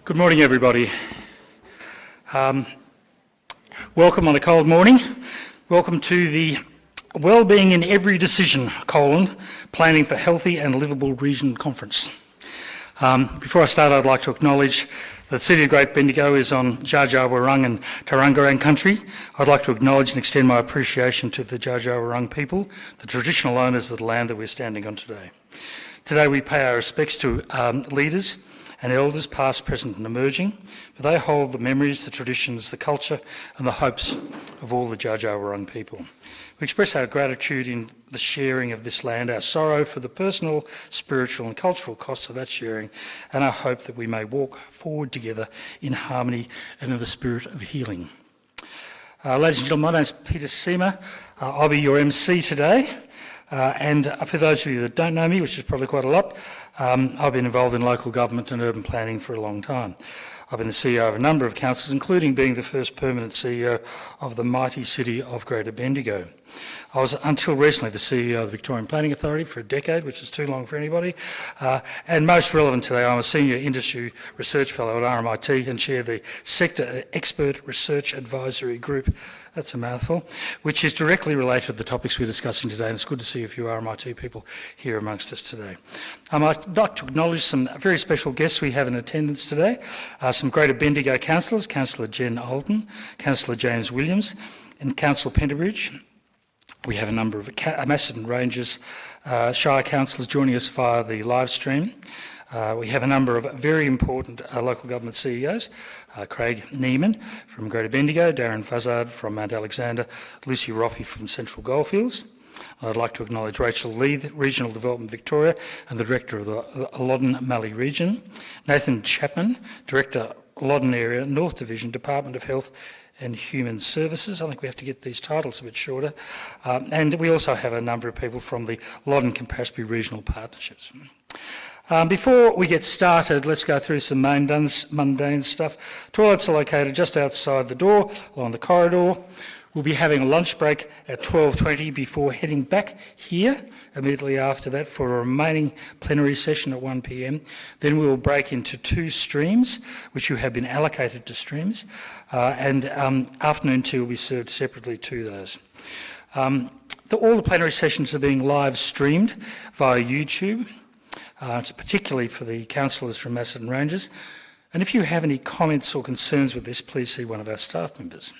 Good morning, everybody. Welcome on a cold morning. Welcome to the Wellbeing in Every Decision, Planning for Healthy and Liveable Region Conference. Before I start, I'd like to acknowledge that the City of Great Bendigo is on Dja Dja Wurrung and Tarangarang country. I'd like to acknowledge and extend my appreciation to the Dja Dja Wurrung people, the traditional owners of the land that we're standing on today. Today we pay our respects to leaders and elders past, present and emerging, for they hold the memories, the traditions, the culture and the hopes of all the Dja Dja Wurrung people. We express our gratitude in the sharing of this land, our sorrow for the personal, spiritual and cultural costs of that sharing, and our hope that we may walk forward together in harmony and in the spirit of healing. Ladies and gentlemen, my name is Peter Seamer. I'll be your MC today. And for those of you that don't know me, which is probably quite a lot, I've been involved in local government and urban planning for a long time. I've been the CEO of a number of councils, including being the first permanent CEO of the mighty city of Greater Bendigo. I was, until recently, the CEO of the Victorian Planning Authority for a decade, which is too long for anybody. And most relevant today, I'm a senior industry research fellow at RMIT and chair the Sector Expert Research Advisory Group, that's a mouthful, which is directly related to the topics we're discussing today, and it's good to see a few RMIT people here amongst us today. I'd like to acknowledge some very special guests we have in attendance today. Some Greater Bendigo councillors, Councillor Jen Alden, Councillor James Williams, and Councillor Penterbridge. We have a number of Macedon Rangers Shire councillors joining us via the live stream. We have a number of very important local government CEOs, Craig Neiman from Greater Bendigo, Darren Fazzard from Mount Alexander, Lucy Roffey from Central Goldfields. I'd like to acknowledge Rachel Lee, Regional Development Victoria and the Director of the Loddon Mallee Region, Nathan Chapman, Director, Loddon Area, North Division, Department of Health and Human Services. I think we have to get these titles a bit shorter. And we also have a number of people from the Loddon Canterbury Regional Partnerships. Before we get started, let's go through some mundane stuff. Toilets are located just outside the door, along the corridor. We'll be having a lunch break at 12:20 before heading back here immediately after that for a remaining plenary session at 1 p.m. Then we will break into two streams, which you have been allocated to streams, and afternoon tea will be served separately to those. All the plenary sessions are being live streamed via YouTube. It's particularly for the councillors from Macedon Rangers. And if you have any comments or concerns with this, please see one of our staff members.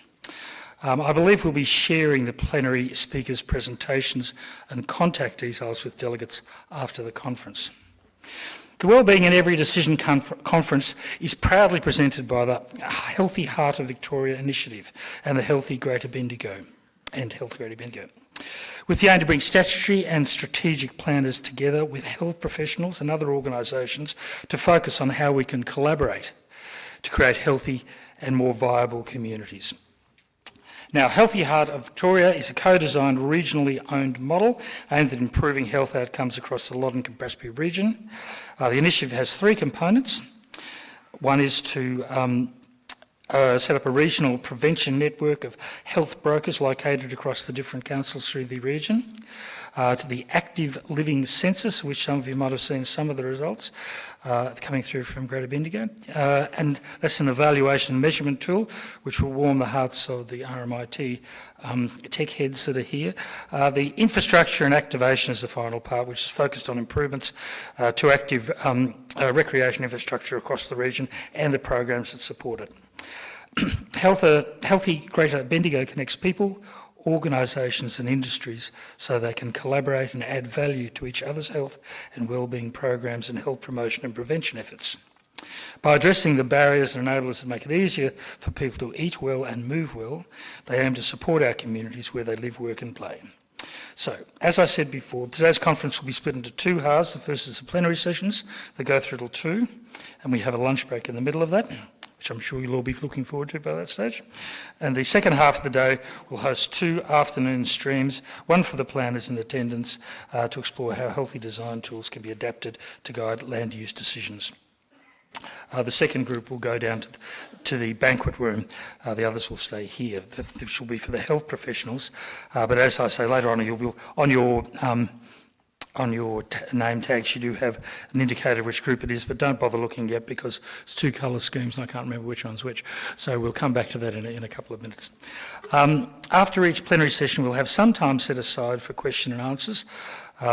I believe we'll be sharing the plenary speakers' presentations and contact details with delegates after the conference. The Wellbeing in Every Decision Conference is proudly presented by the Healthy Heart of Victoria initiative and the Healthy Greater Bendigo with the aim to bring statutory and strategic planners together with health professionals and other organisations to focus on how we can collaborate to create healthy and more viable communities. Now, Healthy Heart of Victoria is a co-designed, regionally owned model aimed at improving health outcomes across the Loddon Canterbury region. The initiative has three components. One is to set up a regional prevention network of health brokers located across the different councils through the region. To the active living census, which some of you might have seen some of the results coming through from Greater Bendigo. And that's an evaluation and measurement tool which will warm the hearts of the RMIT tech heads that are here. The infrastructure and activation is the final part, which is focused on improvements to active recreation infrastructure across the region and the programs that support it. Healthy Greater Bendigo connects people, organisations and industries so they can collaborate and add value to each other's health and wellbeing programs and health promotion and prevention efforts. By addressing the barriers and enablers that make it easier for people to eat well and move well, they aim to support our communities where they live, work and play. So, as I said before, today's conference will be split into two halves. The first is the plenary sessions that go through till 2, and we have a lunch break in the middle of that, which I'm sure you'll all be looking forward to by that stage. And the second half of the day will host two afternoon streams, one for the planners in attendance to explore how healthy design tools can be adapted to guide land use decisions. The second group will go down to the banquet room. The others will stay here. This will be for the health professionals. But as I say later on, you'll be on your name tags you do have an indicator of which group it is, but don't bother looking yet because it's two colour schemes and I can't remember which one's which. So we'll come back to that in a couple of minutes. After each plenary session, we'll have some time set aside for question and answers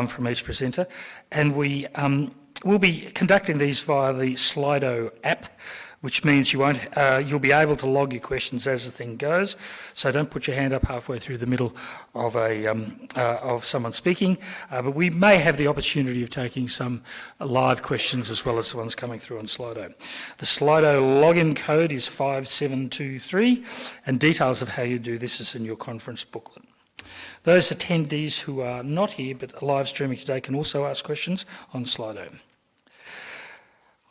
from each presenter, and we'll be conducting these via the Slido app, which means you'll be able to log your questions as the thing goes. So don't put your hand up halfway through the middle of someone speaking. But we may have the opportunity of taking some live questions as well as the ones coming through on Slido. The Slido login code is 5723, and details of how you do this is in your conference booklet. Those attendees who are not here but live streaming today can also ask questions on Slido.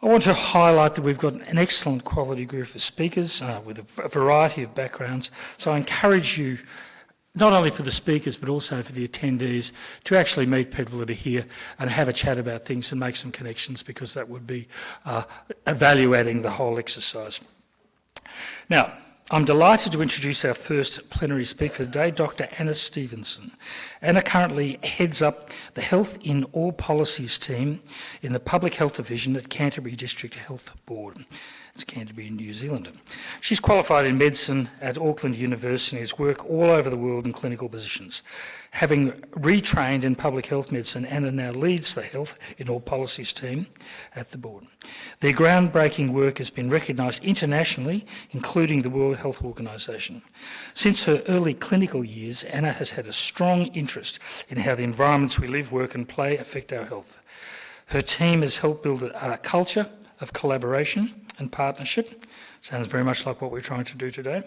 I want to highlight that we've got an excellent quality group of speakers with a variety of backgrounds. So I encourage you, not only for the speakers but also for the attendees, to actually meet people that are here and have a chat about things and make some connections, because that would be evaluating the whole exercise. Now, I'm delighted to introduce our first plenary speaker for today, Dr. Anna Stevenson. Anna currently heads up the Health in All Policies team in the Public Health Division at Canterbury District Health Board. It's Canterbury, New Zealand. She's qualified in medicine at Auckland University and has worked all over the world in clinical positions. Having retrained in public health medicine, Anna now leads the Health in All Policies team at the board. Their groundbreaking work has been recognised internationally, including the World Health Organisation. Since her early clinical years, Anna has had a strong interest in how the environments we live, work and play affect our health. Her team has helped build a culture of collaboration and partnership, sounds very much like what we're trying to do today,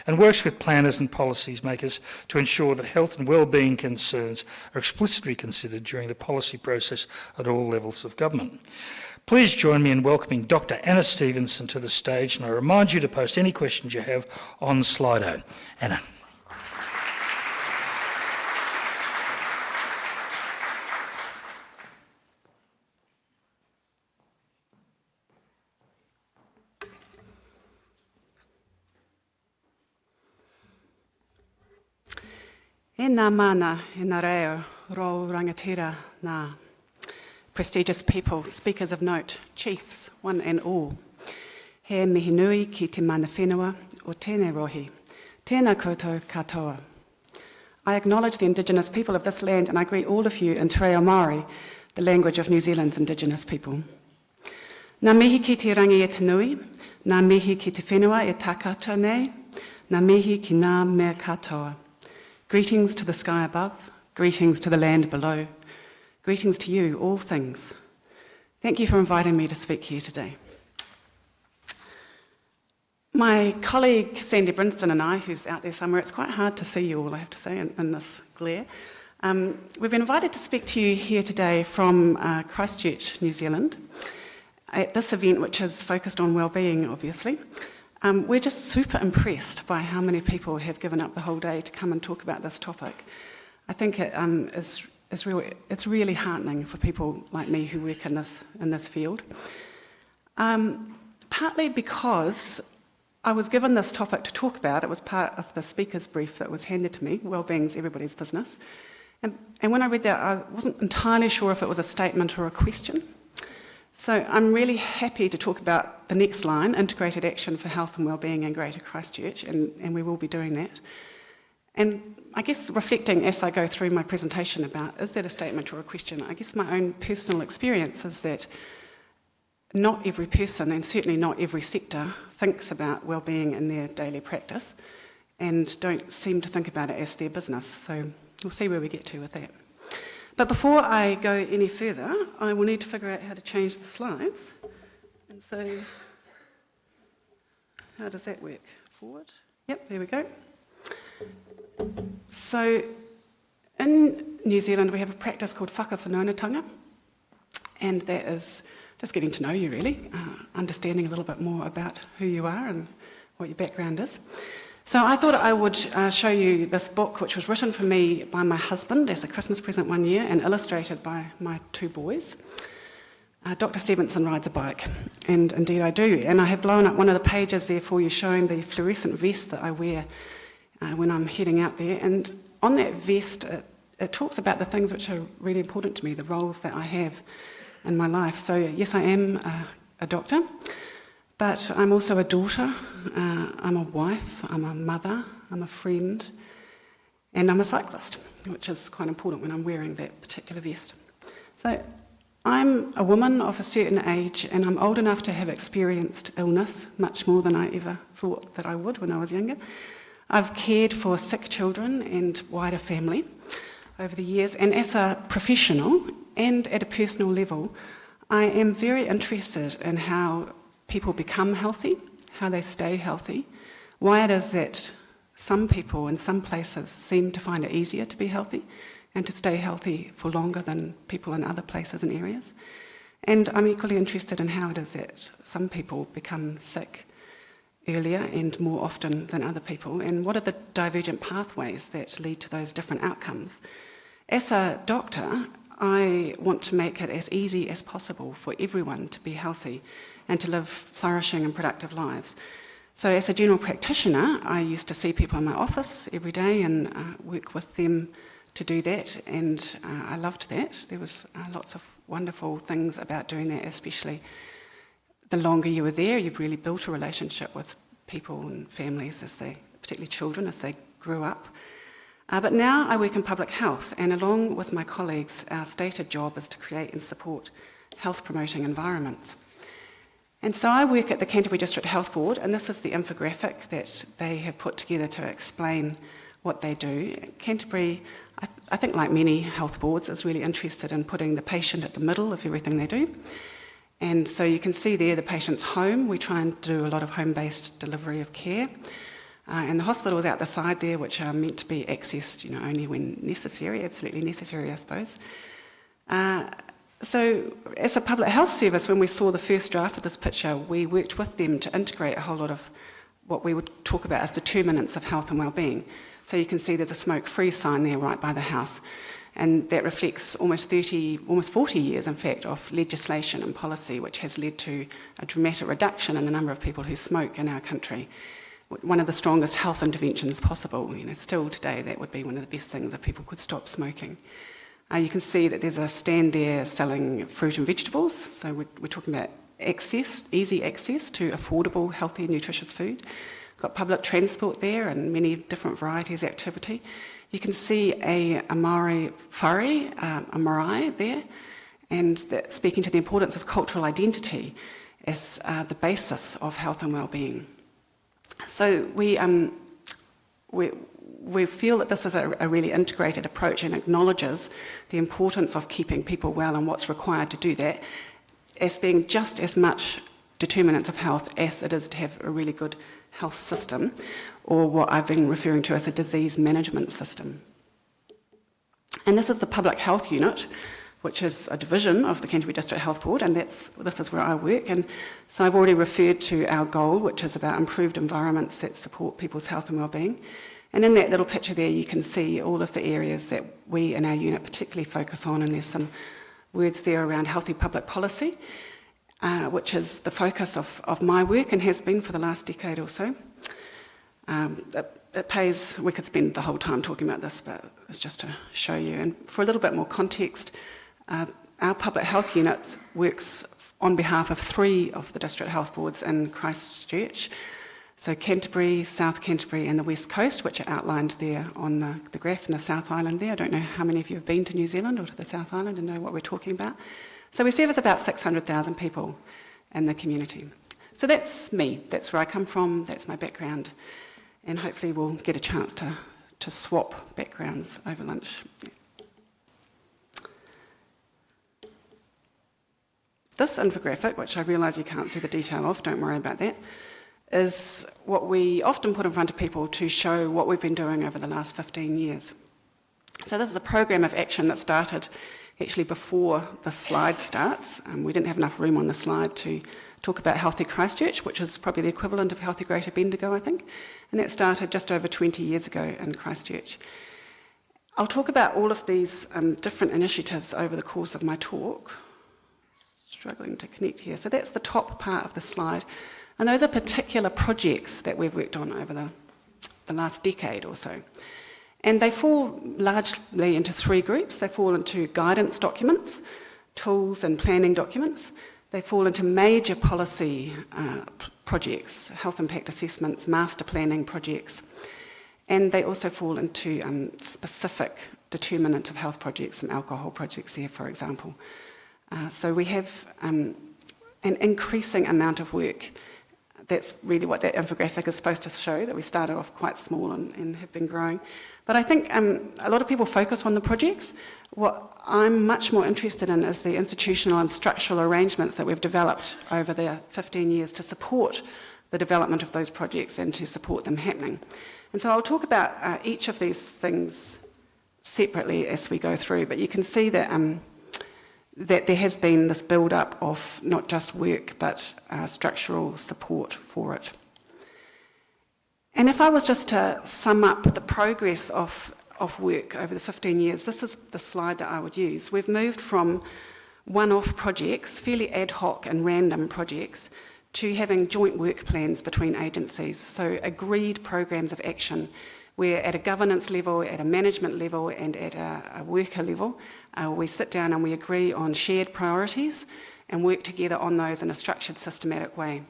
and works with planners and policies makers to ensure that health and wellbeing concerns are explicitly considered during the policy process at all levels of government. Please join me in welcoming Dr. Anna Stevenson to the stage, and I remind you to post any questions you have on Slido. Anna. E nā mana, e nā reo, ro rangatira nā. Prestigious people, speakers of note, chiefs, one and all. He mihi nui ki te mana whenua o tēnei rohi. Tēnā koutou katoa. I acknowledge the Indigenous people of this land and I greet all of you in Te Reo Māori, the language of New Zealand's Indigenous people. Nā mihi ki te rangi e te nui, nā mihi ki te whenua e tākata nei, nā mihi ki nā mea katoa. Greetings to the sky above, greetings to the land below, greetings to you, all things. Thank you for inviting me to speak here today. My colleague Sandy Brinston and I, who's out there somewhere, it's quite hard to see you all, I have to say, in this glare. We've been invited to speak to you here today from Christchurch, New Zealand, at this event which is focused on wellbeing, obviously. We're just super impressed by how many people have given up the whole day to come and talk about this topic. I think it's really heartening for people like me who work in this field. Partly because I was given this topic to talk about. It was part of the speaker's brief that was handed to me. Wellbeing's everybody's business. And when I read that, I wasn't entirely sure if it was a statement or a question. So I'm really happy to talk about the next line, Integrated Action for Health and Wellbeing in Greater Christchurch, and we will be doing that. And I guess reflecting as I go through my presentation about, is that a statement or a question? I guess my own personal experience is that not every person, and certainly not every sector, thinks about wellbeing in their daily practice and don't seem to think about it as their business. So we'll see where we get to with that. But before I go any further, I will need to figure out how to change the slides. And so, how does that work? Forward? Yep, there we go. So, in New Zealand, we have a practice called whakawhanaungatanga, and that is just getting to know you, really, understanding a little bit more about who you are and what your background is. So I thought I would show you this book, which was written for me by my husband as a Christmas present one year and illustrated by my two boys. Dr. Stevenson rides a bike, and indeed I do. And I have blown up one of the pages there for you showing the fluorescent vest that I wear when I'm heading out there. And on that vest, it talks about the things which are really important to me, the roles that I have in my life. So yes, I am a doctor, but I'm also a daughter, I'm a wife, I'm a mother, I'm a friend, and I'm a cyclist, which is quite important when I'm wearing that particular vest. So I'm a woman of a certain age, and I'm old enough to have experienced illness, much more than I ever thought that I would when I was younger. I've cared for sick children and wider family over the years, and as a professional and at a personal level, I am very interested in how people become healthy, how they stay healthy, why it is that some people in some places seem to find it easier to be healthy and to stay healthy for longer than people in other places and areas. And I'm equally interested in how it is that some people become sick earlier and more often than other people, and what are the divergent pathways that lead to those different outcomes. As a doctor, I want to make it as easy as possible for everyone to be healthy and to live flourishing and productive lives. So as a general practitioner, I used to see people in my office every day and work with them to do that, and I loved that. There was lots of wonderful things about doing that, especially the longer you were there, you've really built a relationship with people and families, particularly children, as they grew up. But now I work in public health, and along with my colleagues, our stated job is to create and support health-promoting environments. And so I work at the Canterbury District Health Board, and this is the infographic that they have put together to explain what they do. Canterbury, I think like many health boards, is really interested in putting the patient at the middle of everything they do. And so you can see there the patient's home. We try and do a lot of home-based delivery of care. And the hospitals out the side there, which are meant to be accessed, only when necessary, absolutely necessary, I suppose. So as a public health service, when we saw the first draft of this picture, we worked with them to integrate a whole lot of what we would talk about as determinants of health and wellbeing. So you can see there's a smoke-free sign there right by the house, and that reflects almost 40 years, in fact, of legislation and policy, which has led to a dramatic reduction in the number of people who smoke in our country. One of the strongest health interventions possible. Still today, that would be one of the best things if people could stop smoking. You can see that there's a stand there selling fruit and vegetables. So we're talking about easy access to affordable, healthy, nutritious food. Got public transport there and many different varieties of activity. You can see a Maori whare, a marae there, and that speaking to the importance of cultural identity as the basis of health and wellbeing. So we feel that this is a really integrated approach and acknowledges the importance of keeping people well and what's required to do that as being just as much determinants of health as it is to have a really good health system, or what I've been referring to as a disease management system. And this is the Public Health Unit, which is a division of the Canterbury District Health Board, and this is where I work. And so I've already referred to our goal, which is about improved environments that support people's health and wellbeing. And in that little picture there, you can see all of the areas that we in our unit particularly focus on, and there's some words there around healthy public policy, which is the focus of my work and has been for the last decade or so. We could spend the whole time talking about this, but it's just to show you. And for a little bit more context, our public health unit works on behalf of 3 of the district health boards in Christchurch. So Canterbury, South Canterbury and the West Coast, which are outlined there on the graph in the South Island there. I don't know how many of you have been to New Zealand or to the South Island and know what we're talking about. So we service about 600,000 people in the community. So that's me, that's where I come from, that's my background, and hopefully we'll get a chance to swap backgrounds over lunch. This infographic, which I realise you can't see the detail of, don't worry about that, is what we often put in front of people to show what we've been doing over the last 15 years. So this is a program of action that started actually before the slide starts. We didn't have enough room on the slide to talk about Healthy Christchurch, which is probably the equivalent of Healthy Greater Bendigo, I think. And that started just over 20 years ago in Christchurch. I'll talk about all of these different initiatives over the course of my talk. Struggling to connect here. So that's the top part of the slide. And those are particular projects that we've worked on over the last decade or so. And they fall largely into three groups. They fall into guidance documents, tools and planning documents. They fall into major policy projects, health impact assessments, master planning projects. And they also fall into specific determinant of health projects, some alcohol projects there, for example. So we have an increasing amount of work. That's really what that infographic is supposed to show, that we started off quite small and have been growing. But I think a lot of people focus on the projects. What I'm much more interested in is the institutional and structural arrangements that we've developed over the 15 years to support the development of those projects and to support them happening. And so I'll talk about each of these things separately as we go through, but you can see that that there has been this build-up of not just work, but structural support for it. And if I was just to sum up the progress of work over the 15 years, this is the slide that I would use. We've moved from one-off projects, fairly ad hoc and random projects, to having joint work plans between agencies, so agreed programs of action, where at a governance level, at a management level, and at a worker level, we sit down and we agree on shared priorities and work together on those in a structured, systematic way.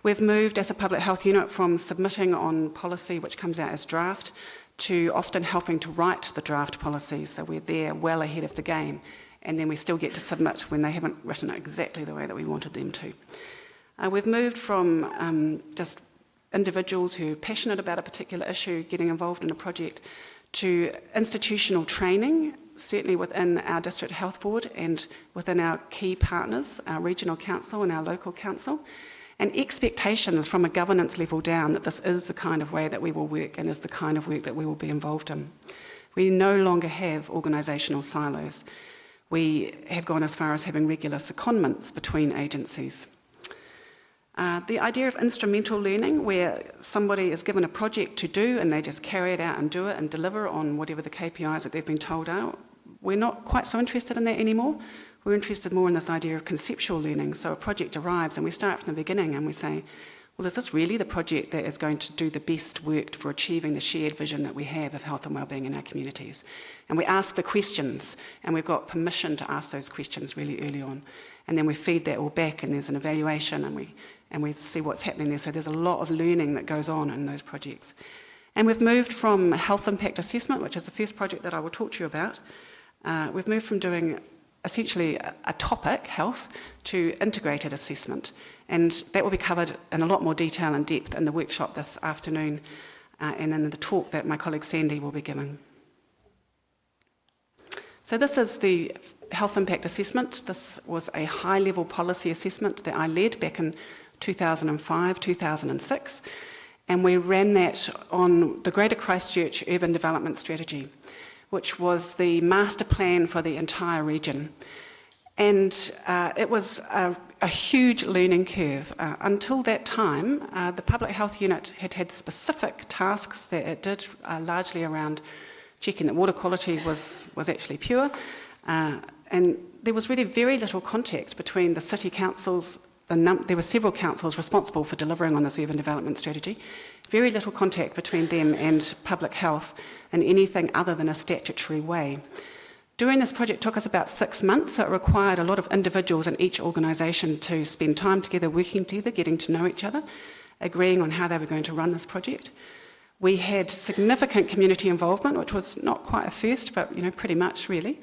We've moved as a public health unit from submitting on policy, which comes out as draft, to often helping to write the draft policies, so we're there well ahead of the game, and then we still get to submit when they haven't written it exactly the way that we wanted them to. We've moved from just individuals who are passionate about a particular issue getting involved in a project to institutional training, certainly within our district health board and within our key partners, our regional council and our local council, and expectations from a governance level down that this is the kind of way that we will work and is the kind of work that we will be involved in. We no longer have organisational silos. We have gone as far as having regular secondments between agencies. The idea of instrumental learning, where somebody is given a project to do and they just carry it out and do it and deliver on whatever the KPIs that they've been told are, we're not quite so interested in that anymore. We're interested more in this idea of conceptual learning. So a project arrives and we start from the beginning and we say, well, is this really the project that is going to do the best work for achieving the shared vision that we have of health and wellbeing in our communities? And we ask the questions, and we've got permission to ask those questions really early on. And then we feed that all back, and there's an evaluation, and we see what's happening there. So there's a lot of learning that goes on in those projects. And we've moved from health impact assessment, which is the first project that I will talk to you about. We've moved from doing essentially a topic, health, to integrated assessment. And that will be covered in a lot more detail and depth in the workshop this afternoon and in the talk that my colleague Sandy will be giving. So this is the health impact assessment. This was a high-level policy assessment that I led back in 2005, 2006, and we ran that on the Greater Christchurch Urban Development Strategy, which was the master plan for the entire region. And it was a huge learning curve. Until that time, the Public Health Unit had had specific tasks that it did, largely around checking that water quality was actually pure. And there was really very little contact between the city councils. There were several councils responsible for delivering on this urban development strategy. Very little contact between them and public health in anything other than a statutory way. Doing this project took us about 6 months, so it required a lot of individuals in each organisation to spend time together, working together, getting to know each other, agreeing on how they were going to run this project. We had significant community involvement, which was not quite a first, but pretty much really.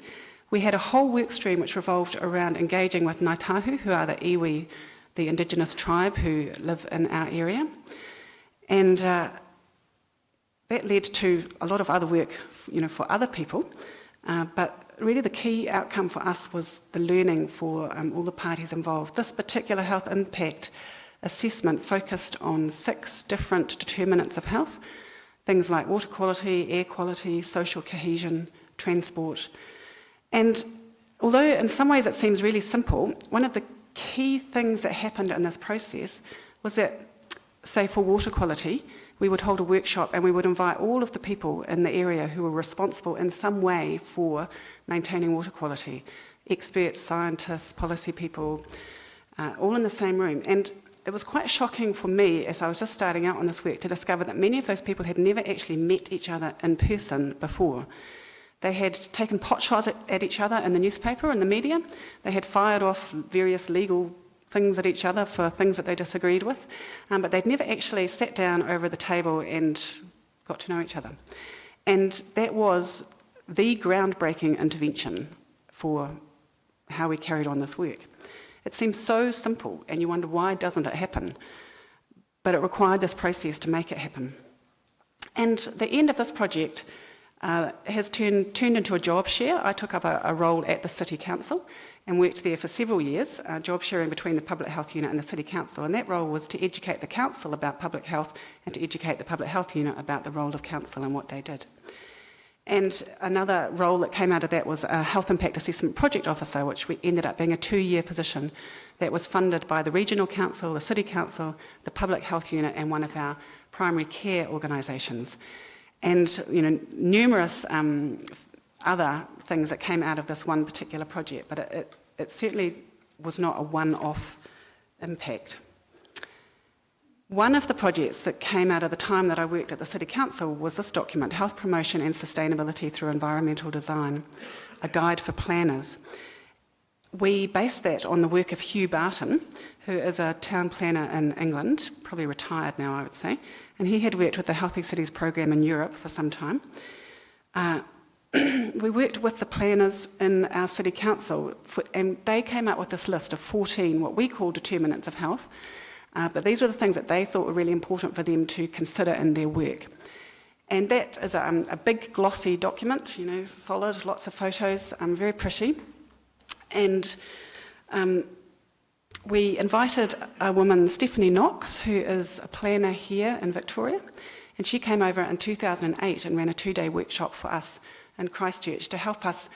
We had a whole work stream which revolved around engaging with Ngāi Tahu, who are the iwi, the indigenous tribe who live in our area. And that led to a lot of other work, for other people. But really the key outcome for us was the learning for all the parties involved. This particular health impact assessment focused on 6 different determinants of health, things like water quality, air quality, social cohesion, transport. And although in some ways it seems really simple, one of the key things that happened in this process was that, say for water quality, we would hold a workshop and we would invite all of the people in the area who were responsible in some way for maintaining water quality, experts, scientists, policy people, all in the same room. And it was quite shocking for me as I was just starting out on this work to discover that many of those people had never actually met each other in person before. They had taken potshots at each other in the newspaper and the media. They had fired off various legal things at each other for things that they disagreed with, but they'd never actually sat down over the table and got to know each other. And that was the groundbreaking intervention for how we carried on this work. It seems so simple, and you wonder why doesn't it happen? But it required this process to make it happen. And the end of this project has turned into a job share. I took up a role at the City Council and worked there for several years, job sharing between the Public Health Unit and the City Council. And that role was to educate the Council about public health and to educate the Public Health Unit about the role of Council and what they did. And another role that came out of that was a Health Impact Assessment Project Officer, which ended up being a 2-year position that was funded by the Regional Council, the City Council, the Public Health Unit and one of our primary care organisations. And numerous other things that came out of this one particular project, but it certainly was not a one-off impact. One of the projects that came out of the time that I worked at the City Council was this document, Health Promotion and Sustainability Through Environmental Design, a guide for planners. We based that on the work of Hugh Barton, who is a town planner in England, probably retired now I would say, and he had worked with the Healthy Cities program in Europe for some time. We worked with the planners in our City Council and they came up with this list of 14 what we call determinants of health. But these were the things that they thought were really important for them to consider in their work. And that is a big glossy document, solid, lots of photos, very pretty. And we invited a woman, Stephanie Knox, who is a planner here in Victoria. And she came over in 2008 and ran a 2-day workshop for us in Christchurch to help us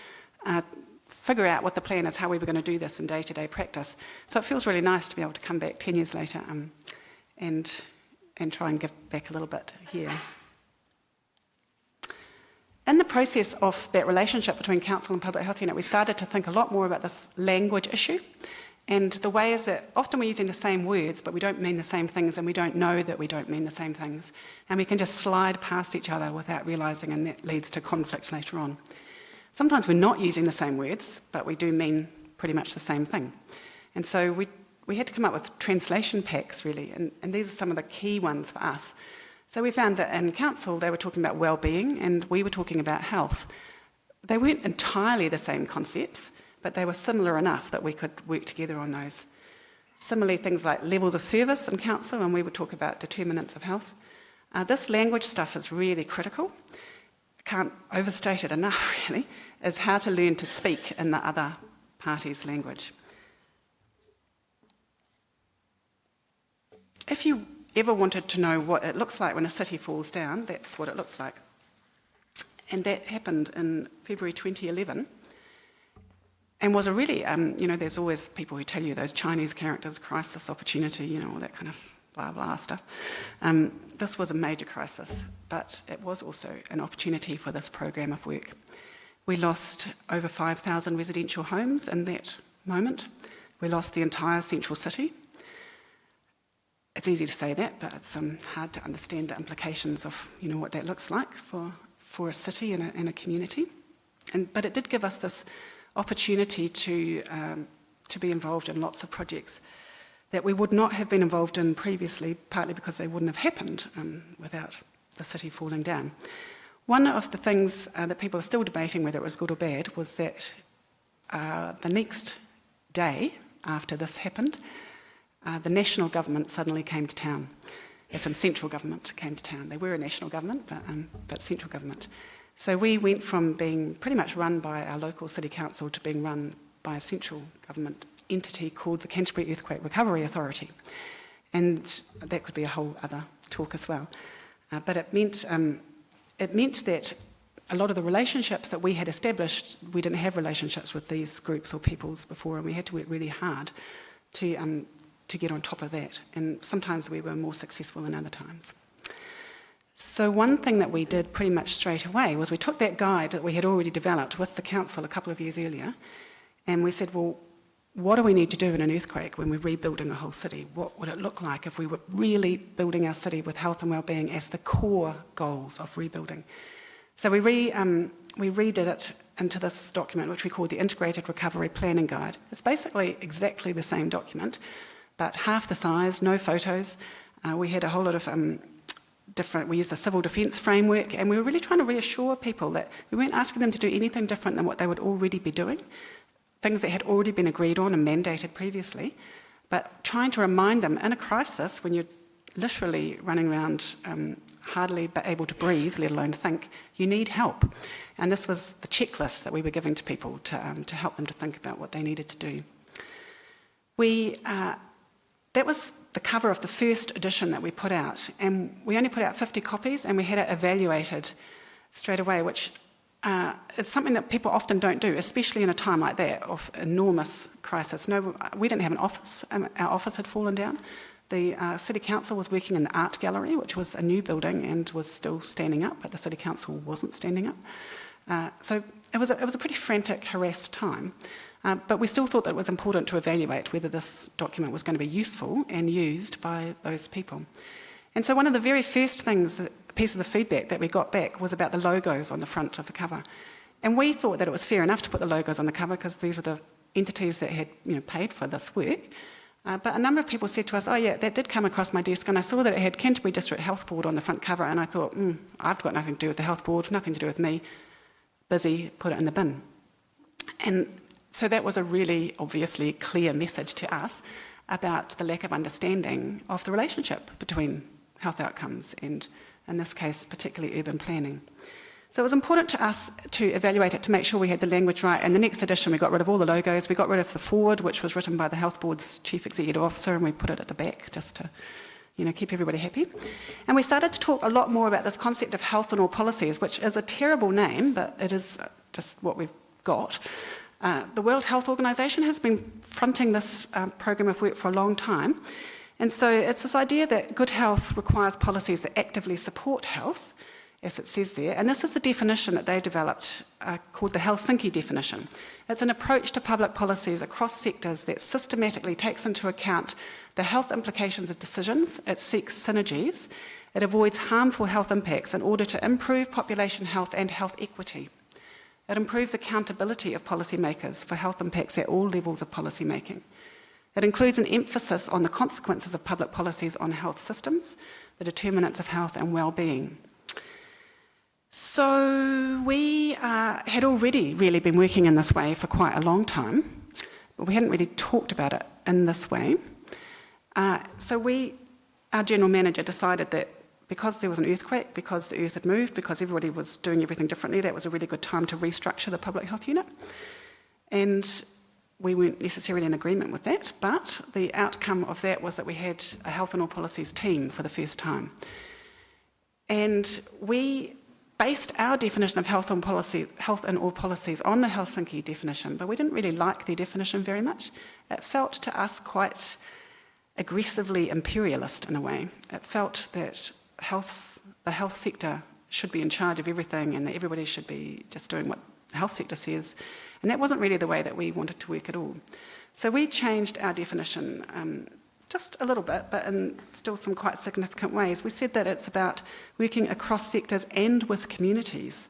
figure out with the planners how we were going to do this in day-to-day practice. So it feels really nice to be able to come back 10 years later and try and give back a little bit here. In the process of that relationship between Council and Public Health Unit, we started to think a lot more about this language issue and the way is that often we're using the same words but we don't mean the same things and we don't know that we don't mean the same things and we can just slide past each other without realising and that leads to conflict later on. Sometimes we're not using the same words, but we do mean pretty much the same thing. And so we had to come up with translation packs, really, and these are some of the key ones for us. So we found that in Council, they were talking about wellbeing, and we were talking about health. They weren't entirely the same concepts, but they were similar enough that we could work together on those. Similarly, things like levels of service in Council, and we would talk about determinants of health. This language stuff is really critical. Can't overstate it enough, really, is how to learn to speak in the other party's language. If you ever wanted to know what it looks like when a city falls down, that's what it looks like. And that happened in February 2011 and was a really, there's always people who tell you those Chinese characters, crisis, opportunity, all that kind of blah, blah stuff. This was a major crisis, but it was also an opportunity for this program of work. We lost over 5,000 residential homes in that moment. We lost the entire central city. It's easy to say that, but it's hard to understand the implications of what that looks like for a city and a community. But it did give us this opportunity to be involved in lots of projects that we would not have been involved in previously, partly because they wouldn't have happened without the city falling down. One of the things that people are still debating whether it was good or bad was that the next day after this happened, the national government suddenly came to town. As in central government came to town. They were a national government, but central government. So we went from being pretty much run by our local city council to being run by a central government entity called the Canterbury Earthquake Recovery Authority. And that could be a whole other talk as well. But it meant that a lot of the relationships that we had established, we didn't have relationships with these groups or peoples before, and we had to work really hard to get on top of that. And sometimes we were more successful than other times. So one thing that we did pretty much straight away was we took that guide that we had already developed with the council a couple of years earlier, and we said, well, what do we need to do in an earthquake when we're rebuilding a whole city? What would it look like if we were really building our city with health and wellbeing as the core goals of rebuilding? So we redid it into this document, which we call the Integrated Recovery Planning Guide. It's basically exactly the same document, but half the size, no photos. We had a whole lot of we used the civil defence framework, and we were really trying to reassure people that we weren't asking them to do anything different than what they would already be doing, things that had already been agreed on and mandated previously, but trying to remind them in a crisis when you're literally running around hardly able to breathe, let alone think, you need help. And this was the checklist that we were giving to people to help them to think about what they needed to do. That was the cover of the first edition that we put out, and we only put out 50 copies, and we had it evaluated straight away, which is something that people often don't do, especially in a time like that of enormous crisis. No, we didn't have an office. Our office had fallen down. The City Council was working in the art gallery, which was a new building and was still standing up, but the City Council wasn't standing up. So it was a pretty frantic, harassed time. But we still thought that it was important to evaluate whether this document was going to be useful and used by those people. And so one of the very first pieces of feedback that we got back was about the logos on the front of the cover. And we thought that it was fair enough to put the logos on the cover because these were the entities that had paid for this work. But a number of people said to us, oh yeah, that did come across my desk, and I saw that it had Canterbury District Health Board on the front cover, and I thought, I've got nothing to do with the Health Board, nothing to do with me, busy, put it in the bin. And so that was a really obviously clear message to us about the lack of understanding of the relationship between health outcomes and, in this case, particularly urban planning. So it was important to us to evaluate it to make sure we had the language right. And the next edition, we got rid of all the logos. We got rid of the forward, which was written by the Health Board's Chief Executive Officer, and we put it at the back just to keep everybody happy. And we started to talk a lot more about this concept of health and all policies, which is a terrible name, but it is just what we've got. The World Health Organization has been fronting this program of work for a long time. And so it's this idea that good health requires policies that actively support health, as it says there. And this is the definition that they developed called the Helsinki definition. It's an approach to public policies across sectors that systematically takes into account the health implications of decisions. It seeks synergies. It avoids harmful health impacts in order to improve population health and health equity. It improves accountability of policymakers for health impacts at all levels of policy making. It includes an emphasis on the consequences of public policies on health systems, the determinants of health and well-being. So we had already really been working in this way for quite a long time, but we hadn't really talked about it in this way. So our general manager decided that because there was an earthquake, because the earth had moved, because everybody was doing everything differently, that was a really good time to restructure the public health unit. And we weren't necessarily in agreement with that, but the outcome of that was that we had a health and all policies team for the first time. And we based our definition of health and all policies on the Helsinki definition, but we didn't really like the definition very much. It felt to us quite aggressively imperialist in a way. It felt that the health sector should be in charge of everything and that everybody should be just doing what the health sector says. And that wasn't really the way that we wanted to work at all. So we changed our definition just a little bit, but in still some quite significant ways. We said that it's about working across sectors and with communities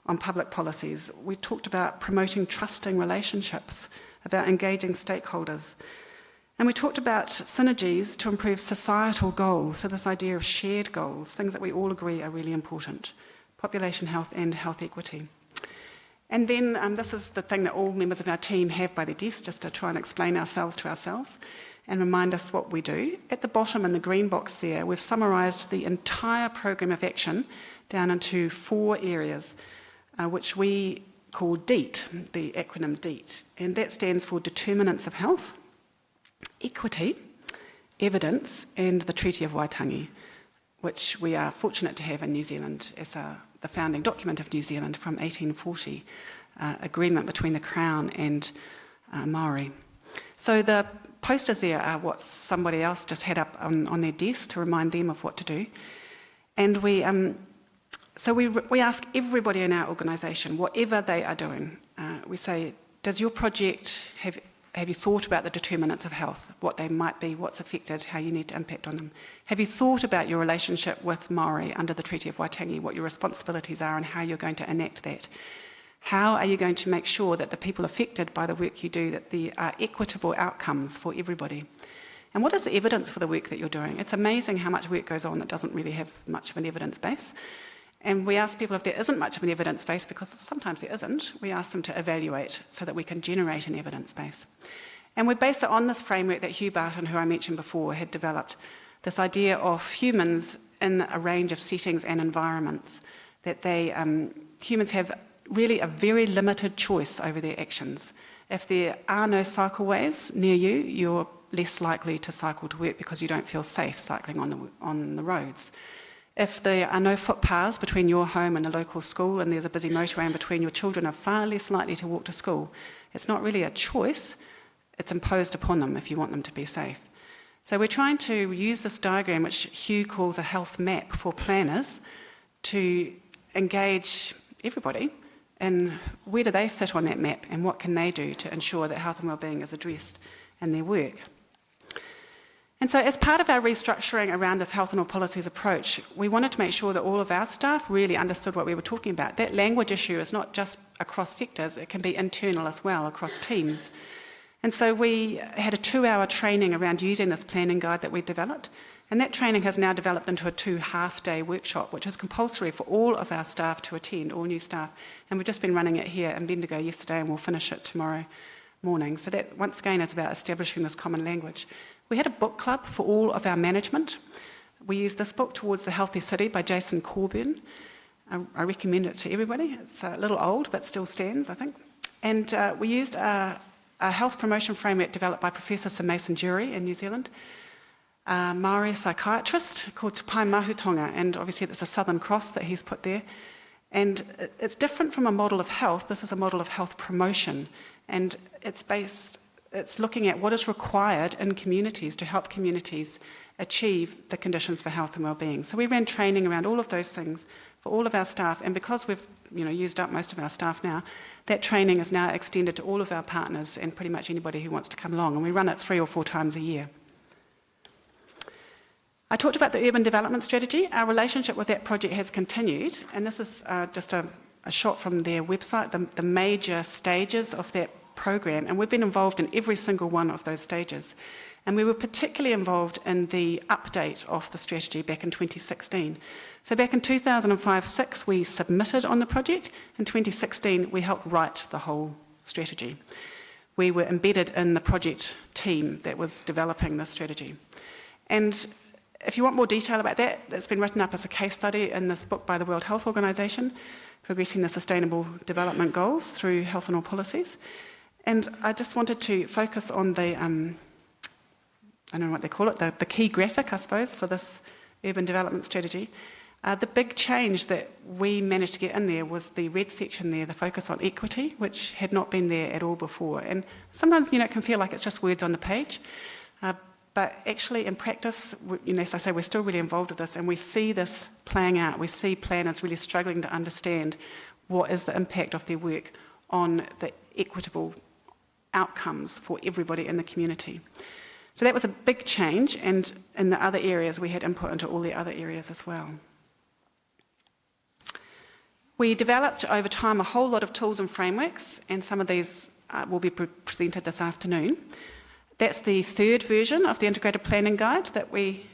on public policies. We talked about promoting trusting relationships, about engaging stakeholders. And we talked about synergies to improve societal goals, so this idea of shared goals, things that we all agree are really important, population health and health equity. And then this is the thing that all members of our team have by their desks, just to try and explain ourselves to ourselves and remind us what we do. At the bottom in the green box there, we've summarised the entire program of action down into 4 areas, which we call DEET, the acronym DEET. And that stands for Determinants of Health, Equity, Evidence, and the Treaty of Waitangi, which we are fortunate to have in New Zealand as the founding document of New Zealand from 1840, agreement between the Crown and Maori. So the posters there are what somebody else just had up on their desk to remind them of what to do. And we ask everybody in our organisation, whatever they are doing, we say, does your project have Have you thought about the determinants of health, what they might be, what's affected, how you need to impact on them? Have you thought about your relationship with Māori under the Treaty of Waitangi, what your responsibilities are and how you're going to enact that? How are you going to make sure that the people affected by the work you do, that there are equitable outcomes for everybody? And what is the evidence for the work that you're doing? It's amazing how much work goes on that doesn't really have much of an evidence base. And we ask people if there isn't much of an evidence base, because sometimes there isn't, we ask them to evaluate so that we can generate an evidence base. And we base it on this framework that Hugh Barton, who I mentioned before, had developed, this idea of humans in a range of settings and environments, that humans have really a very limited choice over their actions. If there are no cycleways near you, you're less likely to cycle to work because you don't feel safe cycling on the roads. If there are no footpaths between your home and the local school and there's a busy motorway in between, your children are far less likely to walk to school. It's not really a choice, it's imposed upon them if you want them to be safe. So we're trying to use this diagram, which Hugh calls a health map for planners, to engage everybody in where do they fit on that map and what can they do to ensure that health and wellbeing is addressed in their work. And so as part of our restructuring around this health and all policies approach, we wanted to make sure that all of our staff really understood what we were talking about. That language issue is not just across sectors, it can be internal as well, across teams. And so we had a 2-hour training around using this planning guide that we developed, and that training has now developed into a 2 half-day workshop, which is compulsory for all of our staff to attend, all new staff. And we've just been running it here in Bendigo yesterday, and we'll finish it tomorrow morning. So that, once again, is about establishing this common language. We had a book club for all of our management. We used this book, Towards the Healthy City by Jason Corburn. I recommend it to everybody. It's a little old, but still stands, I think. And we used a health promotion framework developed by Professor Sir Mason Jury in New Zealand, a Maori psychiatrist called Te Pai Mahutonga, and obviously it's a Southern Cross that he's put there. And it's different from a model of health. This is a model of health promotion, and it's looking at what is required in communities to help communities achieve the conditions for health and wellbeing. So we ran training around all of those things for all of our staff, and because we've used up most of our staff now, that training is now extended to all of our partners and pretty much anybody who wants to come along, and we run it 3 or 4 times a year. I talked about the urban development strategy. Our relationship with that project has continued, and this is just a shot from their website, the major stages of that program, and we've been involved in every single one of those stages. And we were particularly involved in the update of the strategy back in 2016. So back in 2005-06, we submitted on the project. In 2016, we helped write the whole strategy. We were embedded in the project team that was developing the strategy. And if you want more detail about that, it's been written up as a case study in this book by the World Health Organization, Progressing the Sustainable Development Goals Through Health and All Policies. And I just wanted to focus on the, I don't know what they call it, the key graphic, I suppose, for this urban development strategy. The big change that we managed to get in there was the red section there, the focus on equity, which had not been there at all before. And sometimes, it can feel like it's just words on the page. But actually, in practice, as I say, we're still really involved with this, and we see this playing out. We see planners really struggling to understand what is the impact of their work on the equitable outcomes for everybody in the community. So that was a big change, and in the other areas, we had input into all the other areas as well. We developed over time a whole lot of tools and frameworks, and some of these will be presented this afternoon. That's the 3rd version of the Integrated Planning Guide that we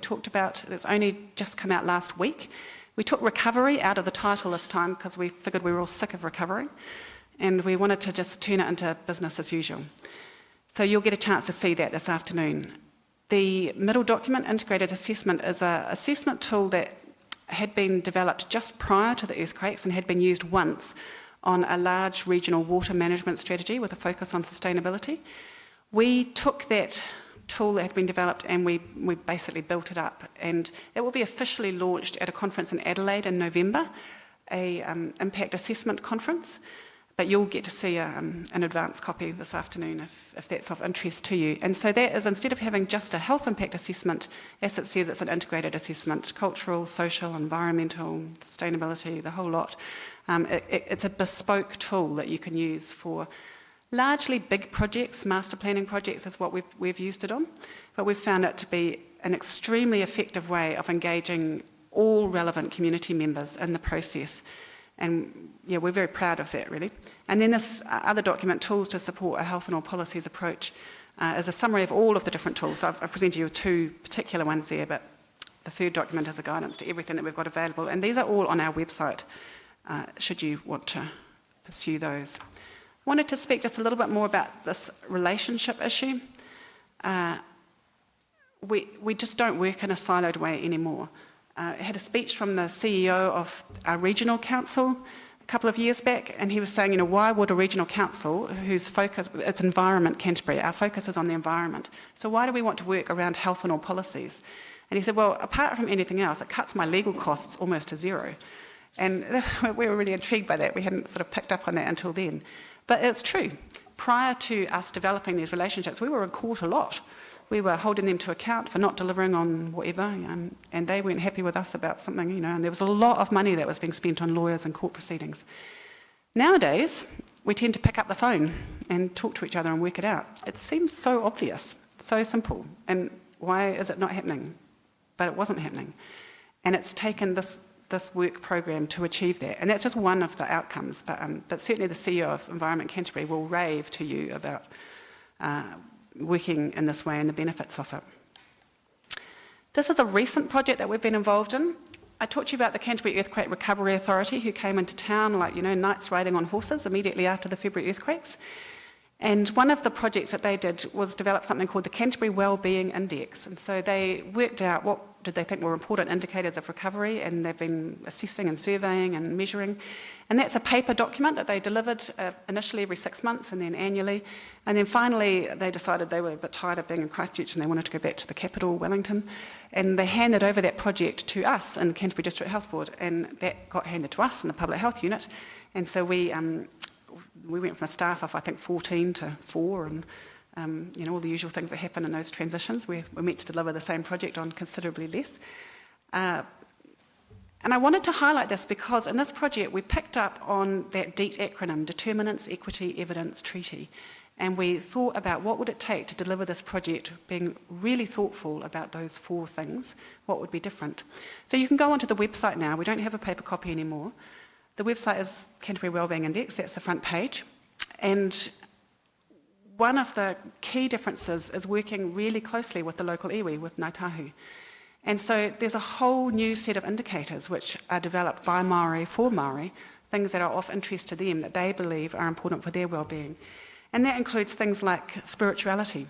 talked about. It's only just come out last week. We took recovery out of the title this time because we figured we were all sick of recovering, and we wanted to just turn it into business as usual. So you'll get a chance to see that this afternoon. The middle document, Integrated Assessment, is an assessment tool that had been developed just prior to the earthquakes and had been used once on a large regional water management strategy with a focus on sustainability. We took that tool that had been developed and we basically built it up, and it will be officially launched at a conference in Adelaide in November, an impact assessment conference. But you'll get to see an advanced copy this afternoon if that's of interest to you. And so that is, instead of having just a health impact assessment, as it says, it's an integrated assessment, cultural, social, environmental, sustainability, the whole lot. It's a bespoke tool that you can use for Largely big projects, master planning projects is what we've used it on, but we've found it to be an extremely effective way of engaging all relevant community members in the process. And yeah, we're very proud of that, really. And then this other document, Tools to Support a Health and All Policies Approach, is a summary of all of the different tools. So I've presented you with two particular ones there, but the third document is a guidance to everything that we've got available. And these are all on our website, should you want to pursue those. I wanted to speak just a little bit more about this relationship issue. We just don't work in a siloed way anymore. I had a speech from the CEO of our regional council a couple of years back, and he was saying, why would a regional council whose focus, it's environment, Canterbury, our focus is on the environment, so why do we want to work around health and all policies? And he said, well, apart from anything else, it cuts my legal costs almost to zero. And we were really intrigued by that. We hadn't sort of picked up on that until then. But it's true. Prior to us developing these relationships, we were in court a lot. We were holding them to account for not delivering on whatever, and they weren't happy with us about something, and there was a lot of money that was being spent on lawyers and court proceedings. Nowadays, we tend to pick up the phone and talk to each other and work it out. It seems so obvious, so simple, and why is it not happening? But it wasn't happening. And it's taken this work program to achieve that. And that's just one of the outcomes. But certainly the CEO of Environment Canterbury will rave to you about working in this way and the benefits of it. This is a recent project that we've been involved in. I talked to you about the Canterbury Earthquake Recovery Authority, who came into town like, knights riding on horses immediately after the February earthquakes. And one of the projects that they did was develop something called the Canterbury Wellbeing Index. And so they worked out what did they think were important indicators of recovery, and they've been assessing and surveying and measuring. And that's a paper document that they delivered initially every 6 months and then annually. And then finally they decided they were a bit tired of being in Christchurch and they wanted to go back to the capital, Wellington. And they handed over that project to us in Canterbury District Health Board, and that got handed to us in the Public Health Unit. And so we went from a staff of, I think, 14 to 4, and all the usual things that happen in those transitions. We're meant to deliver the same project on considerably less. And I wanted to highlight this because in this project we picked up on that DEET acronym, Determinants, Equity, Evidence, Treaty. And we thought about what would it take to deliver this project, being really thoughtful about those 4 things, what would be different. So you can go onto the website now. We don't have a paper copy anymore. The website is Canterbury Wellbeing Index, that's the front page. And one of the key differences is working really closely with the local iwi, with Ngāi Tahu. And so there's a whole new set of indicators which are developed by Māori for Māori, things that are of interest to them that they believe are important for their wellbeing. And that includes things like spirituality.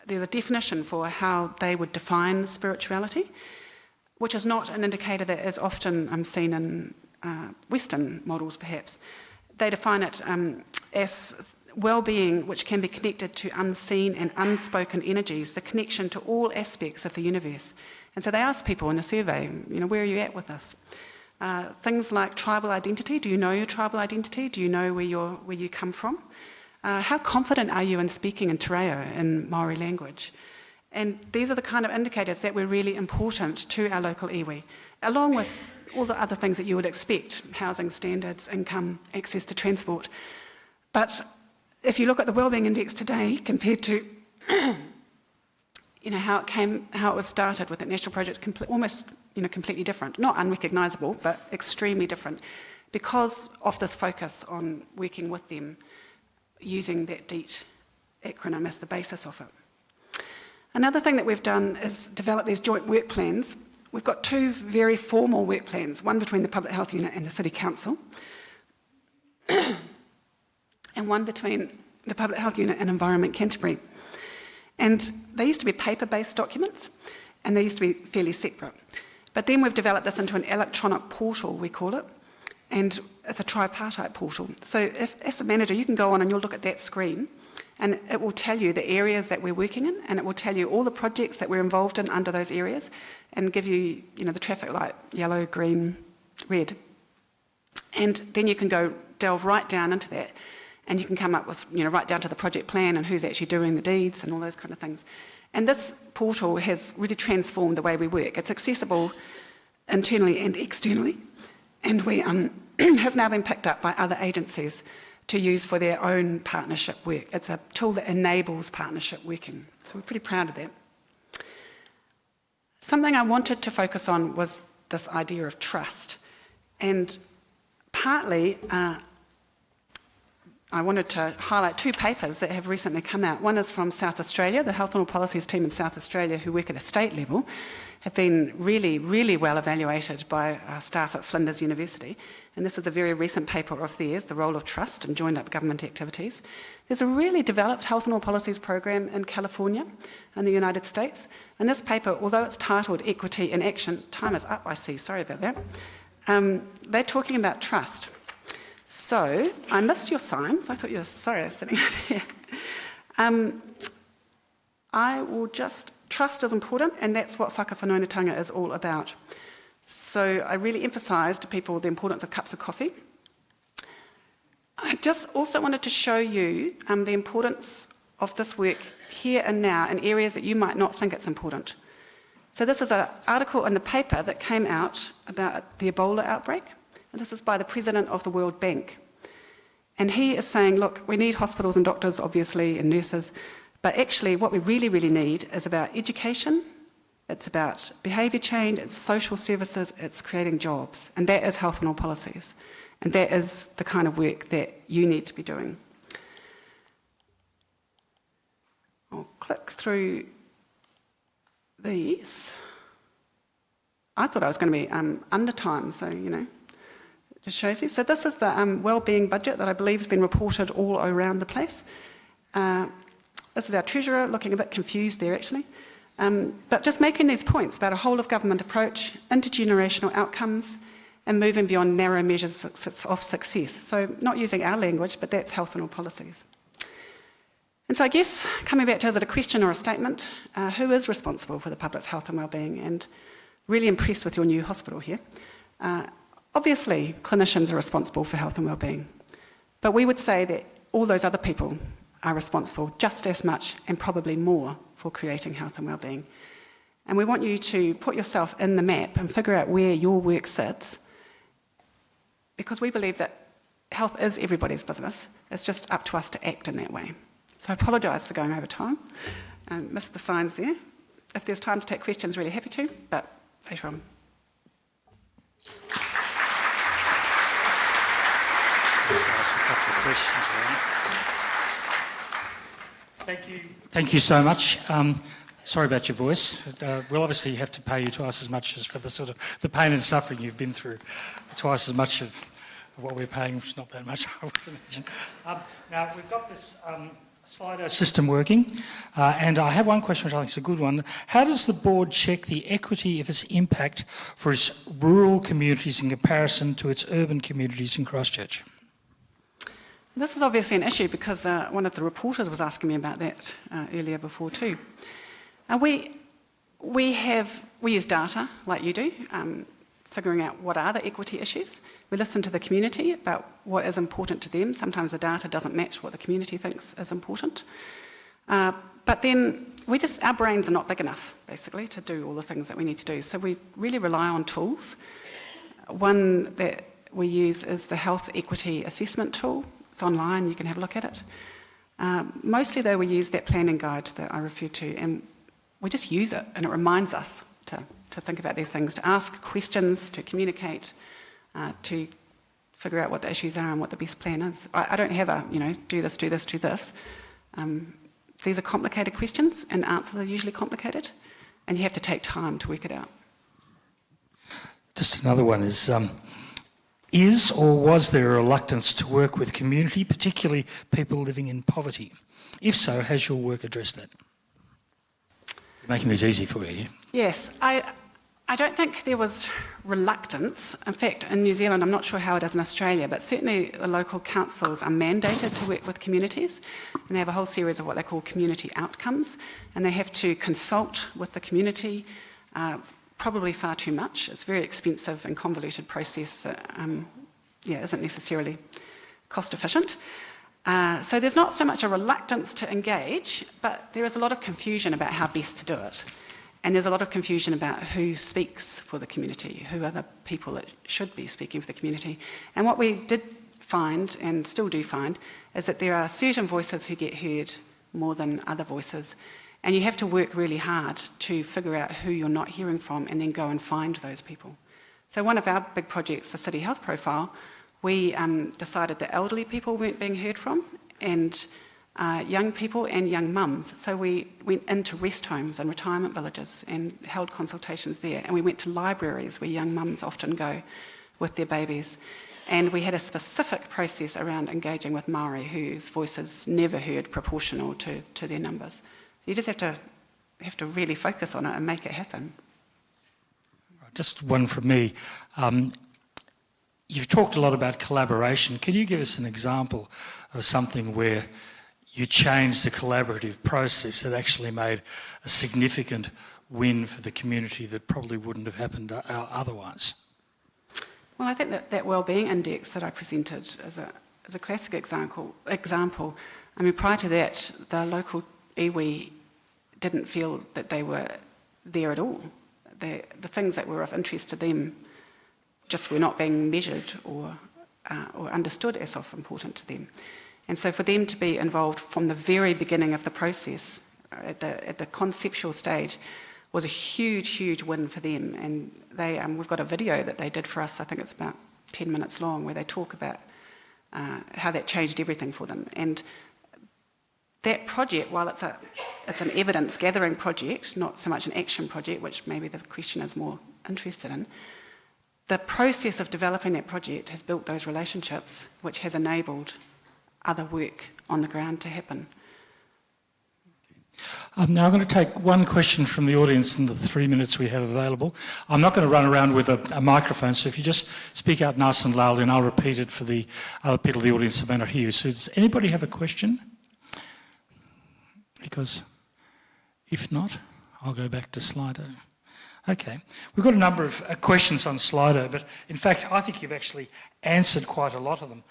There's a definition for how they would define spirituality, which is not an indicator that is often seen in Western models, perhaps. They define it as well-being which can be connected to unseen and unspoken energies, the connection to all aspects of the universe. And so they asked people in the survey, where are you at with this? Things like tribal identity. Do you know your tribal identity? Do you know where you come from? How confident are you in speaking in te reo, in Māori language? And these are the kind of indicators that were really important to our local iwi, along with all the other things that you would expect: housing standards, income, access to transport. But if you look at the Wellbeing Index today compared to how it was started with the national project, almost completely different. Not unrecognisable, but extremely different, because of this focus on working with them, using that DEET acronym as the basis of it. Another thing that we've done is develop these joint work plans. We've got 2 very formal work plans, one between the Public Health Unit and the City Council, and one between the Public Health Unit and Environment Canterbury. And they used to be paper-based documents, and they used to be fairly separate. But then we've developed this into an electronic portal, we call it, and it's a tripartite portal. So if, as a manager, you can go on and you'll look at that screen, and it will tell you the areas that we're working in, and it will tell you all the projects that we're involved in under those areas, and give you, the traffic light, yellow, green, red. And then you can go delve right down into that, and you can come up with, right down to the project plan and who's actually doing the deeds and all those kind of things. And this portal has really transformed the way we work. It's accessible internally and externally, and we has now been picked up by other agencies to use for their own partnership work. It's a tool that enables partnership working. So we're pretty proud of that. Something I wanted to focus on was this idea of trust. And partly, I wanted to highlight two papers that have recently come out. One is from South Australia. The Health and Policies team in South Australia, who work at a state level, have been really, really well evaluated by staff at Flinders University. And this is a very recent paper of theirs, The Role of Trust in Joined Up Government Activities. There's a really developed health and policies program in California in the United States. And this paper, although it's titled Equity in Action, time is up, I see, sorry about that. They're talking about trust. So, I missed your signs. I thought you were, sorry, I was sitting out here. I will just, trust is important, and that's what whakawhanaungatanga is all about. So, I really emphasise to people the importance of cups of coffee. I just also wanted to show you the importance of this work here and now in areas that you might not think it's important. So, this is an article in the paper that came out about the Ebola outbreak. And this is by the president of the World Bank. And he is saying, look, we need hospitals and doctors, obviously, and nurses, but actually what we really, really need is about education, it's about behaviour change, it's social services, it's creating jobs. And that is health and all policies. And that is the kind of work that you need to be doing. I'll click through these. I thought I was going to be under time, so, you know. Just shows you. So this is the Wellbeing budget that I believe has been reported all around the place. This is our treasurer, looking a bit confused there actually. But just making these points about a whole of government approach, intergenerational outcomes, and moving beyond narrow measures of success. So not using our language, but that's health and all policies. And so I guess, coming back to, is it a question or a statement? Who is responsible for the public's health and wellbeing? And really impressed with your new hospital here. Obviously, clinicians are responsible for health and wellbeing, but we would say that all those other people are responsible just as much and probably more for creating health and wellbeing. And we want you to put yourself in the map and figure out where your work sits, because we believe that health is everybody's business. It's just up to us to act in that way. So I apologise for going over time. Missed the signs there. If there's time to take questions, really happy to, but later on. Thank you so much. Sorry about your voice. We'll obviously have to pay you twice as much as for the sort of the pain and suffering you've been through. Twice as much of what we're paying, which is not that much, I would imagine. Now we've got this Slido system working, and I have one question which I think is a good one. How does the board check the equity of its impact for its rural communities in comparison to its urban communities in Christchurch? This is obviously an issue because one of the reporters was asking me about that earlier before too. We use data like you do, figuring out what are the equity issues. We listen to the community about what is important to them. Sometimes the data doesn't match what the community thinks is important. But then our brains are not big enough, basically, to do all the things that we need to do. So we really rely on tools. One that we use is the Health Equity Assessment tool. It's online, you can have a look at it. Mostly, though, we use that planning guide that I referred to, and we just use it, and it reminds us to think about these things, to ask questions, to communicate, to figure out what the issues are and what the best plan is. I don't have a, do this, do this, do this. These are complicated questions, and the answers are usually complicated, and you have to take time to work it out. Just another one is or was there a reluctance to work with community, particularly people living in poverty? If so, has your work addressed that? Making this easy for you. Yes, I don't think there was reluctance. In fact, in New Zealand, I'm not sure how it is in Australia, but certainly the local councils are mandated to work with communities, and they have a whole series of what they call community outcomes, and they have to consult with the community, probably far too much. It's a very expensive and convoluted process that isn't necessarily cost efficient. So there's not so much a reluctance to engage, but there is a lot of confusion about how best to do it. And there's a lot of confusion about who speaks for the community, who are the people that should be speaking for the community. And what we did find, and still do find, is that there are certain voices who get heard more than other voices. And you have to work really hard to figure out who you're not hearing from and then go and find those people. So one of our big projects, the City Health Profile, we decided that elderly people weren't being heard from, and young people and young mums. So we went into rest homes and retirement villages and held consultations there. And we went to libraries where young mums often go with their babies. And we had a specific process around engaging with Māori whose voices never heard proportional to their numbers. So you just have to really focus on it and make it happen. Just one from me. You've talked a lot about collaboration. Can you give us an example of something where you changed the collaborative process that actually made a significant win for the community that probably wouldn't have happened otherwise? Well, I think that Wellbeing Index that I presented is a classic example. I mean, prior to that, the local iwi didn't feel that they were there at all. The things that were of interest to them just were not being measured or understood as of important to them. And so for them to be involved from the very beginning of the process, at the conceptual stage, was a huge, huge win for them. And we've got a video that they did for us, I think it's about 10 minutes long, where they talk about how that changed everything for them. And that project, while it's an evidence-gathering project, not so much an action project, which maybe the question is more interested in, the process of developing that project has built those relationships, which has enabled other work on the ground to happen. Now I'm going to take one question from the audience in the 3 minutes we have available. I'm not going to run around with a microphone, so if you just speak out nice and loudly, and I'll repeat it for the other people in the audience that may not hear you. So does anybody have a question? Because if not, I'll go back to Slido. Okay, we've got a number of questions on Slido, but in fact, I think you've actually answered quite a lot of them.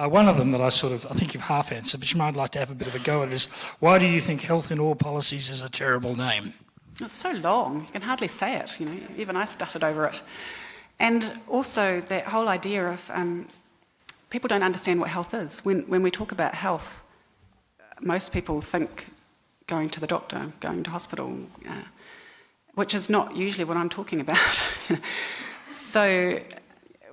One of them that I think you've half answered, but you might like to have a bit of a go at is, why do you think health in all policies is a terrible name? It's so long, you can hardly say it, you know, even I stuttered over it. And also that whole idea of people don't understand what health is. When we talk about health, most people think going to the doctor, going to hospital, which is not usually what I'm talking about. So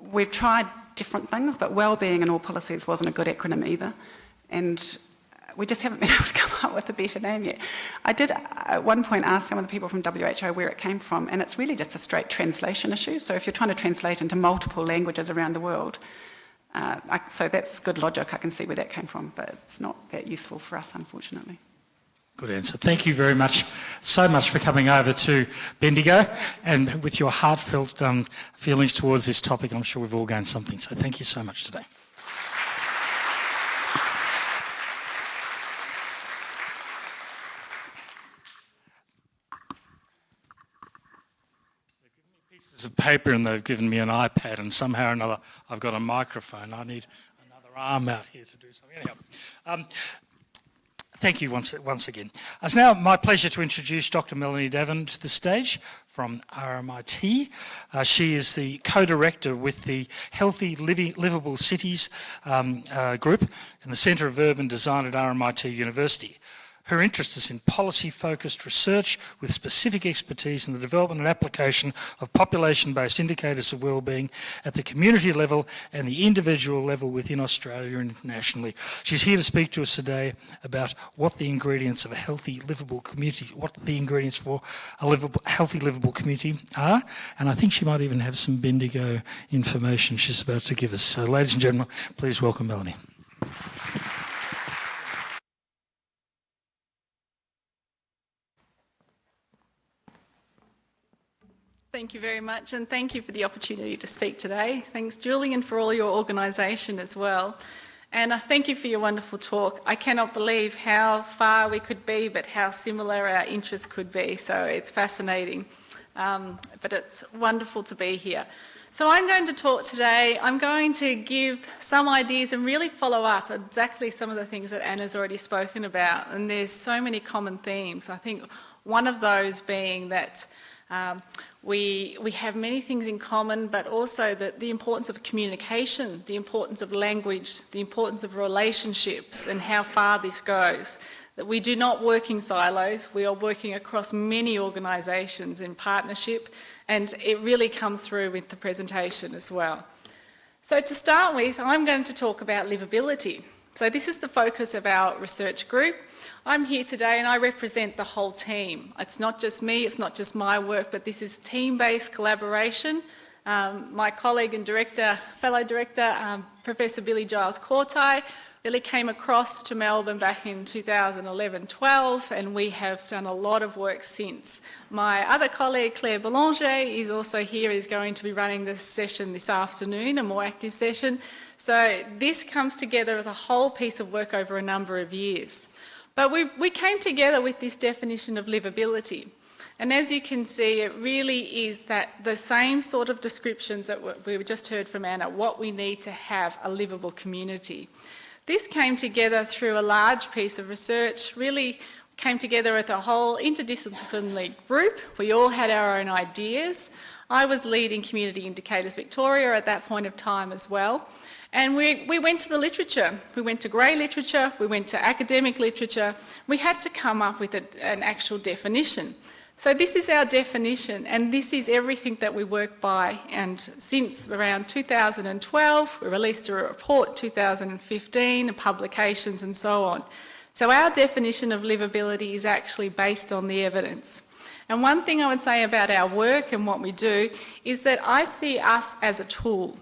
we've tried different things, but wellbeing in all policies wasn't a good acronym either. And we just haven't been able to come up with a better name yet. I did at one point ask some of the people from WHO where it came from, and it's really just a straight translation issue. So if you're trying to translate into multiple languages around the world, so that's good logic, I can see where that came from, but it's not that useful for us, unfortunately. Good answer. Thank you very much, so much for coming over to Bendigo, and with your heartfelt feelings towards this topic, I'm sure we've all gained something. So thank you so much today. They've given me pieces of paper and they've given me an iPad, and somehow or another I've got a microphone. I need another arm out here to do something. Anyhow. Thank you once again. It's now my pleasure to introduce Dr. Melanie Davin to the stage from RMIT. She is the co-director with the Healthy Liveable Cities group in the Centre of Urban Design at RMIT University. Her interest is in policy-focused research with specific expertise in the development and application of population-based indicators of wellbeing at the community level and the individual level within Australia and internationally. She's here to speak to us today about what the ingredients of a healthy, livable community, what the ingredients for a healthy, livable community are, and I think she might even have some Bendigo information she's about to give us. So, ladies and gentlemen, please welcome Melanie. Thank you very much, and thank you for the opportunity to speak today. Thanks, Julie, and for all your organisation as well. And thank you for your wonderful talk. I cannot believe how far we could be, but how similar our interests could be. So it's fascinating, but it's wonderful to be here. So I'm going to talk today. I'm going to give some ideas and really follow up exactly some of the things that Anna's already spoken about. And there's so many common themes. I think one of those being that We have many things in common, but also the importance of communication, the importance of language, the importance of relationships and how far this goes. That we do not work in silos, we are working across many organisations in partnership, and it really comes through with the presentation as well. So to start with, I'm going to talk about livability. So this is the focus of our research group. I'm here today and I represent the whole team. It's not just me, it's not just my work, but this is team-based collaboration. My colleague and fellow director, Professor Billy Giles-Cortai, really came across to Melbourne back in 2011-12, and we have done a lot of work since. My other colleague, Claire Boulanger, is also here, is going to be running this session this afternoon, a more active session. So this comes together as a whole piece of work over a number of years. But we came together with this definition of livability. And as you can see, it really is that the same sort of descriptions that we just heard from Anna, what we need to have a livable community. This came together through a large piece of research, really came together with a whole interdisciplinary group. We all had our own ideas. I was leading Community Indicators Victoria at that point of time as well. And we went to the literature. We went to grey literature, we went to academic literature. We had to come up with an actual definition. So this is our definition, and this is everything that we work by. And since around 2012, we released a report 2015, and publications and so on. So our definition of livability is actually based on the evidence. And one thing I would say about our work and what we do is that I see us as a tool.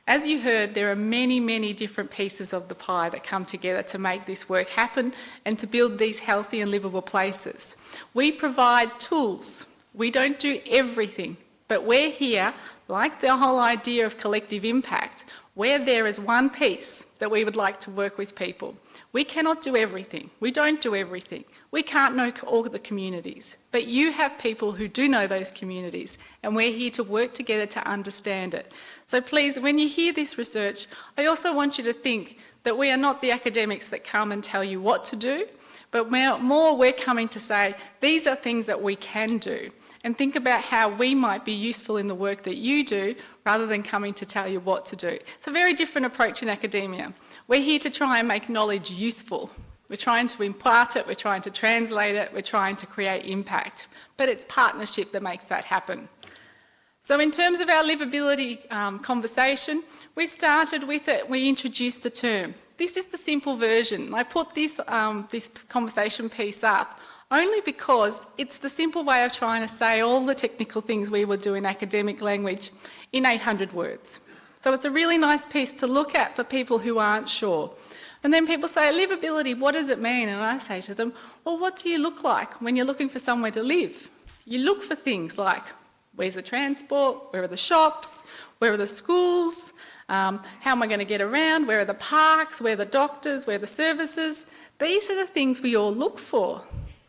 As you heard, there are many, many different pieces of the pie that come together to make this work happen and to build these healthy and livable places. We provide tools. We don't do everything, but we're here, like the whole idea of collective impact, where there is one piece that we would like to work with people. We cannot do everything. We don't do everything. We can't know all the communities, but you have people who do know those communities, and we're here to work together to understand it. So please, when you hear this research, I also want you to think that we are not the academics that come and tell you what to do, but more we're coming to say, these are things that we can do, and think about how we might be useful in the work that you do, rather than coming to tell you what to do. It's a very different approach in academia. We're here to try and make knowledge useful. We're trying to impart it, we're trying to translate it, we're trying to create impact. But it's partnership that makes that happen. So in terms of our livability conversation, we started with it, we introduced the term. This is the simple version. I put this conversation piece up only because it's the simple way of trying to say all the technical things we would do in academic language in 800 words. So it's a really nice piece to look at for people who aren't sure. And then people say, livability, what does it mean? And I say to them, well, what do you look like when you're looking for somewhere to live? You look for things like, where's the transport? Where are the shops? Where are the schools? How am I going to get around? Where are the parks? Where are the doctors? Where are the services? These are the things we all look for.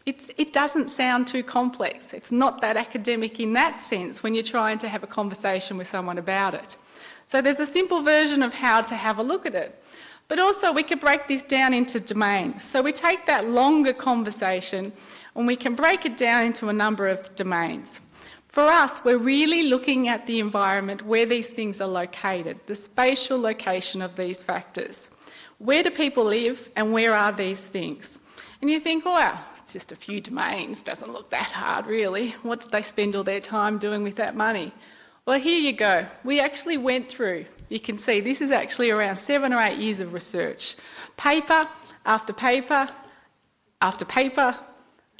It doesn't sound too complex. It's not that academic in that sense when you're trying to have a conversation with someone about it. So there's a simple version of how to have a look at it. But also we could break this down into domains. So we take that longer conversation and we can break it down into a number of domains. For us, we're really looking at the environment where these things are located, the spatial location of these factors. Where do people live and where are these things? And you think, oh, well, it's just a few domains, doesn't look that hard really. What did they spend all their time doing with that money? Well, here you go. We actually went through, you can see this is actually around 7 or 8 years of research. Paper after paper, after paper,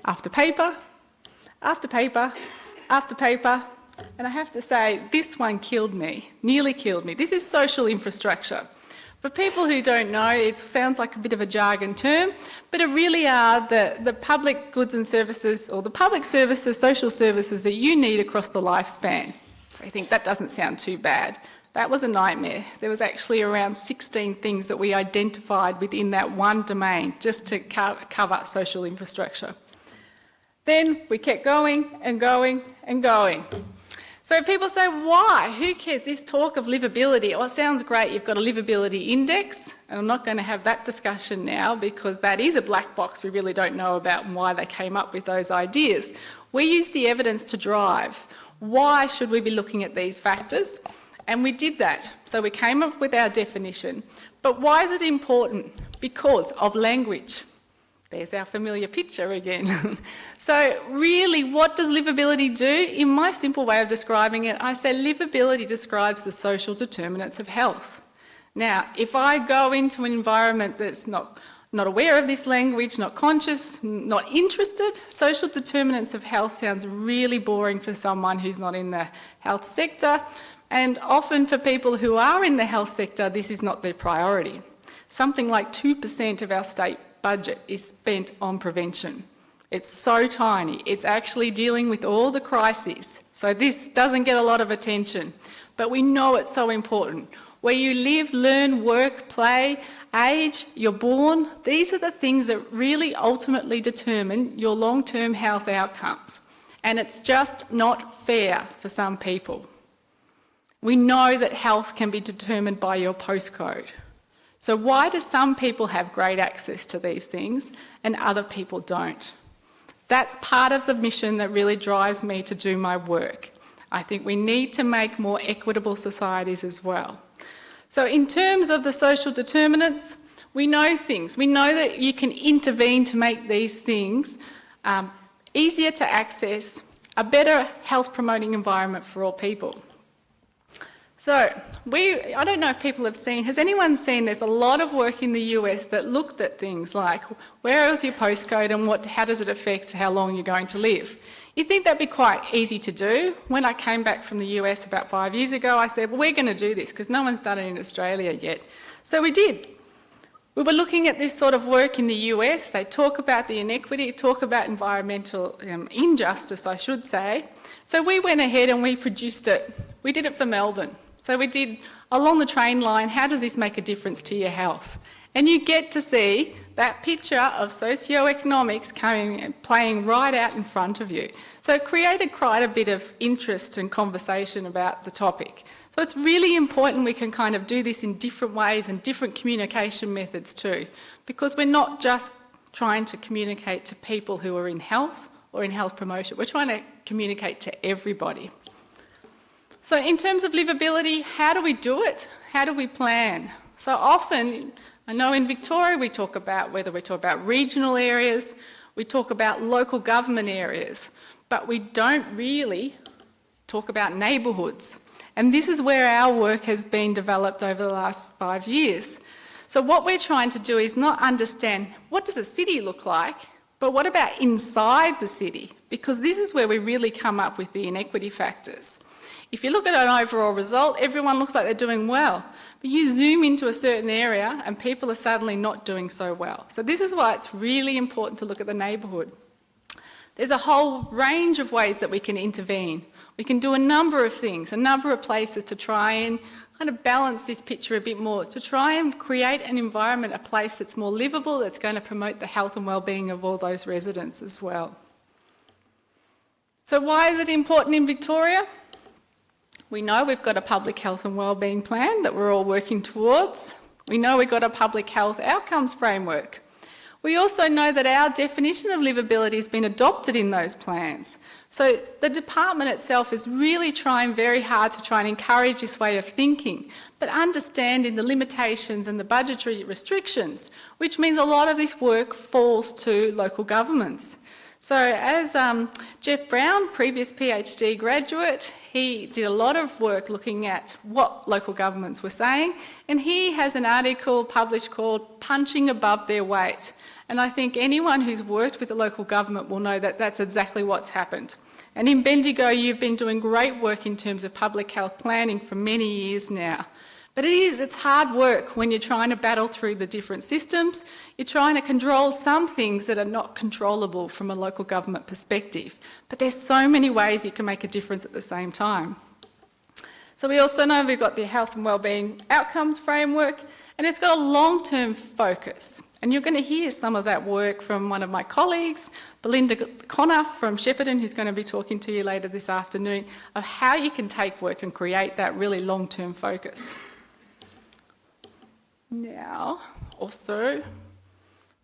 after paper, after paper, after paper, and I have to say, this one killed me, nearly killed me. This is social infrastructure. For people who don't know, it sounds like a bit of a jargon term, but it really are the public goods and services, or the public services, social services that you need across the lifespan. So I think that doesn't sound too bad. That was a nightmare. There was actually around 16 things that we identified within that one domain just to cover social infrastructure. Then we kept going and going and going. So people say, why? Who cares? This talk of livability, well, it sounds great. You've got a livability index, and I'm not going to have that discussion now because that is a black box. We really don't know about why they came up with those ideas. We use the evidence to drive. Why should we be looking at these factors? And we did that. So we came up with our definition. But why is it important? Because of language. There's our familiar picture again. So really, what does livability do? In my simple way of describing it, I say livability describes the social determinants of health. Now, if I go into an environment that's not aware of this language, not conscious, not interested, social determinants of health sounds really boring for someone who's not in the health sector. And often for people who are in the health sector, this is not their priority. Something like 2% of our state budget is spent on prevention. It's so tiny. It's actually dealing with all the crises. So this doesn't get a lot of attention, but we know it's so important. Where you live, learn, work, play, age, you're born, these are the things that really ultimately determine your long-term health outcomes. And it's just not fair for some people. We know that health can be determined by your postcode. So why do some people have great access to these things and other people don't? That's part of the mission that really drives me to do my work. I think we need to make more equitable societies as well. So in terms of the social determinants, we know things. We know that you can intervene to make these things easier to access, a better health promoting environment for all people. So I don't know if people have seen, has anyone seen there's a lot of work in the US that looked at things like where is your postcode and how does it affect how long you're going to live? You'd think that'd be quite easy to do. When I came back from the US about 5 years ago, I said, well, we're going to do this because no one's done it in Australia yet. So we did. We were looking at this sort of work in the US. They talk about the inequity, talk about environmental injustice, I should say. So we went ahead and we produced it. We did it for Melbourne. So we did along the train line, how does this make a difference to your health? And you get to see that picture of socioeconomics playing right out in front of you. So it created quite a bit of interest and conversation about the topic. So it's really important we can kind of do this in different ways and different communication methods too, because we're not just trying to communicate to people who are in health or in health promotion, we're trying to communicate to everybody. So in terms of livability, how do we do it? How do we plan? So often, I know in Victoria we talk about, whether we talk about regional areas, we talk about local government areas, but we don't really talk about neighbourhoods. And this is where our work has been developed over the last 5 years. So what we're trying to do is not understand what does a city look like, but what about inside the city? Because this is where we really come up with the inequity factors. If you look at an overall result, everyone looks like they're doing well. But you zoom into a certain area and people are suddenly not doing so well. So this is why it's really important to look at the neighbourhood. There's a whole range of ways that we can intervene. We can do a number of things, a number of places to try and kind of balance this picture a bit more, to try and create an environment, a place that's more livable, that's going to promote the health and well-being of all those residents as well. So why is it important in Victoria? We know we've got a public health and wellbeing plan that we're all working towards. We know we've got a public health outcomes framework. We also know that our definition of livability has been adopted in those plans. So the department itself is really trying very hard to try and encourage this way of thinking, but understanding the limitations and the budgetary restrictions, which means a lot of this work falls to local governments. So as Jeff Brown, previous PhD graduate, he did a lot of work looking at what local governments were saying, and he has an article published called Punching Above Their Weight. And I think anyone who's worked with a local government will know that that's exactly what's happened. And in Bendigo, you've been doing great work in terms of public health planning for many years now. But it's hard work when you're trying to battle through the different systems. You're trying to control some things that are not controllable from a local government perspective. But there's so many ways you can make a difference at the same time. So we also know we've got the Health and Wellbeing Outcomes Framework, and it's got a long-term focus. And you're going to hear some of that work from one of my colleagues, Belinda Connor from Shepparton, who's going to be talking to you later this afternoon, of how you can take work and create that really long-term focus. Now, also,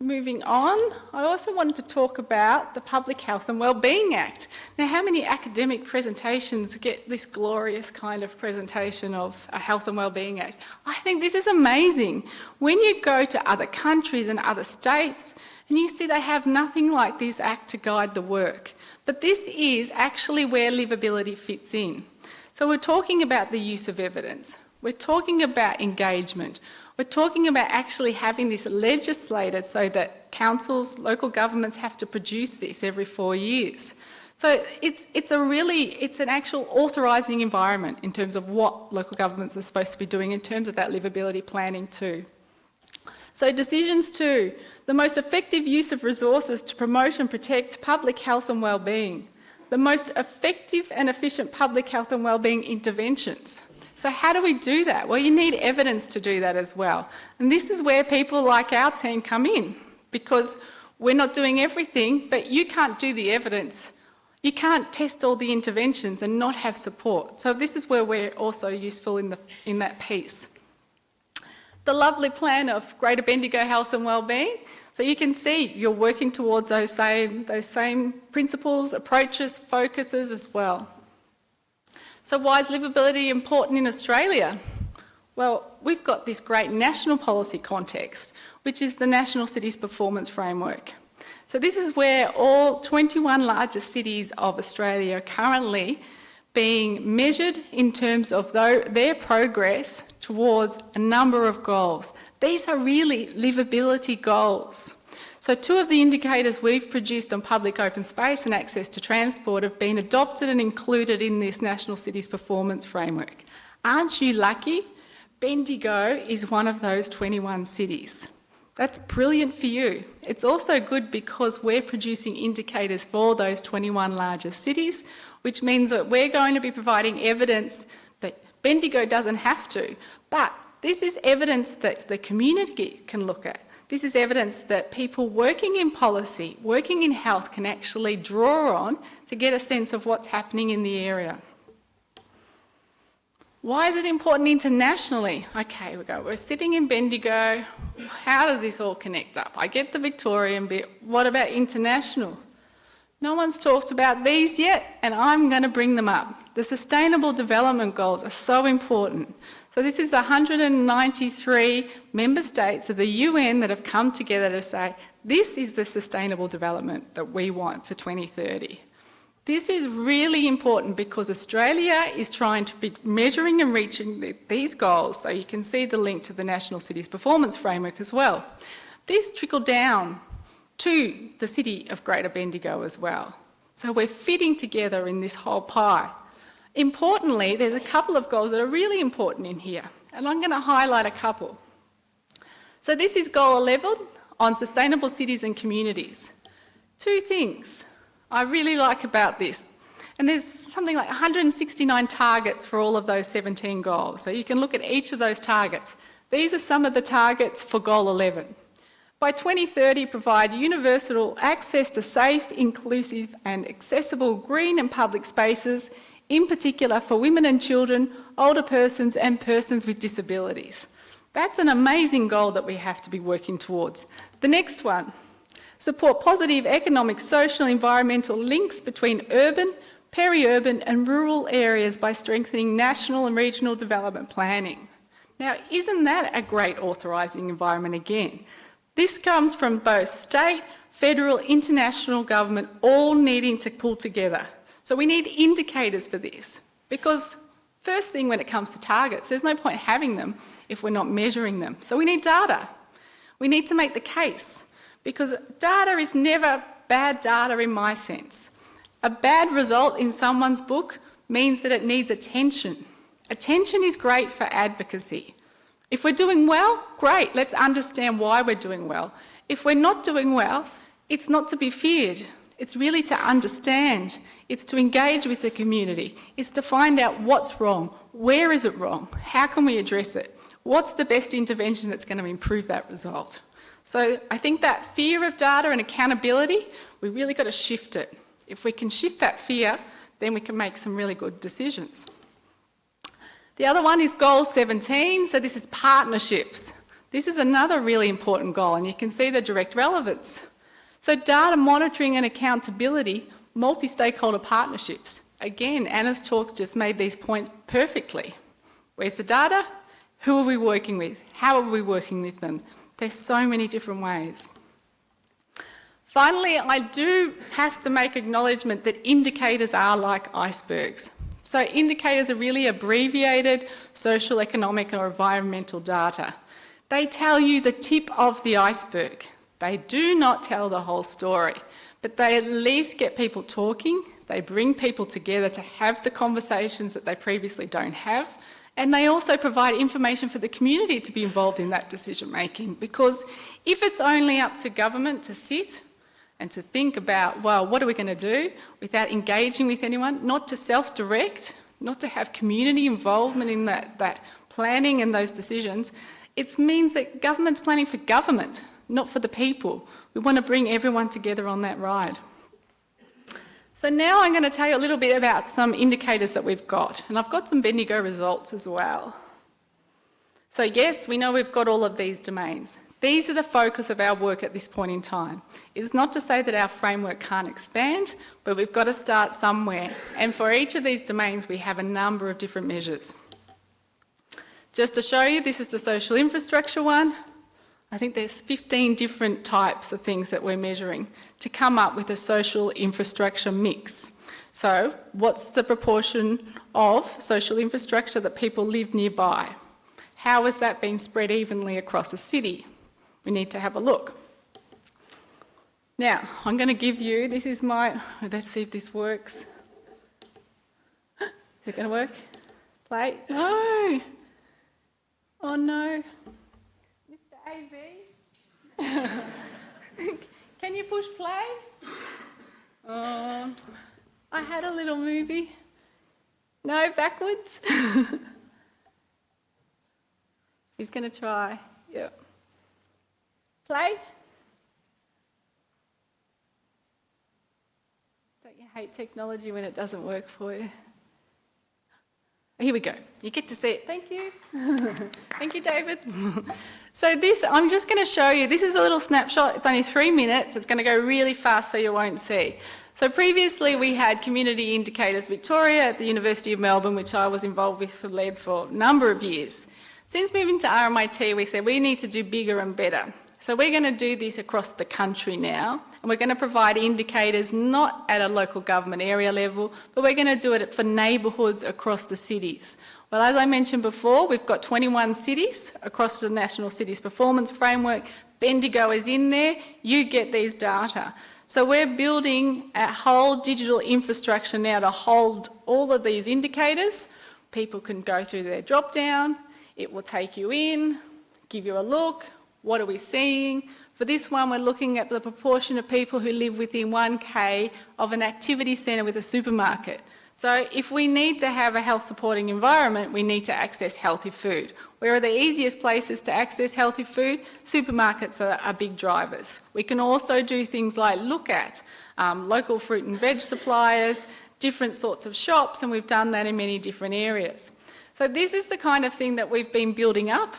Moving on, I also wanted to talk about the Public Health and Wellbeing Act. Now, how many academic presentations get this glorious kind of presentation of a Health and Wellbeing Act? I think this is amazing. When you go to other countries and other states, and you see they have nothing like this act to guide the work. But this is actually where livability fits in. So we're talking about the use of evidence. We're talking about engagement. We're talking about actually having this legislated so that councils, local governments have to produce this every 4 years. So it's an actual authorising environment in terms of what local governments are supposed to be doing in terms of that livability planning too. So decisions too, the most effective use of resources to promote and protect public health and wellbeing, the most effective and efficient public health and wellbeing interventions. So how do we do that? Well, you need evidence to do that as well. And this is where people like our team come in, because we're not doing everything, but you can't do the evidence. You can't test all the interventions and not have support. So this is where we're also useful in that piece. The lovely plan of Greater Bendigo Health and Wellbeing. So you can see you're working towards those same principles, approaches, focuses as well. So why is livability important in Australia? Well, we've got this great national policy context, which is the National Cities Performance Framework. So this is where all 21 largest cities of Australia are currently being measured in terms of their progress towards a number of goals. These are really livability goals. So two of the indicators we've produced on public open space and access to transport have been adopted and included in this National Cities Performance Framework. Aren't you lucky? Bendigo is one of those 21 cities. That's brilliant for you. It's also good because we're producing indicators for those 21 largest cities, which means that we're going to be providing evidence that Bendigo doesn't have to, but this is evidence that the community can look at. This is evidence that people working in policy, working in health can actually draw on to get a sense of what's happening in the area. Why is it important internationally? Okay, we're sitting in Bendigo. How does this all connect up? I get the Victorian bit. What about international? No one's talked about these yet, and I'm going to bring them up. The Sustainable Development Goals are so important. So this is 193 member states of the UN that have come together to say, this is the sustainable development that we want for 2030. This is really important because Australia is trying to be measuring and reaching these goals, so you can see the link to the National Cities Performance Framework as well. These trickle down to the city of Greater Bendigo as well. So we're fitting together in this whole pie. Importantly, there's a couple of goals that are really important in here, and I'm going to highlight a couple. So this is Goal 11 on sustainable cities and communities. Two things I really like about this, and there's something like 169 targets for all of those 17 goals, so you can look at each of those targets. These are some of the targets for Goal 11. By 2030, provide universal access to safe, inclusive and accessible green and public spaces, in particular for women and children, older persons and persons with disabilities. That's an amazing goal that we have to be working towards. The next one, support positive economic, social, environmental links between urban, peri-urban and rural areas by strengthening national and regional development planning. Now, isn't that a great authorising environment again? This comes from both state, federal, international government, all needing to pull together. So we need indicators for this, because first thing when it comes to targets, there's no point having them if we're not measuring them. So we need data. We need to make the case, because data is never bad data in my sense. A bad result in someone's book means that it needs attention. Attention is great for advocacy. If we're doing well, great, let's understand why we're doing well. If we're not doing well, it's not to be feared. It's really to understand. It's to engage with the community. It's to find out what's wrong. Where is it wrong? How can we address it? What's the best intervention that's going to improve that result? So I think that fear of data and accountability, we really got to shift it. If we can shift that fear, then we can make some really good decisions. The other one is Goal 17, so this is partnerships. This is another really important goal, and you can see the direct relevance. So data monitoring and accountability, multi-stakeholder partnerships. Again, Anna's talks just made these points perfectly. Where's the data? Who are we working with? How are we working with them? There's so many different ways. Finally, I do have to make acknowledgement that indicators are like icebergs. So indicators are really abbreviated social, economic or environmental data. They tell you the tip of the iceberg. They do not tell the whole story, but they at least get people talking. They bring people together to have the conversations that they previously don't have. And they also provide information for the community to be involved in that decision making, because if it's only up to government to sit and to think about, well, what are we going to do without engaging with anyone, not to self-direct, not to have community involvement in that planning and those decisions, it means that government's planning for government, not for the people. We want to bring everyone together on that ride. So now I'm going to tell you a little bit about some indicators that we've got, and I've got some Bendigo results as well. So yes, we know we've got all of these domains. These are the focus of our work at this point in time. It's not to say that our framework can't expand, but we've got to start somewhere. And for each of these domains, we have a number of different measures. Just to show you, this is the social infrastructure one. I think there's 15 different types of things that we're measuring to come up with a social infrastructure mix. So what's the proportion of social infrastructure that people live nearby? How has that been spread evenly across a city? We need to have a look. Now, I'm going to give you, this is my, let's see if this works. Is it going to work? Play? No! Oh no. AV. Can you push play? I had a little movie. No, backwards. He's going to try. Yep. Play. Don't you hate technology when it doesn't work for you? Here we go. You get to see it. Thank you. Thank you, David. So this, I'm just going to show you, this is a little snapshot. It's only 3 minutes. It's going to go really fast so you won't see. So previously we had Community Indicators Victoria at the University of Melbourne, which I was involved with and led for a number of years. Since moving to RMIT, we said we need to do bigger and better. So we're going to do this across the country now, and we're going to provide indicators not at a local government area level, but we're going to do it for neighbourhoods across the cities. Well, as I mentioned before, we've got 21 cities across the National Cities Performance Framework. Bendigo is in there. You get these data. So we're building a whole digital infrastructure now to hold all of these indicators. People can go through their drop-down. It will take you in, give you a look. What are we seeing? For this one, we're looking at the proportion of people who live within 1K of an activity centre with a supermarket. So if we need to have a health supporting environment, we need to access healthy food. Where are the easiest places to access healthy food? Supermarkets are big drivers. We can also do things like look at local fruit and veg suppliers, different sorts of shops, and we've done that in many different areas. So this is the kind of thing that we've been building up.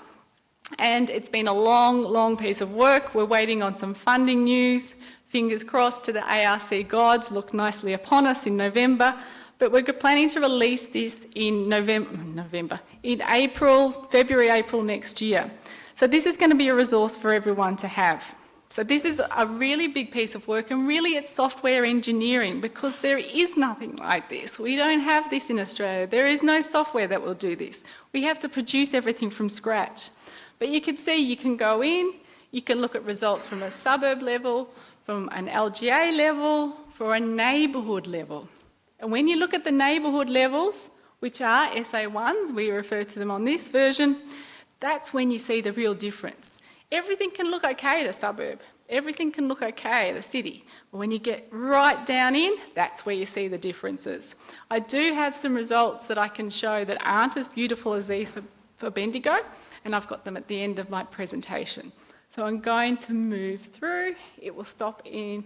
And it's been a long, long piece of work. We're waiting on some funding news. Fingers crossed to the ARC gods, look nicely upon us in November. But we're planning to release this in in April, February, April next year. So this is going to be a resource for everyone to have. So this is a really big piece of work, and really it's software engineering, because there is nothing like this. We don't have this in Australia. There is no software that will do this. We have to produce everything from scratch. But you can see, you can go in, you can look at results from a suburb level, from an LGA level, for a neighbourhood level. And when you look at the neighbourhood levels, which are SA1s, we refer to them on this version, that's when you see the real difference. Everything can look okay at a suburb. Everything can look okay at a city. But when you get right down in, that's where you see the differences. I do have some results that I can show that aren't as beautiful as these for Bendigo, and I've got them at the end of my presentation. So I'm going to move through. It will stop in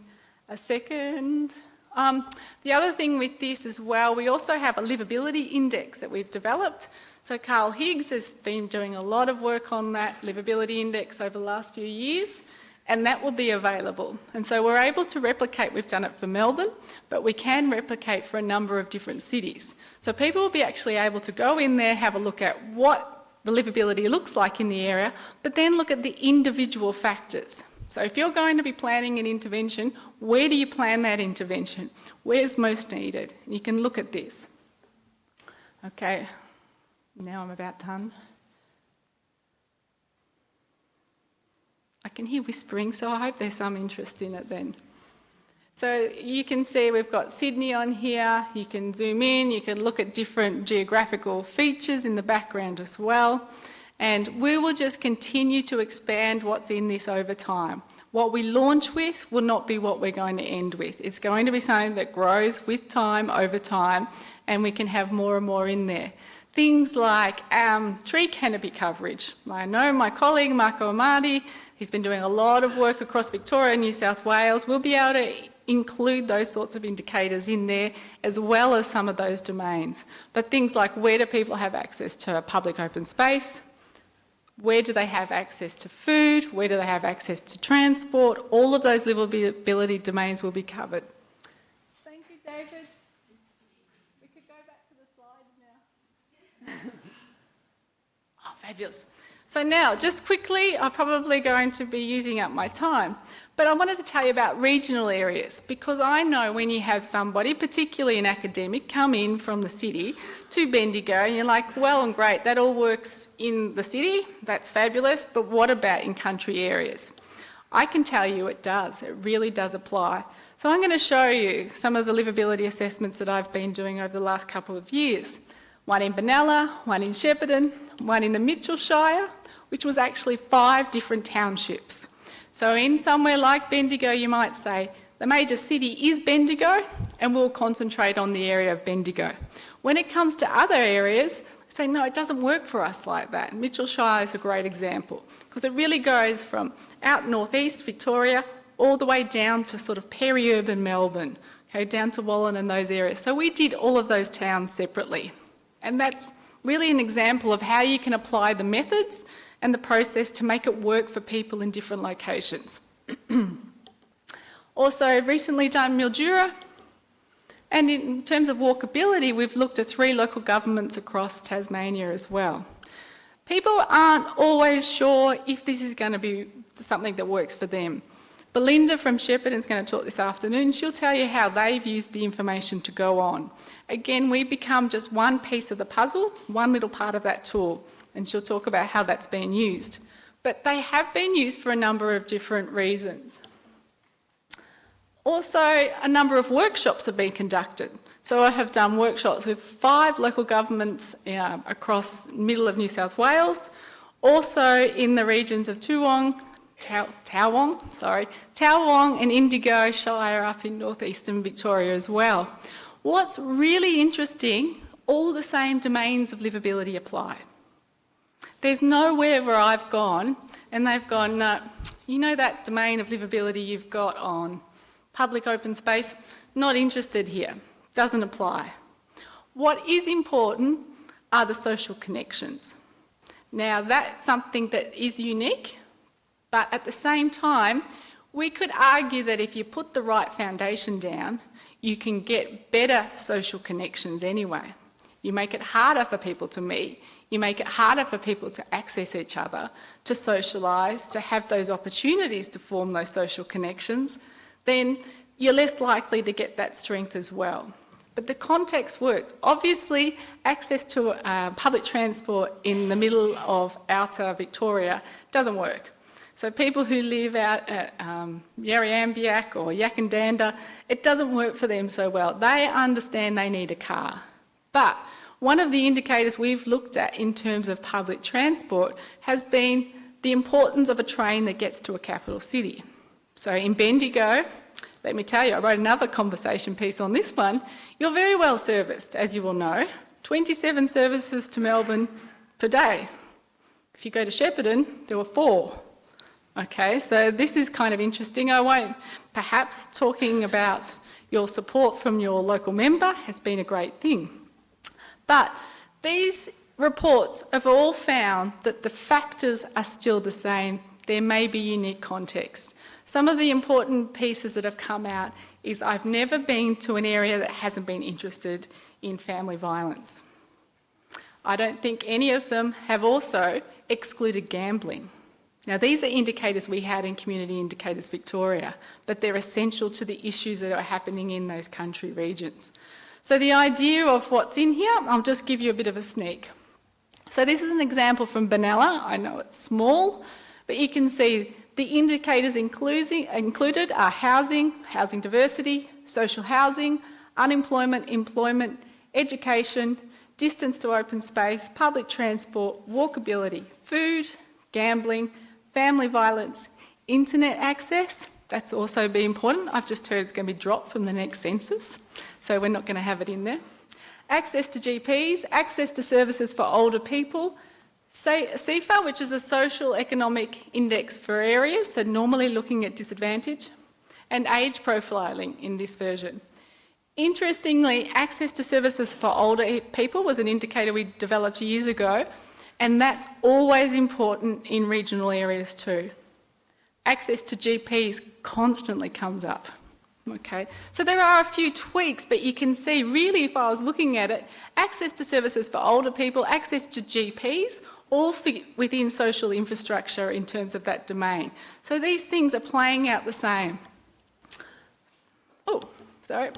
a second. The other thing with this as well, we also have a livability index that we've developed. So Carl Higgs has been doing a lot of work on that livability index over the last few years, and that will be available. And so we're able to replicate, we've done it for Melbourne, but we can replicate for a number of different cities. So people will be actually able to go in there, have a look at what the livability looks like in the area, but then look at the individual factors. So if you're going to be planning an intervention, where do you plan that intervention? Where's most needed? You can look at this. Okay, now I'm about done. I can hear whispering, so I hope there's some interest in it then. So you can see we've got Sydney on here. You can zoom in, you can look at different geographical features in the background as well. And we will just continue to expand what's in this over time. What we launch with will not be what we're going to end with. It's going to be something that grows with time, over time, and we can have more and more in there. Things like tree canopy coverage. I know my colleague Marco Amati, he's been doing a lot of work across Victoria and New South Wales. We'll be able to include those sorts of indicators in there as well as some of those domains. But things like where do people have access to a public open space? Where do they have access to food? Where do they have access to transport? All of those livability domains will be covered. Thank you, David. We could go back to the slides now. Oh, fabulous. So now, just quickly, I'm probably going to be using up my time, but I wanted to tell you about regional areas, because I know when you have somebody, particularly an academic, come in from the city to Bendigo and you're like, well and great, that all works in the city, that's fabulous, but what about in country areas? I can tell you it does, it really does apply. So I'm going to show you some of the livability assessments that I've been doing over the last couple of years. One in Benalla, one in Shepparton, one in the Mitchell Shire, which was actually 5 different townships. So in somewhere like Bendigo, you might say, the major city is Bendigo, and we'll concentrate on the area of Bendigo. When it comes to other areas, they say, no, it doesn't work for us like that. Mitchell Shire is a great example, because it really goes from out northeast Victoria all the way down to sort of peri-urban Melbourne, okay, down to Wallen and those areas. So we did all of those towns separately. And that's really an example of how you can apply the methods and the process to make it work for people in different locations. Also recently done Mildura, and in terms of walkability, we've looked at 3 local governments across Tasmania as well. People aren't always sure if this is going to be something that works for them. Belinda from Shepparton is going to talk this afternoon. She'll tell you how they've used the information to go on. Again, we become just one piece of the puzzle, one little part of that tool, and she'll talk about how that's been used. But they have been used for a number of different reasons. Also, a number of workshops have been conducted. So I have done workshops with 5 local governments across middle of New South Wales, also in the regions of Tawong and Indigo Shire up in northeastern Victoria as well. What's really interesting, all the same domains of livability apply. There's nowhere where I've gone and they've gone, no, you know that domain of livability you've got on public open space? Not interested here, doesn't apply. What is important are the social connections. Now that's something that is unique, but at the same time, we could argue that if you put the right foundation down, you can get better social connections anyway. You make it harder for people to meet, you make it harder for people to access each other, to socialise, to have those opportunities to form those social connections, then you're less likely to get that strength as well. But the context works. Obviously, access to public transport in the middle of outer Victoria doesn't work. So people who live out at Yarriambiack or Yakandanda, it doesn't work for them so well. They understand they need a car. But one of the indicators we've looked at in terms of public transport has been the importance of a train that gets to a capital city. So in Bendigo, let me tell you, I wrote another conversation piece on this one. You're very well serviced, as you will know. 27 services to Melbourne per day. If you go to Shepparton, there were 4. Okay, so this is kind of interesting. I won't, perhaps talking about Your support from your local member has been a great thing. But these reports have all found that the factors are still the same. There may be unique contexts. Some of the important pieces that have come out is I've never been to an area that hasn't been interested in family violence. I don't think any of them have also excluded gambling. Now, these are indicators we had in Community Indicators Victoria, but they're essential to the issues that are happening in those country regions. So the idea of what's in here, I'll just give you a bit of a sneak. So this is an example from Benalla. I know it's small, but you can see the indicators included are housing, housing diversity, social housing, unemployment, employment, education, distance to open space, public transport, walkability, food, gambling, family violence, internet access. That's also be important. I've just heard it's going to be dropped from the next census, so we're not going to have it in there. Access to GPs, access to services for older people, CEFA, which is a social economic index for areas, so normally looking at disadvantage, and age profiling in this version. Interestingly, access to services for older people was an indicator we developed years ago, and that's always important in regional areas too. Access to GPs constantly comes up. Okay, so there are a few tweaks, but you can see really if I was looking at it, access to services for older people, access to GPs, all fit within social infrastructure in terms of that domain. So these things are playing out the same. Oh, sorry.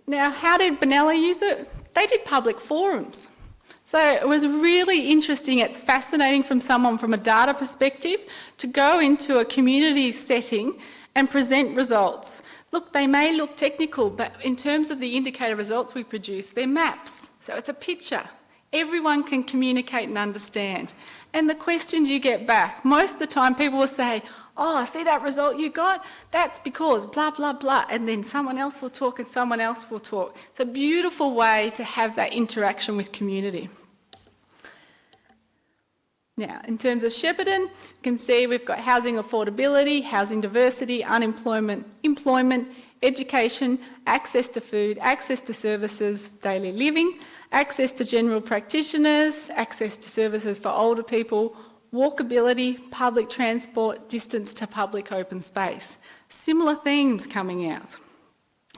Now, how did Benalla use it? They did public forums. So it was really interesting. It's fascinating from someone from a data perspective to go into a community setting and present results. Look, they may look technical, but in terms of the indicator results we produce, they're maps. So it's a picture. Everyone can communicate and understand. And the questions you get back, most of the time people will say, oh, see that result you got? That's because blah, blah, blah. And then someone else will talk and someone else will talk. It's a beautiful way to have that interaction with community. Now, in terms of Shepparton, you can see we've got housing affordability, housing diversity, unemployment, employment, education, access to food, access to services, daily living, access to general practitioners, access to services for older people, walkability, public transport, distance to public open space. Similar themes coming out.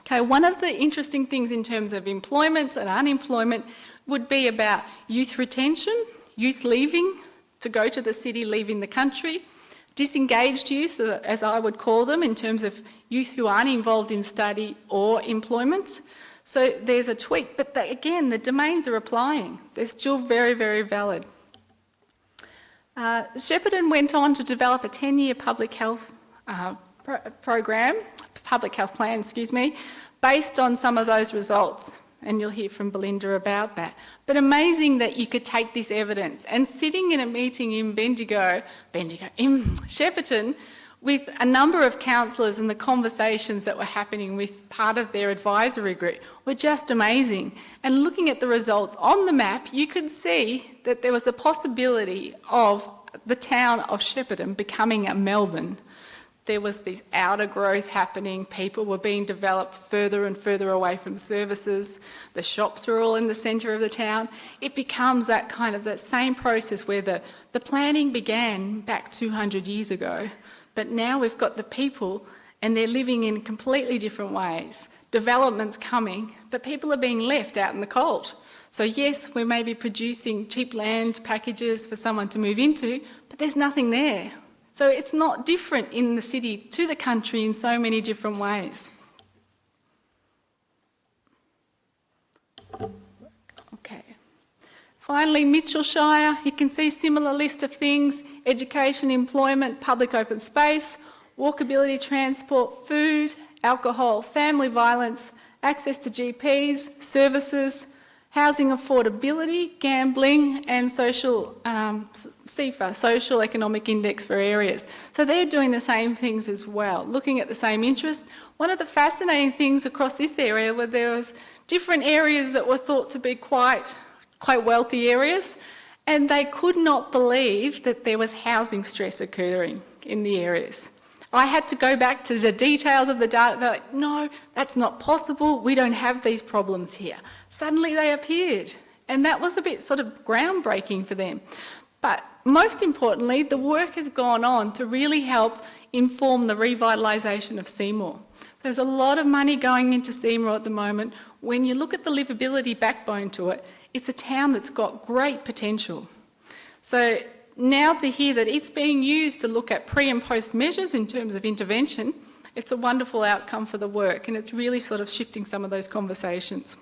Okay, one of the interesting things in terms of employment and unemployment would be about youth retention, youth leaving to go to the city, leaving the country, disengaged youth, as I would call them, in terms of youth who aren't involved in study or employment. So there's a tweak, but again, the domains are applying. They're still very, very valid. Shepparton went on to develop a 10-year public health program, public health plan, based on some of those results. And you'll hear from Belinda about that. But amazing that you could take this evidence and sitting in a meeting in in Shepparton, with a number of councillors and the conversations that were happening with part of their advisory group were just amazing. And looking at the results on the map, you could see that there was the possibility of the town of Shepparton becoming a Melbourne. There was this outer growth happening, people were being developed further and further away from services, the shops were all in the centre of the town. It becomes that kind of that same process where the planning began back 200 years ago, but now we've got the people and they're living in completely different ways. Development's coming, but people are being left out in the cold. So yes, we may be producing cheap land packages for someone to move into, but there's nothing there. So it's not different in the city to the country in so many different ways. Okay. Finally, Mitchellshire, you can see similar list of things: education, employment, public open space, walkability, transport, food, alcohol, family violence, access to GPs, services, housing affordability, gambling, and social CEFA, Social Economic Index for areas. So they're doing the same things as well, looking at the same interests. One of the fascinating things across this area were there was different areas that were thought to be quite wealthy areas, and they could not believe that there was housing stress occurring in the areas. I had to go back to the details of the data. They're like, no, that's not possible. We don't have these problems here. Suddenly they appeared. And that was a bit sort of groundbreaking for them. But most importantly, the work has gone on to really help inform the revitalisation of Seymour. There's a lot of money going into Seymour at the moment. When you look at the livability backbone to it, it's a town that's got great potential. So now to hear that it's being used to look at pre and post measures in terms of intervention, it's a wonderful outcome for the work, and it's really sort of shifting some of those conversations.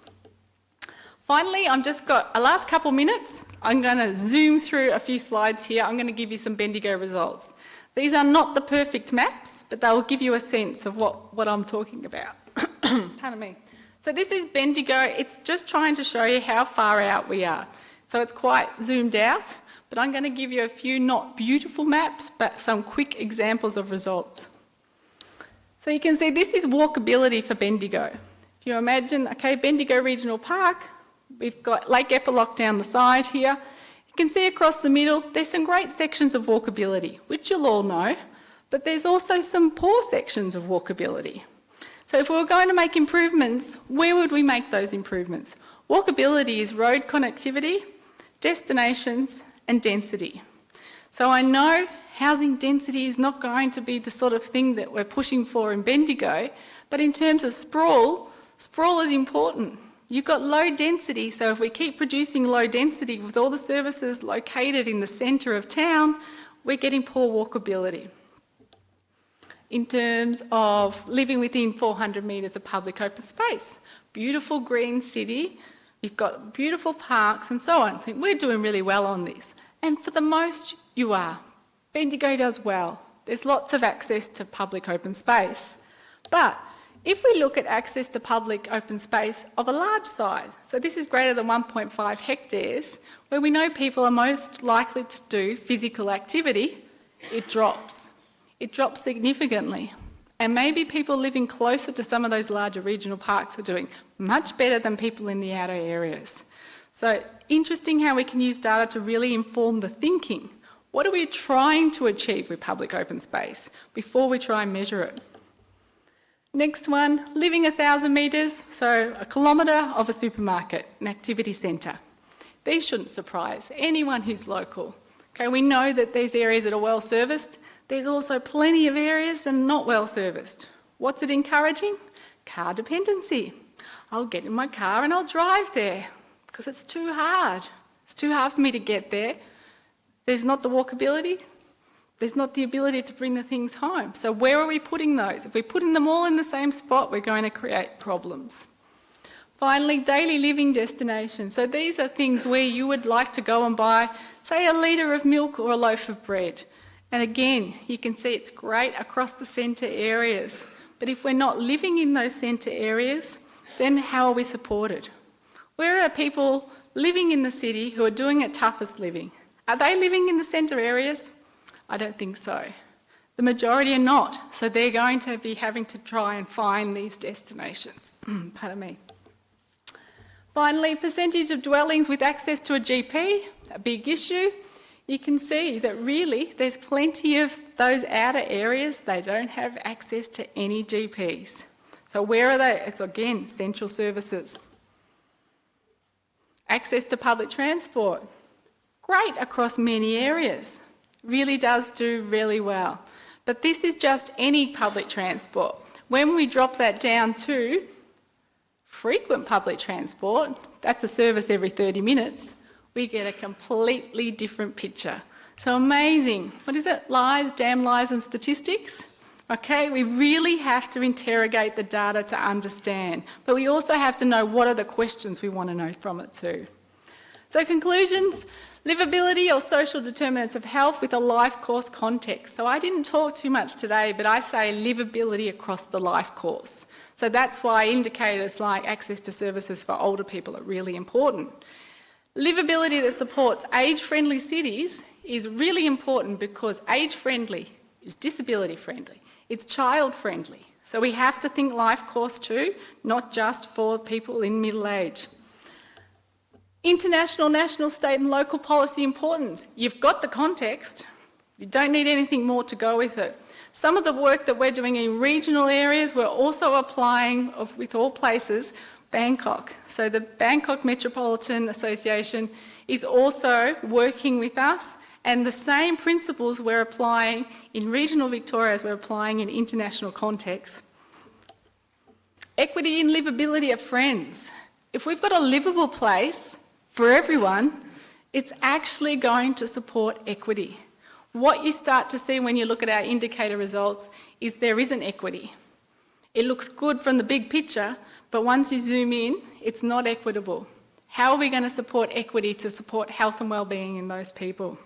Finally, I've just got a last couple minutes. I'm going to zoom through a few slides here. I'm going to give you some Bendigo results. These are not the perfect maps, but they will give you a sense of what I'm talking about. Pardon me. So this is Bendigo. It's just trying to show you how far out we are. So it's quite zoomed out, but I'm going to give you a few not beautiful maps, but some quick examples of results. So you can see this is walkability for Bendigo. If you imagine, okay, Bendigo Regional Park, we've got Lake Eppalock down the side here. You can see across the middle, there's some great sections of walkability, which you'll all know, but there's also some poor sections of walkability. So if we were going to make improvements, where would we make those improvements? Walkability is road connectivity, destinations, and density. So I know housing density is not going to be the sort of thing that we're pushing for in Bendigo, but in terms of sprawl, sprawl is important. You've got low density, so if we keep producing low density with all the services located in the centre of town, we're getting poor walkability. In terms of living within 400 metres of public open space, beautiful green city, you've got beautiful parks and so on. I think we're doing really well on this. And for the most, you are. Bendigo does well. There's lots of access to public open space. But if we look at access to public open space of a large size, so this is greater than 1.5 hectares, where we know people are most likely to do physical activity, it drops. It drops significantly. And maybe people living closer to some of those larger regional parks are doing much better than people in the outer areas. So interesting how we can use data to really inform the thinking. What are we trying to achieve with public open space before we try and measure it? Next one, living 1,000 metres, so a kilometre of a supermarket, an activity centre. These shouldn't surprise anyone who's local. Okay, we know that there's areas that are well serviced. There's also plenty of areas that are not well serviced. What's it encouraging? Car dependency. I'll get in my car and I'll drive there because it's too hard. It's too hard for me to get there. There's not the walkability. There's not the ability to bring the things home. So where are we putting those? If we're putting them all in the same spot, we're going to create problems. Finally, daily living destinations. So these are things where you would like to go and buy, say, a litre of milk or a loaf of bread. And again, you can see it's great across the centre areas. But if we're not living in those centre areas, then how are we supported? Where are people living in the city who are doing it toughest living? Are they living in the centre areas? I don't think so. The majority are not, so they're going to be having to try and find these destinations. Pardon me. Finally, percentage of dwellings with access to a GP, a big issue. You can see that really there's plenty of those outer areas, they don't have access to any GPs. So where are they? It's again, central services. Access to public transport, great across many areas. Really does do really well. But this is just any public transport. When we drop that down to frequent public transport, that's a service every 30 minutes, we get a completely different picture. So amazing. What is it? Lies, damn lies and statistics? Okay, we really have to interrogate the data to understand. But we also have to know what are the questions we want to know from it too. So conclusions. Livability or social determinants of health with a life course context. So I didn't talk too much today, but I say livability across the life course. So that's why indicators like access to services for older people are really important. Livability that supports age-friendly cities is really important because age-friendly is disability-friendly. It's child-friendly. So we have to think life course too, not just for people in middle age. International, national, state and local policy importance. You've got the context. You don't need anything more to go with it. Some of the work that we're doing in regional areas, we're also applying, with all places, Bangkok. So the Bangkok Metropolitan Association is also working with us, and the same principles we're applying in regional Victoria as we're applying in international contexts. Equity and livability are friends. If we've got a livable place for everyone, it's actually going to support equity. What you start to see when you look at our indicator results is there isn't equity. It looks good from the big picture, but once you zoom in, it's not equitable. How are we going to support equity to support health and wellbeing in those people?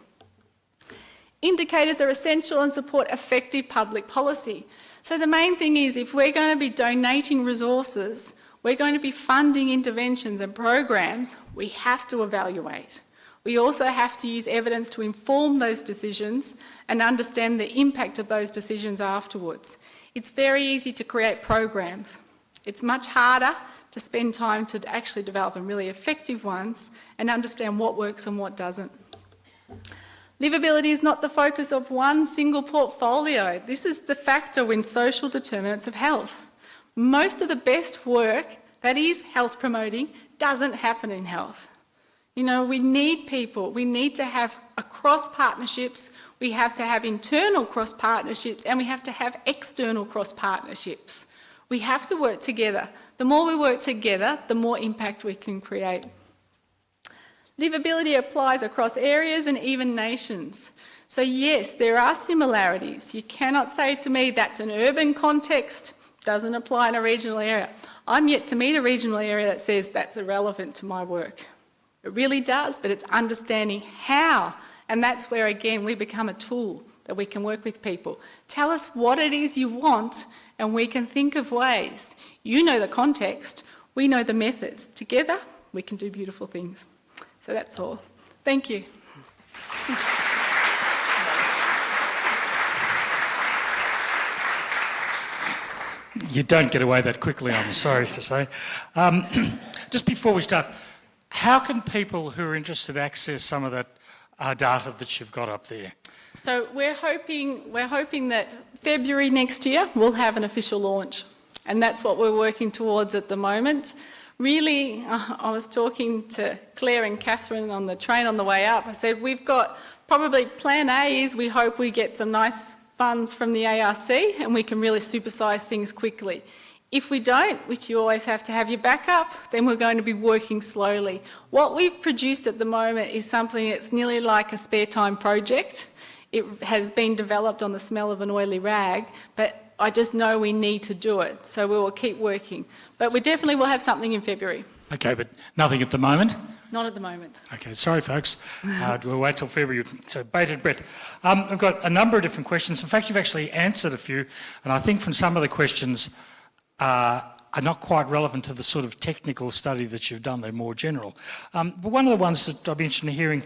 Indicators are essential and support effective public policy. So the main thing is, if we're going to be donating resources, we're going to be funding interventions and programs, we have to evaluate. We also have to use evidence to inform those decisions and understand the impact of those decisions afterwards. It's very easy to create programs. It's much harder to spend time to actually develop really effective ones and understand what works and what doesn't. Livability is not the focus of one single portfolio. This is the factor in social determinants of health. Most of the best work that is health promoting doesn't happen in health. You know, we need people. We need to have cross partnerships. We have to have internal cross partnerships, and we have to have external cross partnerships. We have to work together. The more we work together, the more impact we can create. Livability applies across areas and even nations. So yes, there are similarities. You cannot say to me that's an urban context, doesn't apply in a regional area. I'm yet to meet a regional area that says that's irrelevant to my work. It really does, but it's understanding how. And that's where, again, we become a tool that we can work with people. Tell us what it is you want, and we can think of ways. You know the context, we know the methods. Together, we can do beautiful things. So that's all. Thank you. You don't get away that quickly, I'm sorry to say. Just before we start, how can people who are interested access some of that data that you've got up there? So we're hoping that February next year we'll have an official launch, and that's what we're working towards at the moment. Really, I was talking to Claire and Catherine on the train on the way up. I said, we've got probably plan A is we hope we get some nice funds from the ARC and we can really supersize things quickly. If we don't, which you always have to have your backup, then we're going to be working slowly. What we've produced at the moment is something that's nearly like a spare time project. It has been developed on the smell of an oily rag, but I just know we need to do it, so we will keep working. But we definitely will have something in February. Okay, but nothing at the moment? Not at the moment. Okay, sorry folks. We'll wait till February. So bated breath. I've got a number of different questions. In fact, you've actually answered a few, and I think from some of the questions are not quite relevant to the sort of technical study that you've done. They're more general. But one of the ones that I'd be interested in hearing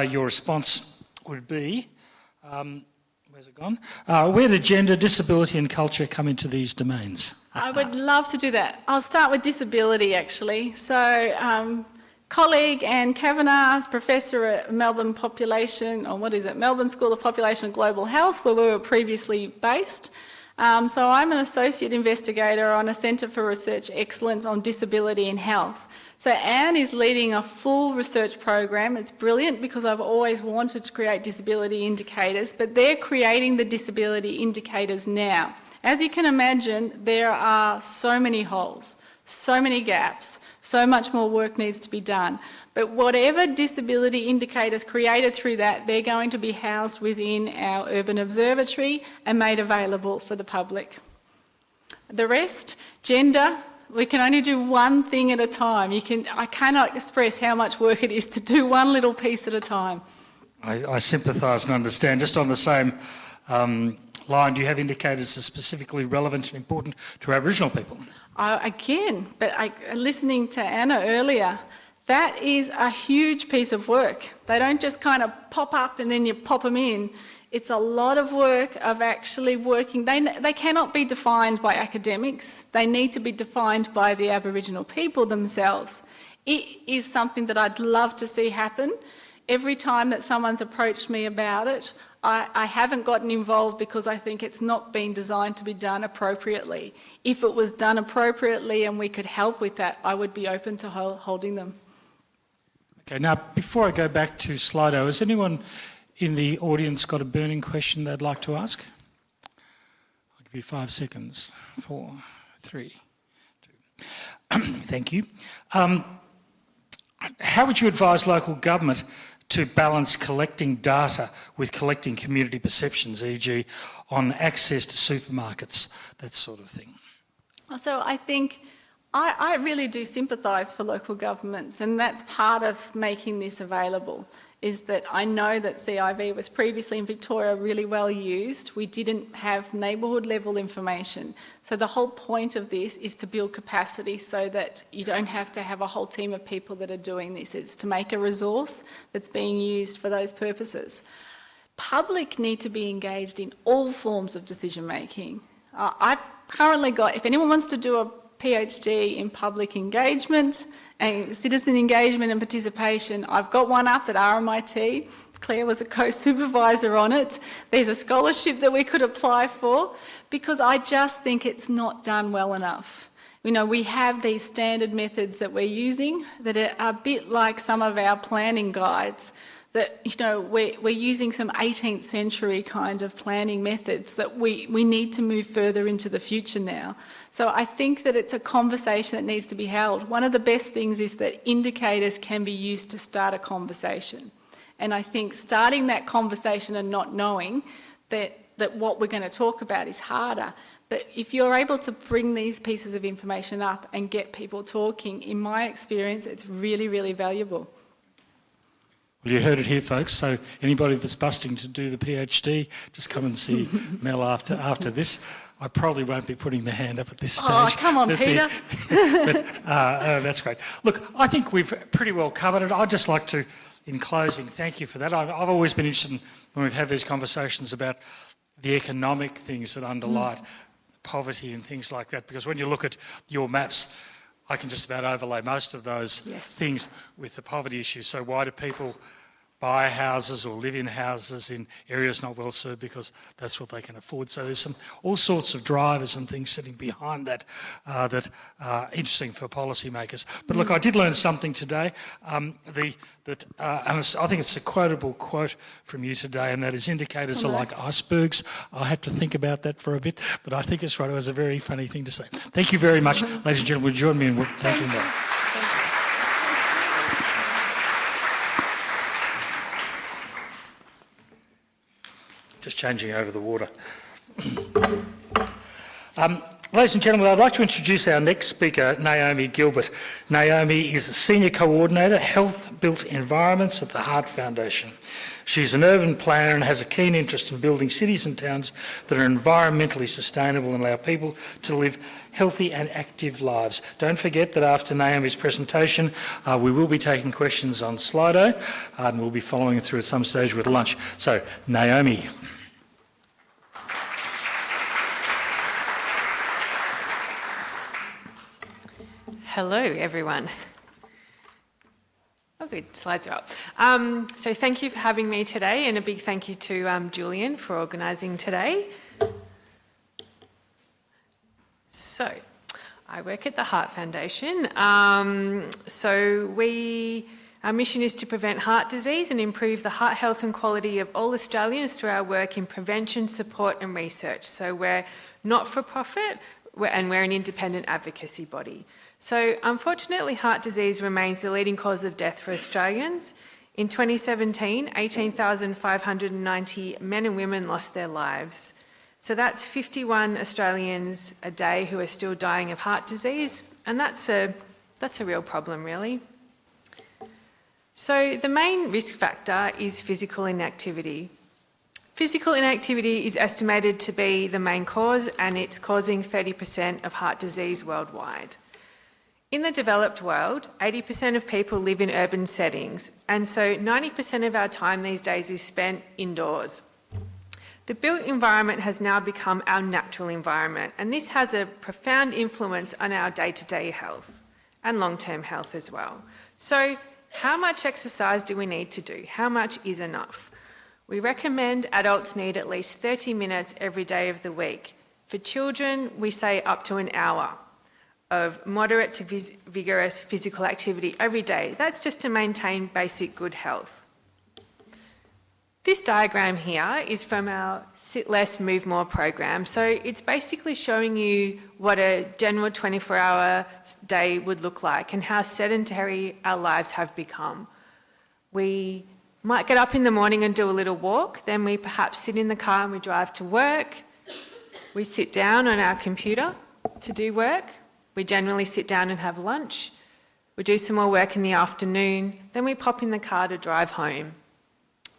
your response would be, where's it gone? Where do gender, disability and culture come into these domains? I would love to do that. I'll start with disability, actually. So, colleague Anne Kavanagh's professor at Melbourne Melbourne School of Population and Global Health, where we were previously based. So I'm an associate investigator on a Centre for Research Excellence on Disability and Health. So Anne is leading a full research program. It's brilliant because I've always wanted to create disability indicators, but they're creating the disability indicators now. As you can imagine, there are so many holes, so many gaps, so much more work needs to be done. But whatever disability indicators created through that, they're going to be housed within our urban observatory and made available for the public. The rest, gender, we can only do one thing at a time. I cannot express how much work it is to do one little piece at a time. I sympathise and understand. Just on the same line, do you have indicators that are specifically relevant and important to Aboriginal people? Listening to Anna earlier, that is a huge piece of work. They don't just kind of pop up and then you pop them in. It's a lot of work of actually working. They cannot be defined by academics. They need to be defined by the Aboriginal people themselves. It is something that I'd love to see happen. Every time that someone's approached me about it, I haven't gotten involved because I think it's not been designed to be done appropriately. If it was done appropriately and we could help with that, I would be open to holding them. Okay, now before I go back to Slido, has anyone in the audience got a burning question they'd like to ask? I'll give you 5 seconds. 4, 3, 2. Thank you. How would you advise local government to balance collecting data with collecting community perceptions, e.g. on access to supermarkets, that sort of thing? So I think I really do sympathise for local governments, and that's part of making this available, is that I know that CIV was previously in Victoria really well used. We didn't have neighbourhood level information. So the whole point of this is to build capacity so that you don't have to have a whole team of people that are doing this. It's to make a resource that's being used for those purposes. Public need to be engaged in all forms of decision making. I've currently got, if anyone wants to do a PhD in public engagement and citizen engagement and participation, I've got one up at RMIT. Claire was a co-supervisor on it. There's a scholarship that we could apply for, because I just think it's not done well enough. You know, we have these standard methods that we're using that are a bit like some of our planning guides, that, you know, we're using some 18th century kind of planning methods that we need to move further into the future now. So I think that it's a conversation that needs to be held. One of the best things is that indicators can be used to start a conversation. And I think starting that conversation and not knowing that what we're going to talk about is harder. But if you're able to bring these pieces of information up and get people talking, in my experience, it's really, really valuable. Well, you heard it here, folks, so anybody that's busting to do the PhD, just come and see Mel after this. I probably won't be putting the hand up at this stage. Oh, come on, Peter. That's great. Look, I think we've pretty well covered it. I'd just like to, in closing, thank you for that. I've always been interested in, when we've had these conversations about the economic things that underlie poverty and things like that, because when you look at your maps, I can just about overlay most of those things with the poverty issue. So why do people buy houses or live in houses in areas not well served? Because that's what they can afford. So there's all sorts of drivers and things sitting behind that that are interesting for policymakers. But look, I did learn something today. And I think it's a quotable quote from you today, and that is indicators are like icebergs. I had to think about that for a bit, but I think it's right. It was a very funny thing to say. Thank you very much, ladies and gentlemen. Would you join me in thanking them? Just changing over the water. Ladies and gentlemen, I'd like to introduce our next speaker, Naomi Gilbert. Naomi is a Senior Coordinator, Health Built Environments at the Heart Foundation. She's an urban planner and has a keen interest in building cities and towns that are environmentally sustainable and allow people to live healthy and active lives. Don't forget that after Naomi's presentation, we will be taking questions on Slido, and we'll be following it through at some stage with lunch. So, Naomi. Hello, everyone. Oh, good, slides are up. So thank you for having me today, and a big thank you to Julian for organising today. So, I work at the Heart Foundation. Our mission is to prevent heart disease and improve the heart health and quality of all Australians through our work in prevention, support and research. So we're not-for-profit, and we're an independent advocacy body. So unfortunately, heart disease remains the leading cause of death for Australians. In 2017, 18,590 men and women lost their lives. So that's 51 Australians a day who are still dying of heart disease, and that's a real problem, really. So the main risk factor is physical inactivity. Physical inactivity is estimated to be the main cause, and it's causing 30% of heart disease worldwide. In the developed world, 80% of people live in urban settings, and so 90% of our time these days is spent indoors. The built environment has now become our natural environment, and this has a profound influence on our day-to-day health and long-term health as well. So how much exercise do we need to do? How much is enough? We recommend adults need at least 30 minutes every day of the week. For children, we say up to an hour of moderate to vigorous physical activity every day. That's just to maintain basic good health. This diagram here is from our Sit Less, Move More program. So it's basically showing you what a general 24-hour day would look like and how sedentary our lives have become. We might get up in the morning and do a little walk, then we perhaps sit in the car and we drive to work. We sit down on our computer to do work. We generally sit down and have lunch. We do some more work in the afternoon, then we pop in the car to drive home.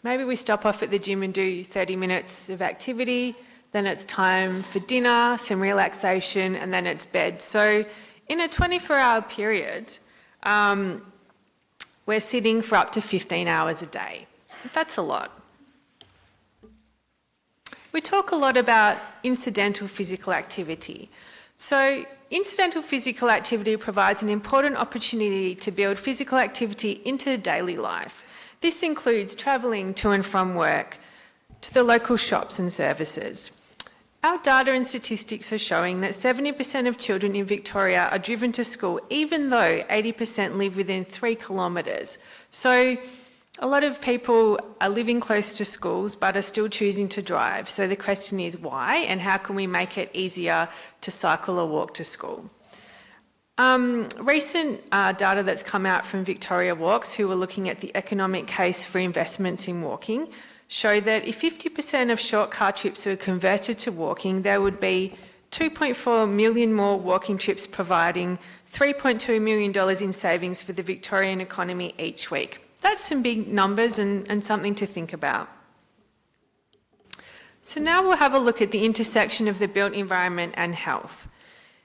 Maybe we stop off at the gym and do 30 minutes of activity, then it's time for dinner, some relaxation, and then it's bed. So in a 24-hour period, we're sitting for up to 15 hours a day. That's a lot. We talk a lot about incidental physical activity. So incidental physical activity provides an important opportunity to build physical activity into daily life. This includes travelling to and from work, to the local shops and services. Our data and statistics are showing that 70% of children in Victoria are driven to school, even though 80% live within 3 kilometres. So a lot of people are living close to schools but are still choosing to drive. So the question is why, and how can we make it easier to cycle or walk to school? Recent data that's come out from Victoria Walks, who were looking at the economic case for investments in walking, show that if 50% of short car trips were converted to walking, there would be 2.4 million more walking trips, providing $3.2 million in savings for the Victorian economy each week. That's some big numbers and something to think about. So now we'll have a look at the intersection of the built environment and health.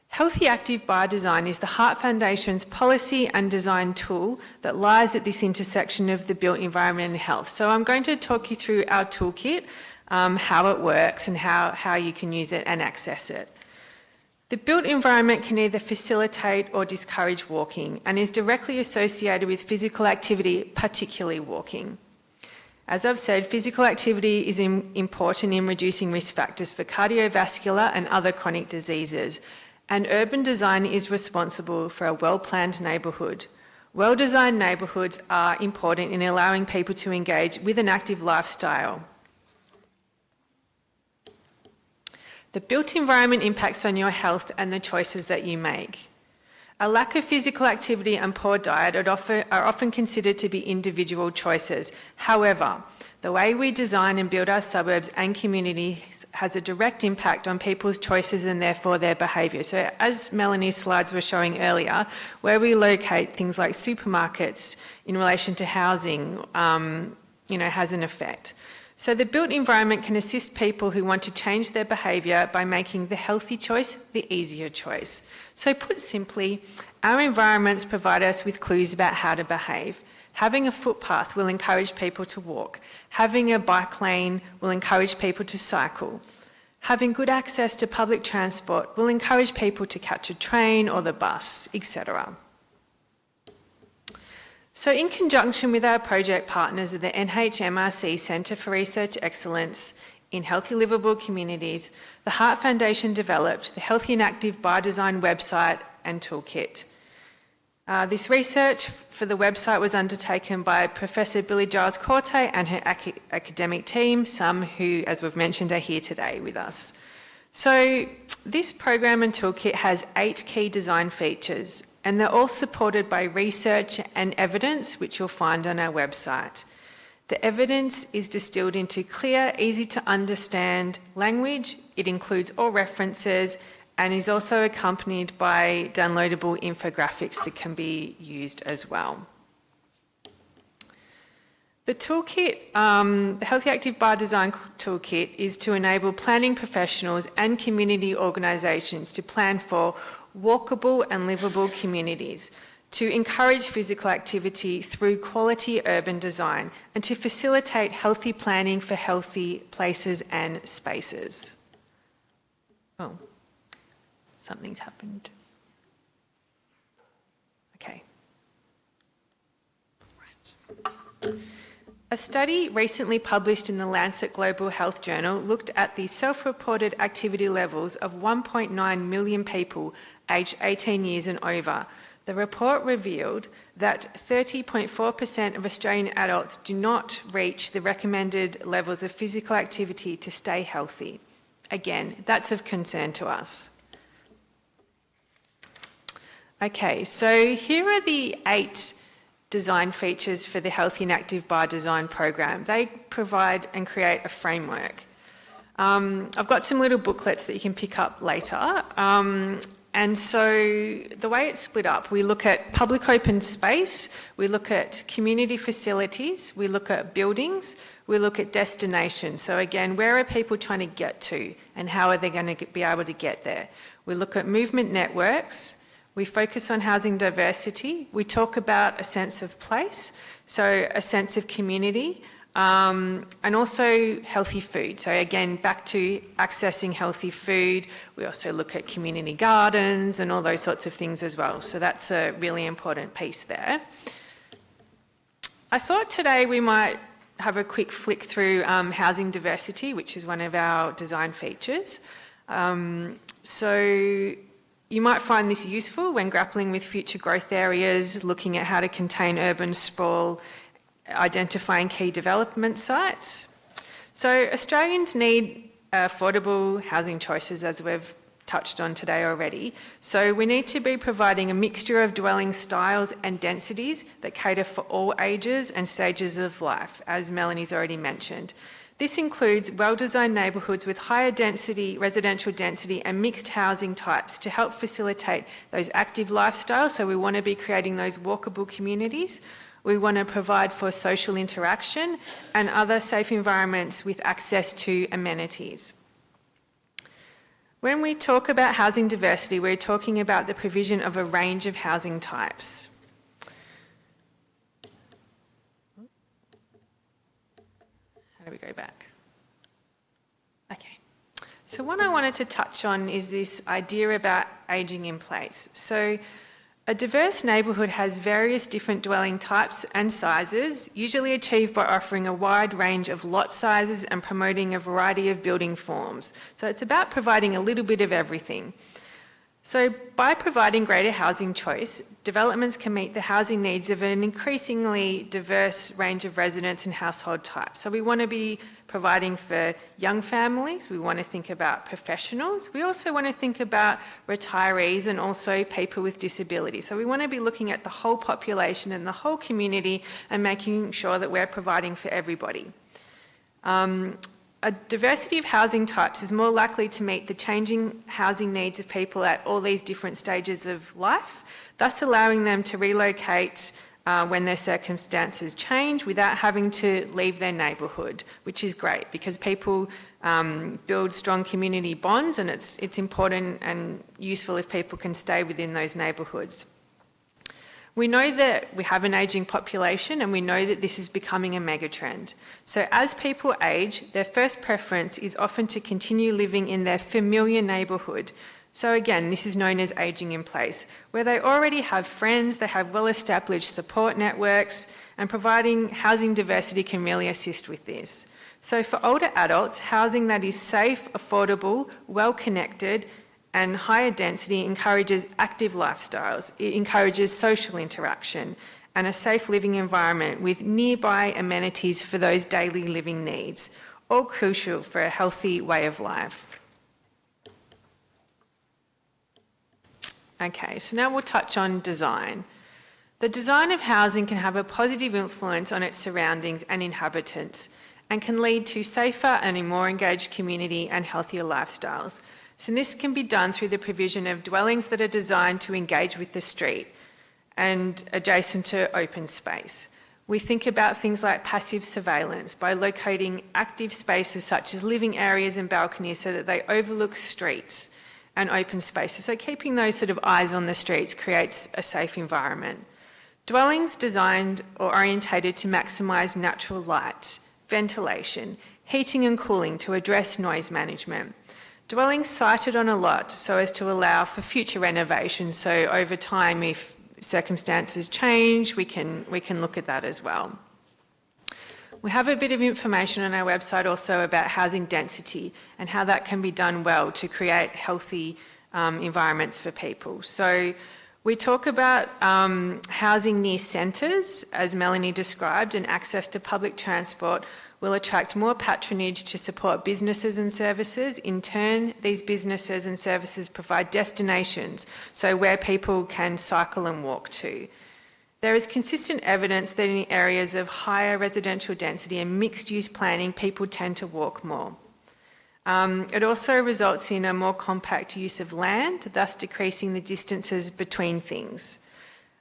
Healthy Active by Design is the Heart Foundation's policy and design tool that lies at this intersection of the built environment and health. So I'm going to talk you through our toolkit, how it works and how you can use it and access it. The built environment can either facilitate or discourage walking and is directly associated with physical activity, particularly walking. As I've said, physical activity is important in reducing risk factors for cardiovascular and other chronic diseases. And urban design is responsible for a well-planned neighbourhood. Well-designed neighbourhoods are important in allowing people to engage with an active lifestyle. The built environment impacts on your health and the choices that you make. A lack of physical activity and poor diet are often considered to be individual choices. However, the way we design and build our suburbs and communities has a direct impact on people's choices and therefore their behaviour. So as Melanie's slides were showing earlier, where we locate things like supermarkets in relation to housing, has an effect. So the built environment can assist people who want to change their behaviour by making the healthy choice the easier choice. So put simply, our environments provide us with clues about how to behave. Having a footpath will encourage people to walk. Having a bike lane will encourage people to cycle. Having good access to public transport will encourage people to catch a train or the bus, etc. So in conjunction with our project partners at the NHMRC Centre for Research Excellence in Healthy Livable Communities, the Heart Foundation developed the Healthy and Active by Design website and toolkit. This research for the website was undertaken by Professor Billy Giles Corte and her academic team, some who, as we've mentioned, are here today with us. So this program and toolkit has 8 key design features, and they're all supported by research and evidence, which you'll find on our website. The evidence is distilled into clear, easy to understand language. It includes all references and is also accompanied by downloadable infographics that can be used as well. The toolkit, the Healthy Active by Design toolkit, is to enable planning professionals and community organisations to plan for walkable and livable communities, to encourage physical activity through quality urban design, and to facilitate healthy planning for healthy places and spaces. Oh, something's happened. Okay. Right. A study recently published in the Lancet Global Health Journal looked at the self-reported activity levels of 1.9 million people aged 18 years and over. The report revealed that 30.4% of Australian adults do not reach the recommended levels of physical activity to stay healthy. Again, that's of concern to us. Okay, so here are the 8 design features for the Healthy and Active by Design program. They provide and create a framework. I've got some little booklets that you can pick up later. And so the way it's split up, we look at public open space, we look at community facilities, we look at buildings, we look at destinations. So again, where are people trying to get to and how are they going to be able to get there? We look at movement networks, we focus on housing diversity, we talk about a sense of place, so a sense of community, and also healthy food. So again, back to accessing healthy food. We also look at community gardens and all those sorts of things as well. So that's a really important piece there. I thought today we might have a quick flick through housing diversity, which is one of our design features. So you might find this useful when grappling with future growth areas, looking at how to contain urban sprawl, identifying key development sites. So Australians need affordable housing choices, as we've touched on today already. So we need to be providing a mixture of dwelling styles and densities that cater for all ages and stages of life, as Melanie's already mentioned. This includes well-designed neighbourhoods with higher density, residential density and mixed housing types to help facilitate those active lifestyles. So we want to be creating those walkable communities. We want to provide for social interaction and other safe environments with access to amenities. When we talk about housing diversity, we're talking about the provision of a range of housing types. How do we go back? Okay. So what I wanted to touch on is this idea about ageing in place. So a diverse neighbourhood has various different dwelling types and sizes, usually achieved by offering a wide range of lot sizes and promoting a variety of building forms. So it's about providing a little bit of everything. So by providing greater housing choice, developments can meet the housing needs of an increasingly diverse range of residents and household types. So we want to be providing for young families, we want to think about professionals, we also want to think about retirees and also people with disabilities. So we want to be looking at the whole population and the whole community and making sure that we're providing for everybody. A diversity of housing types is more likely to meet the changing housing needs of people at all these different stages of life, thus allowing them to relocate when their circumstances change without having to leave their neighbourhood, which is great because people build strong community bonds and it's important and useful if people can stay within those neighbourhoods. We know that we have an ageing population and we know that this is becoming a megatrend. So as people age, their first preference is often to continue living in their familiar neighbourhood. So again, this is known as ageing in place, where they already have friends, they have well-established support networks, and providing housing diversity can really assist with this. So for older adults, housing that is safe, affordable, well-connected, and higher density encourages active lifestyles. It encourages social interaction and a safe living environment with nearby amenities for those daily living needs, all crucial for a healthy way of life. Okay, so now we'll touch on design. The design of housing can have a positive influence on its surroundings and inhabitants and can lead to safer and a more engaged community and healthier lifestyles. So this can be done through the provision of dwellings that are designed to engage with the street and adjacent to open space. We think about things like passive surveillance by locating active spaces such as living areas and balconies so that they overlook streets and open spaces. So keeping those sort of eyes on the streets creates a safe environment. Dwellings designed or orientated to maximise natural light, ventilation, heating and cooling to address noise management. Dwellings sited on a lot so as to allow for future renovation. So over time, if circumstances change, we can look at that as well. We have a bit of information on our website also about housing density and how that can be done well to create healthy environments for people. So we talk about housing near centres, as Melanie described, and access to public transport will attract more patronage to support businesses and services. In turn, these businesses and services provide destinations, so where people can cycle and walk to. There is consistent evidence that in areas of higher residential density and mixed-use planning, people tend to walk more. It also results in a more compact use of land, thus decreasing the distances between things.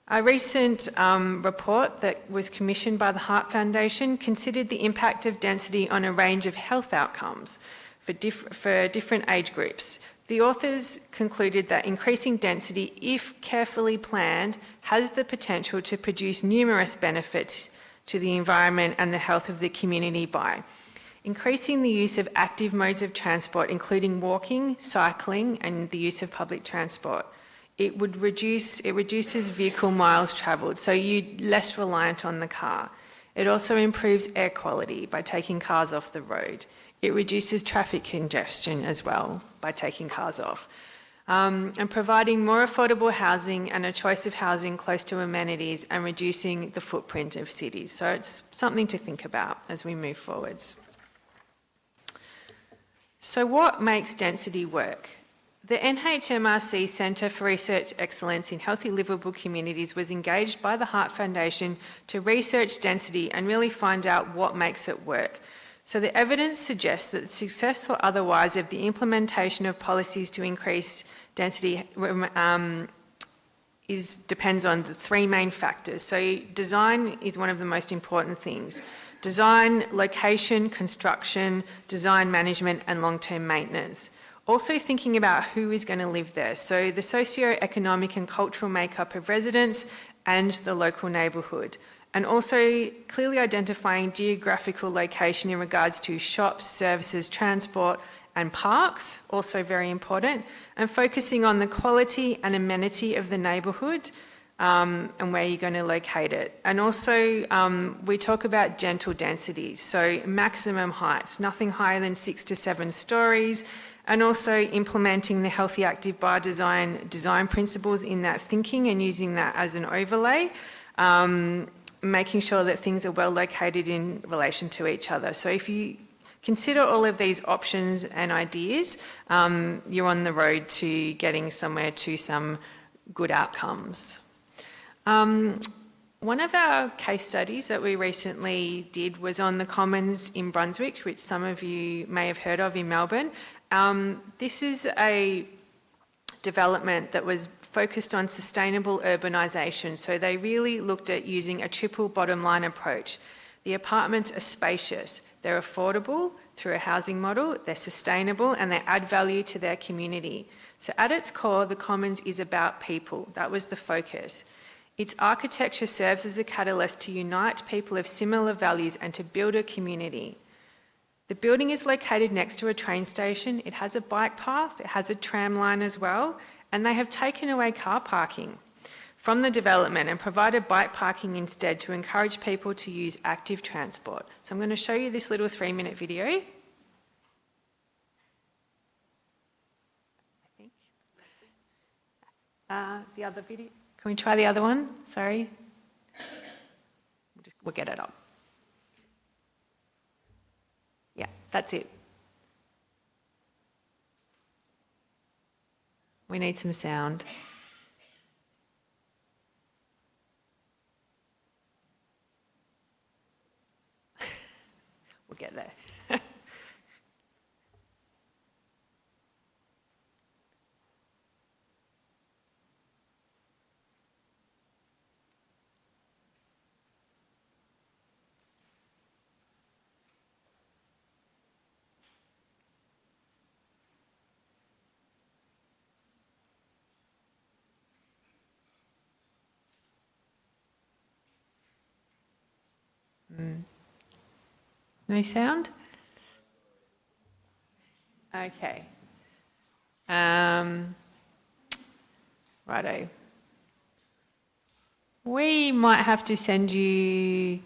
A recent report that was commissioned by the Heart Foundation considered the impact of density on a range of health outcomes for different age groups. The authors concluded that increasing density, if carefully planned, has the potential to produce numerous benefits to the environment and the health of the community by increasing the use of active modes of transport, including walking, cycling, and the use of public transport. It reduces vehicle miles travelled, so you're less reliant on the car. It also improves air quality by taking cars off the road. It reduces traffic congestion as well by taking cars off. And providing more affordable housing and a choice of housing close to amenities and reducing the footprint of cities. So it's something to think about as we move forwards. So what makes density work? The NHMRC Centre for Research Excellence in Healthy Liveable Communities was engaged by the Heart Foundation to research density and really find out what makes it work. So the evidence suggests that the success or otherwise of the implementation of policies to increase density depends on the three main factors. So design is one of the most important things. Design, location, construction, design management and long-term maintenance. Also thinking about who is going to live there. So the socio-economic and cultural makeup of residents and the local neighbourhood. And also clearly identifying geographical location in regards to shops, services, transport and parks, also very important. And focusing on the quality and amenity of the neighbourhood and where you're going to locate it. And also we talk about gentle densities, so maximum heights, nothing higher than 6 to 7 stories, and also implementing the healthy active by design principles in that thinking and using that as an overlay, making sure that things are well located in relation to each other. So if you consider all of these options and ideas, you're on the road to getting somewhere to some good outcomes. One of our case studies that we recently did was on the Commons in Brunswick, which some of you may have heard of in Melbourne. This is a development that was focused on sustainable urbanisation. So they really looked at using a triple bottom line approach. The apartments are spacious, they're affordable through a housing model, they're sustainable and they add value to their community. So at its core, the Commons is about people. That was the focus. Its architecture serves as a catalyst to unite people of similar values and to build a community. The building is located next to a train station. It has a bike path, it has a tram line as well, and they have taken away car parking from the development and provided bike parking instead to encourage people to use active transport. So I'm going to show you this little 3-minute video. I think. The other video. Can we try the other one? Sorry. We'll get it up. Yeah, that's it. We need some sound. We'll get there. No sound? Okay. Righto. We might have to send you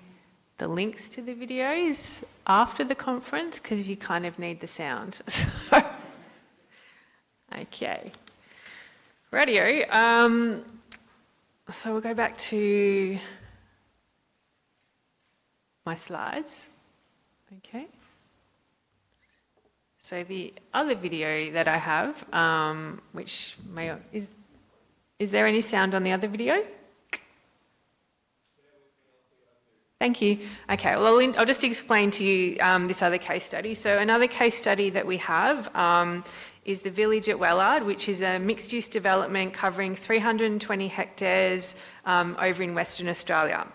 the links to the videos after the conference because you kind of need the sound. Okay. Radio. So we'll go back to my slides. Okay. So the other video that I have, which may, is there any sound on the other video? Thank you. Okay, well, I'll just explain to you this other case study. So another case study that we have is the village at Wellard, which is a mixed-use development covering 320 hectares over in Western Australia.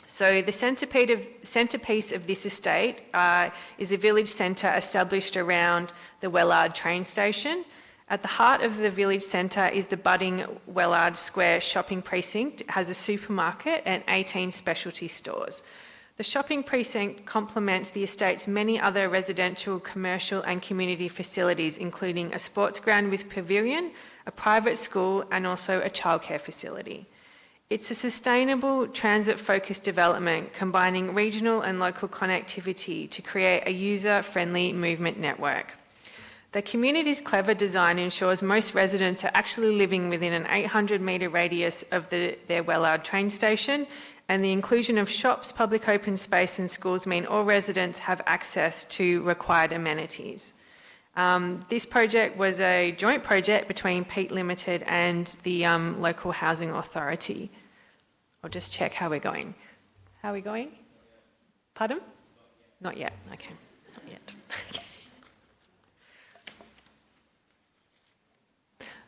So the centrepiece of this estate is a village centre established around the Wellard train station. At the heart of the village centre is the budding Wellard Square shopping precinct. It has a supermarket and 18 specialty stores. The shopping precinct complements the estate's many other residential, commercial and community facilities, including a sports ground with pavilion, a private school and also a childcare facility. It's a sustainable, transit-focused development combining regional and local connectivity to create a user-friendly movement network. The community's clever design ensures most residents are actually living within an 800-metre radius of their Wellard train station, and the inclusion of shops, public open space and schools mean all residents have access to required amenities. This project was a joint project between Peat Limited and the local housing authority. I'll just check how we're going. How are we going? Pardon? Not yet. Okay, not yet.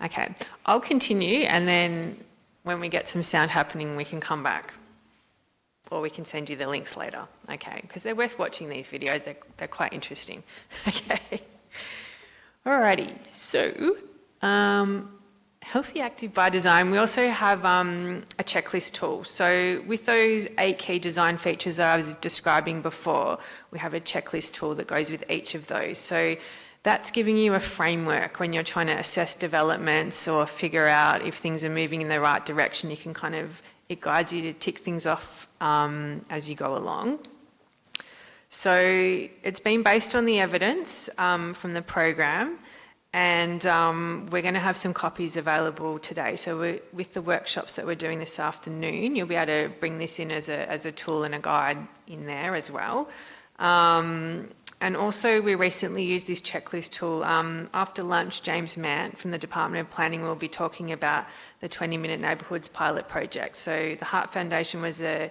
Okay, I'll continue and then when we get some sound happening, we can come back. Or we can send you the links later, okay? Because they're worth watching these videos, they're quite interesting. Okay. Alrighty, so Healthy Active by Design, we also have a checklist tool. So with those 8 key design features that I was describing before, we have a checklist tool that goes with each of those. So that's giving you a framework when you're trying to assess developments or figure out if things are moving in the right direction. You can kind of, it guides you to tick things off as you go along. So it's been based on the evidence from the program, and we're going to have some copies available today. So with the workshops that we're doing this afternoon, you'll be able to bring this in as a tool and a guide in there as well. And also we recently used this checklist tool. After lunch, James Mant from the Department of Planning will be talking about the 20-minute neighbourhoods pilot project. So the Heart Foundation was a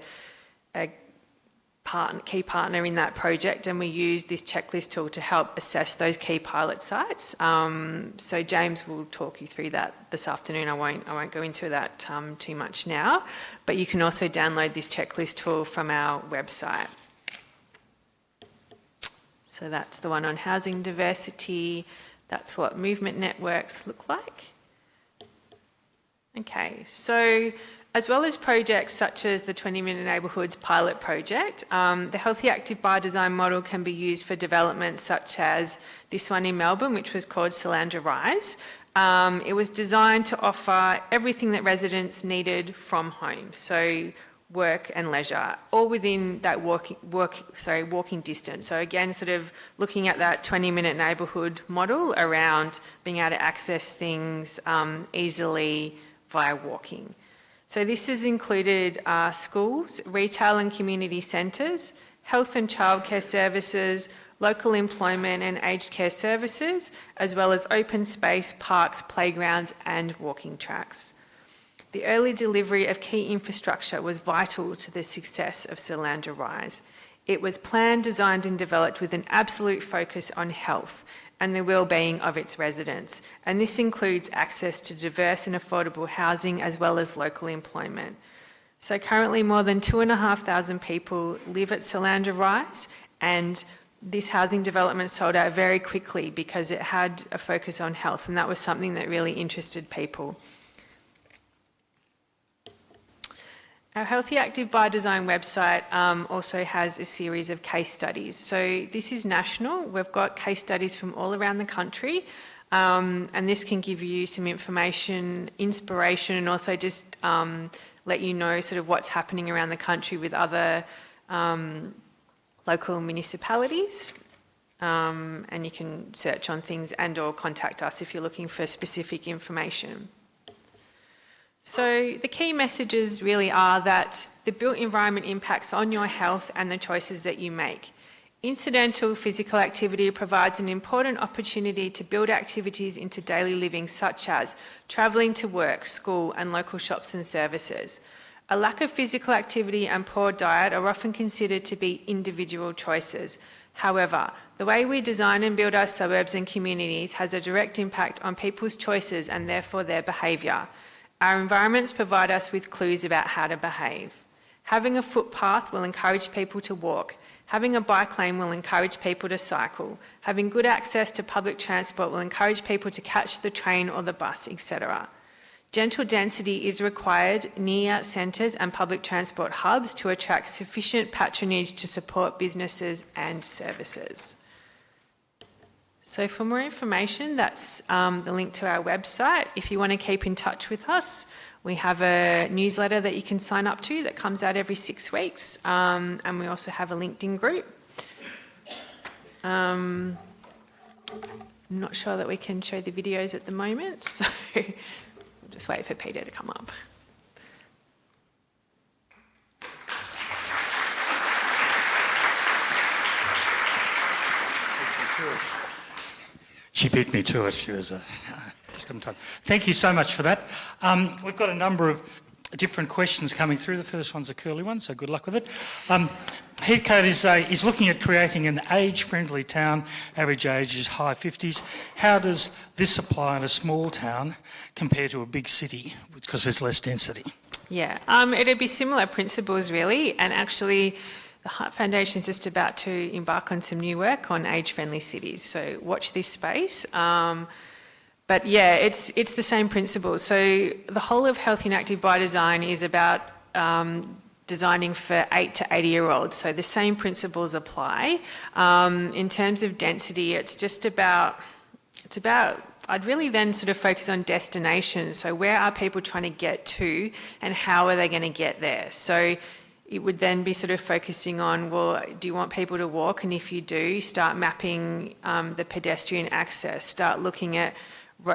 key partner in that project, and we used this checklist tool to help assess those key pilot sites. So James will talk you through that this afternoon. I won't go into that too much now, but you can also download this checklist tool from our website. So that's the one on housing diversity. That's what movement networks look like. Okay, so as well as projects such as the 20-minute neighbourhoods pilot project, the Healthy Active by Design model can be used for developments such as this one in Melbourne, which was called Salandra Rise. It was designed to offer everything that residents needed from home. So work and leisure, all within that walking distance. So again, sort of looking at that 20-minute neighbourhood model around being able to access things easily via walking. So this has included schools, retail and community centres, health and childcare services, local employment and aged care services, as well as open space, parks, playgrounds and walking tracks. The early delivery of key infrastructure was vital to the success of Salandra Rise. It was planned, designed and developed with an absolute focus on health and the well-being of its residents, and this includes access to diverse and affordable housing as well as local employment. So currently more than 2,500 people live at Salandra Rise, and this housing development sold out very quickly because it had a focus on health, and that was something that really interested people. Our Healthy Active by Design website also has a series of case studies. So this is national. We've got case studies from all around the country, and this can give you some information, inspiration, and also just let you know sort of what's happening around the country with other local municipalities. And you can search on things and or contact us if you're looking for specific information. So the key messages really are that the built environment impacts on your health and the choices that you make. Incidental physical activity provides an important opportunity to build activities into daily living, such as travelling to work, school and local shops and services. A lack of physical activity and poor diet are often considered to be individual choices. However, the way we design and build our suburbs and communities has a direct impact on people's choices and therefore their behaviour. Our environments provide us with clues about how to behave. Having a footpath will encourage people to walk. Having a bike lane will encourage people to cycle. Having good access to public transport will encourage people to catch the train or the bus, etc. Gentle density is required near centres and public transport hubs to attract sufficient patronage to support businesses and services. So for more information, that's the link to our website. If you want to keep in touch with us, we have a newsletter that you can sign up to that comes out every 6 weeks, and we also have a LinkedIn group. I'm not sure that we can show the videos at the moment, so we'll just wait for Peter to come up. She beat me to it. She was just on time. Thank you so much for that. We've got a number of different questions coming through. The first one's a curly one, so good luck with it. Heathcote is looking at creating an age-friendly town. Average age is high 50s. How does this apply in a small town compared to a big city, because there's less density? Yeah, it'd be similar principles really, and actually the Heart Foundation is just about to embark on some new work on age-friendly cities, so watch this space. But yeah, it's the same principles. So the whole of Healthy and Active by Design is about designing for 8 to 80-year-olds, so the same principles apply. In terms of density, it's about, I'd really then sort of focus on destinations. So where are people trying to get to and how are they going to get there? So it would then be sort of focusing on, well, do you want people to walk? And if you do, start mapping the pedestrian access, start looking at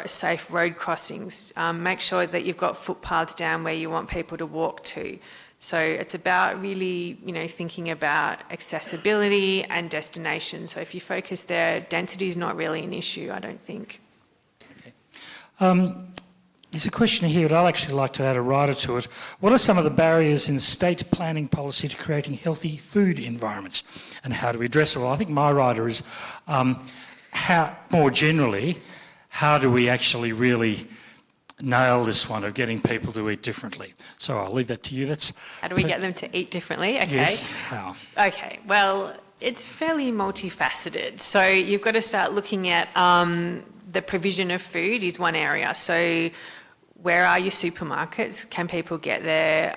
safe road crossings, make sure that you've got footpaths down where you want people to walk to. So it's about really, thinking about accessibility and destination. So if you focus there, density is not really an issue, I don't think. Okay. There's a question here that I'd actually like to add a rider to it. What are some of the barriers in state planning policy to creating healthy food environments, and how do we address it? Well, I think my rider is more generally, how do we actually really nail this one of getting people to eat differently? So I'll leave that to you. How do we get them to eat differently? Okay. Yes, how? Okay, well, it's fairly multifaceted. So you've got to start looking at the provision of food is one area. So where are your supermarkets? Can people get there?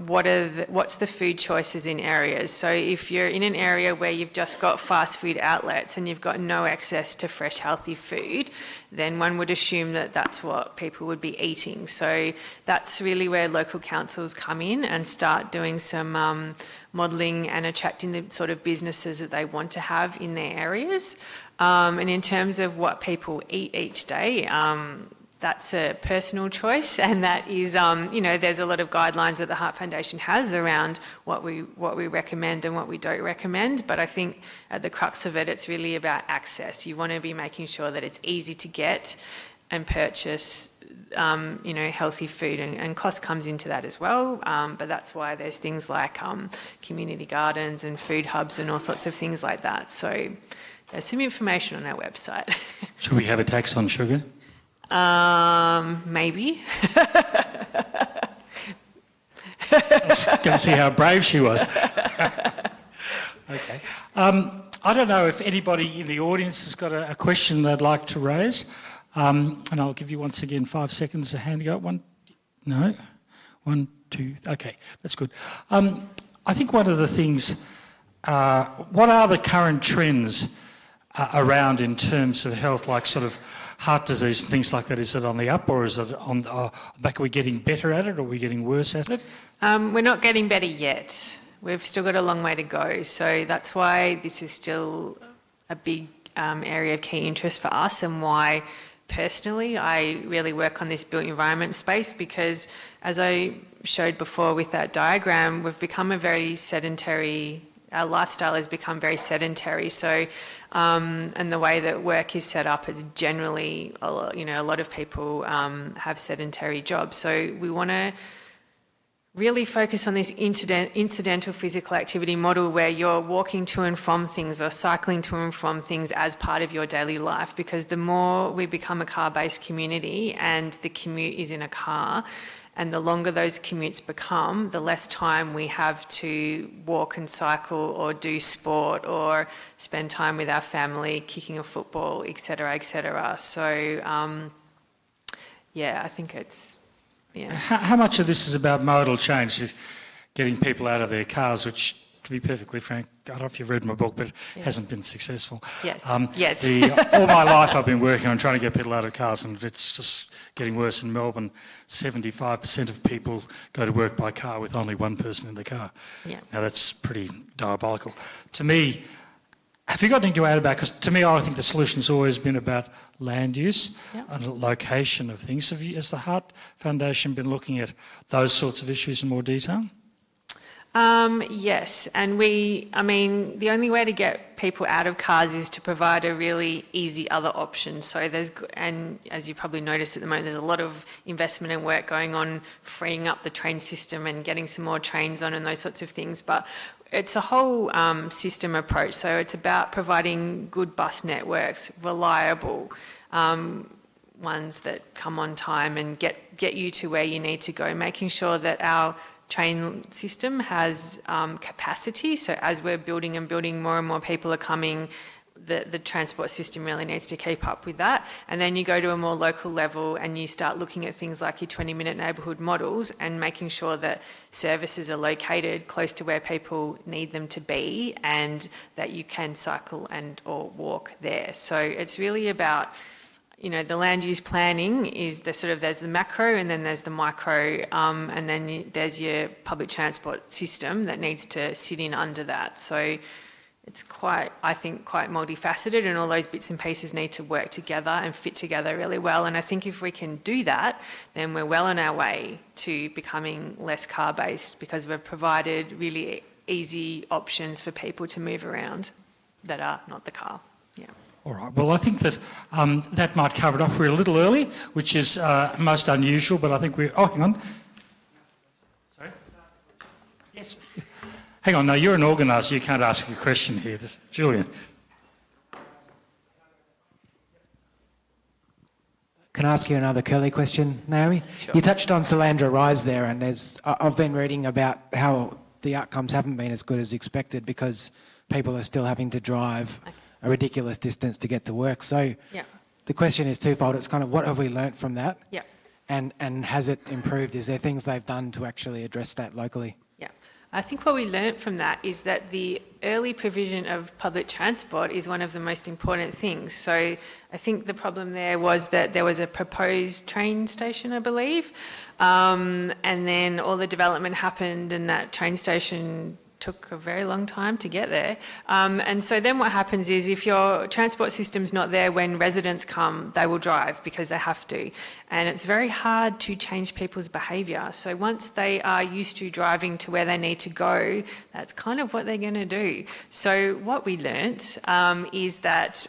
What's the food choices in areas? So if you're in an area where you've just got fast food outlets and you've got no access to fresh, healthy food, then one would assume that that's what people would be eating. So that's really where local councils come in and start doing some modelling and attracting the sort of businesses that they want to have in their areas. And in terms of what people eat each day, that's a personal choice, and that is, there's a lot of guidelines that the Heart Foundation has around what we recommend and what we don't recommend. But I think at the crux of it, it's really about access. You want to be making sure that it's easy to get and purchase, healthy food, and cost comes into that as well. But that's why there's things like community gardens and food hubs and all sorts of things like that. So there's some information on our website. Should we have a tax on sugar? Maybe. Can see how brave she was. Okay. I don't know if anybody in the audience has got a question they'd like to raise. And I'll give you once again 5 seconds to hand go. One, no, 1, 2. Okay, that's good. I think one of the things, what are the current trends around in terms of health, like sort of heart disease and things like that? Is it on the up, or is it on back? Are we getting better at it, or are we getting worse at it? We're not getting better yet. we've still got a long way to go. So that's why this is still a big area of key interest for us, and why personally I really work on this built environment space, because as I showed before with that diagram, we've become a very sedentary, our lifestyle has become very sedentary. So, and the way that work is set up is generally, a lot of people have sedentary jobs. So we want to really focus on this incidental physical activity model, where you're walking to and from things or cycling to and from things as part of your daily life, because the more we become a car-based community and the commute is in a car, and the longer those commutes become, the less time we have to walk and cycle or do sport or spend time with our family, kicking a football, et cetera, et cetera. So, I think it's, How much of this is about modal change, getting people out of their cars, which, to be perfectly frank, I don't know if you've read my book, but it hasn't been successful. Yes, All my life I've been working on trying to get people out of cars, and it's just getting worse in Melbourne. 75% of people go to work by car with only one person in the car. Yeah. Now that's pretty diabolical. To me, have you got anything to add about? Because to me, I think the solution's always been about land use and location of things. Has the Heart Foundation been looking at those sorts of issues in more detail? Yes, and the only way to get people out of cars is to provide a really easy other option. So and as you probably noticed at the moment, there's a lot of investment and work going on freeing up the train system and getting some more trains on and those sorts of things. But it's a whole system approach. So it's about providing good bus networks, reliable ones that come on time and get you to where you need to go, making sure that our train system has capacity. So as we're building and building, more and more people are coming, the transport system really needs to keep up with that. And then you go to a more local level and you start looking at things like your 20-minute neighbourhood models and making sure that services are located close to where people need them to be, and that you can cycle and or walk there. So it's really about, the land use planning is there's the macro and then there's the micro, and then there's your public transport system that needs to sit in under that. So it's quite multifaceted, and all those bits and pieces need to work together and fit together really well. And I think if we can do that, then we're well on our way to becoming less car-based, because we've provided really easy options for people to move around that are not the car. Yeah. All right. Well, I think that that might cover it off. We're a little early, which is most unusual, but I think we're... Oh, hang on. Sorry? Yes. Hang on. No, you're an organiser. You can't ask a question here. Julian. Can I ask you another curly question, Naomi? Sure. You touched on Salandra Rise there, and I've been reading about how the outcomes haven't been as good as expected because people are still having to drive a ridiculous distance to get to work. So the question is twofold. It's kind of, what have we learnt from that? Yeah. And has it improved? Is there things they've done to actually address that locally? Yeah. I think what we learnt from that is that the early provision of public transport is one of the most important things. So I think the problem there was that there was a proposed train station, I believe, and then all the development happened and that train station took a very long time to get there. And so then what happens is, if your transport system's not there when residents come, they will drive because they have to. And it's very hard to change people's behaviour. So once they are used to driving to where they need to go, that's kind of what they're going to do. So what we learnt is that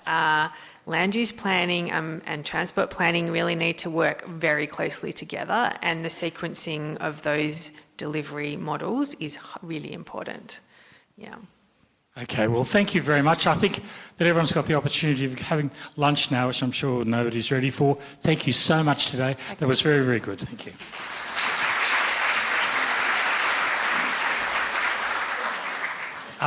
land use planning and transport planning really need to work very closely together, and the sequencing of those delivery models is really important. Yeah. Okay, well, thank you very much. I think that everyone's got the opportunity of having lunch now, which I'm sure nobody's ready for. Thank you so much today. That was very, very good. Thank you.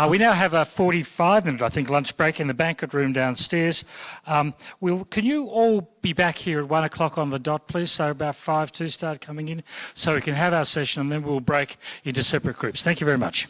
We now have a 45-minute, I think, lunch break in the banquet room downstairs. Can you all be back here at 1 o'clock on the dot, please? So about 5 to start coming in, so we can have our session, and then we'll break into separate groups. Thank you very much.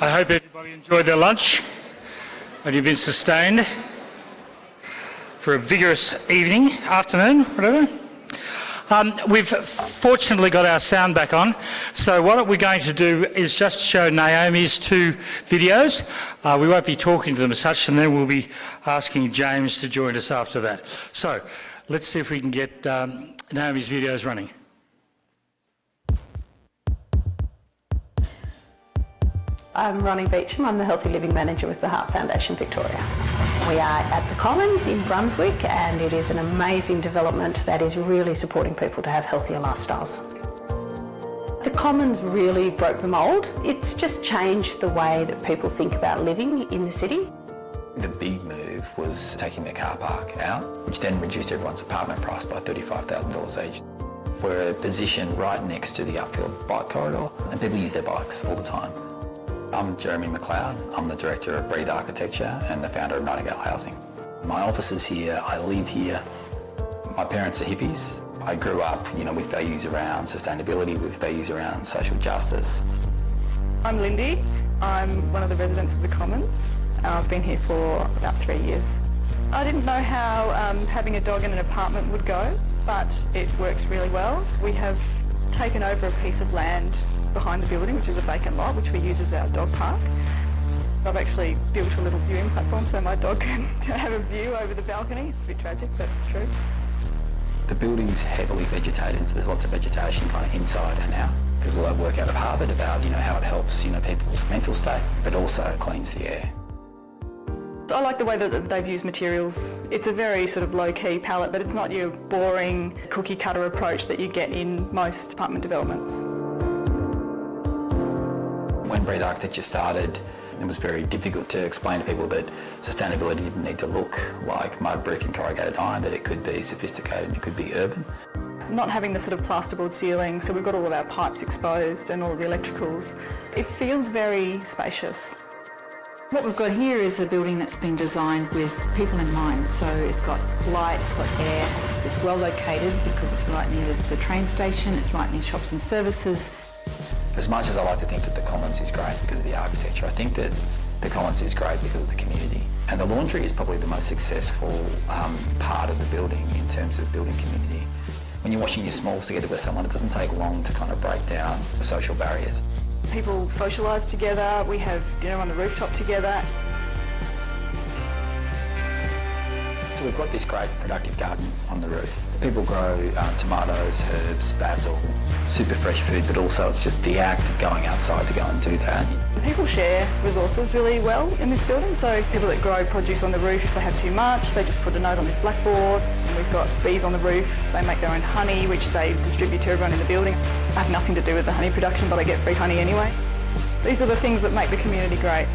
I hope everybody enjoyed their lunch and you've been sustained for a vigorous evening, afternoon, whatever. We've fortunately got our sound back on, so what we're going to do is just show Naomi's 2 videos. We won't be talking to them as such, and then we'll be asking James to join us after that. So let's see if we can get Naomi's videos running. I'm Ronnie Beecham. I'm the Healthy Living Manager with the Heart Foundation Victoria. We are at the Commons in Brunswick, and it is an amazing development that is really supporting people to have healthier lifestyles. The Commons really broke the mould. It's just changed the way that people think about living in the city. The big move was taking the car park out, which then reduced everyone's apartment price by $35,000 each. We're positioned right next to the upfield bike corridor, and people use their bikes all the time. I'm Jeremy McLeod. I'm the Director of Breathe Architecture and the founder of Nightingale Housing. My office is here, I live here. My parents are hippies. I grew up, with values around sustainability, with values around social justice. I'm Lindy. I'm one of the residents of the Commons. I've been here for about 3 years. I didn't know how having a dog in an apartment would go, but it works really well. We have taken over a piece of land behind the building, which is a vacant lot, which we use as our dog park. I've actually built a little viewing platform so my dog can have a view over the balcony. It's a bit tragic, but it's true. The building's heavily vegetated, so there's lots of vegetation kind of inside and out. There's a lot of work out of Harvard about, how it helps, people's mental state, but also cleans the air. I like the way that they've used materials. It's a very sort of low-key palette, but it's not your boring cookie-cutter approach that you get in most apartment developments. When Breathe Architecture started, it was very difficult to explain to people that sustainability didn't need to look like mud, brick and corrugated iron, that it could be sophisticated and it could be urban. Not having the sort of plasterboard ceiling, so we've got all of our pipes exposed and all of the electricals. It feels very spacious. What we've got here is a building that's been designed with people in mind. So it's got light, it's got air, it's well located because it's right near the train station, it's right near shops and services. As much as I like to think that the Commons is great because of the architecture, I think that the Commons is great because of the community. And the laundry is probably the most successful part of the building in terms of building community. When you're washing your smalls together with someone, it doesn't take long to kind of break down the social barriers. People socialise together, we have dinner on the rooftop together. So we've got this great productive garden on the roof. People grow tomatoes, herbs, basil, super fresh food, but also it's just the act of going outside to go and do that. People share resources really well in this building, so people that grow produce on the roof, if they have too much, they just put a note on the blackboard. And we've got bees on the roof, they make their own honey, which they distribute to everyone in the building. I have nothing to do with the honey production, but I get free honey anyway. These are the things that make the community great.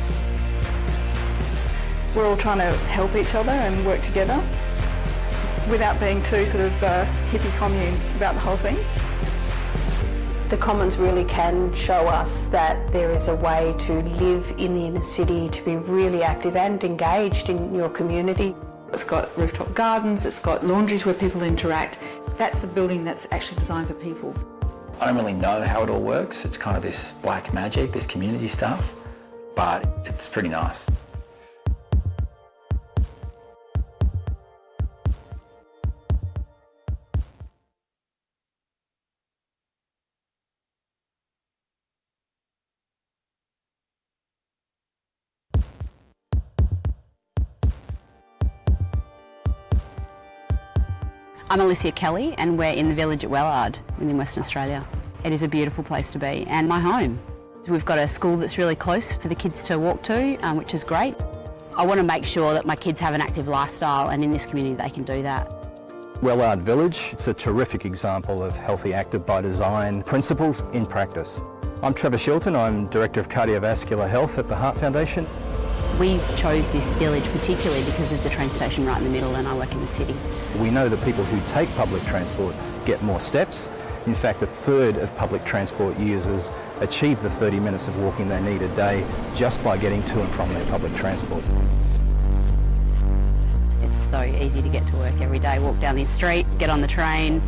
We're all trying to help each other and work together without being too sort of hippie commune about the whole thing. The Commons really can show us that there is a way to live in the inner city, to be really active and engaged in your community. It's got rooftop gardens, it's got laundries where people interact. That's a building that's actually designed for people. I don't really know how it all works. It's kind of this black magic, this community stuff, but it's pretty nice. I'm Alicia Kelly and we're in the village at Wellard in Western Australia. It is a beautiful place to be and my home. We've got a school that's really close for the kids to walk to, which is great. I want to make sure that my kids have an active lifestyle and in this community they can do that. Wellard Village, it's a terrific example of healthy active by design principles in practice. I'm Trevor Shilton, I'm Director of Cardiovascular Health at the Heart Foundation. We chose this village particularly because there's a train station right in the middle and I work in the city. We know that people who take public transport get more steps. In fact, a third of public transport users achieve the 30 minutes of walking they need a day just by getting to and from their public transport. It's so easy to get to work every day, walk down the street, get on the train,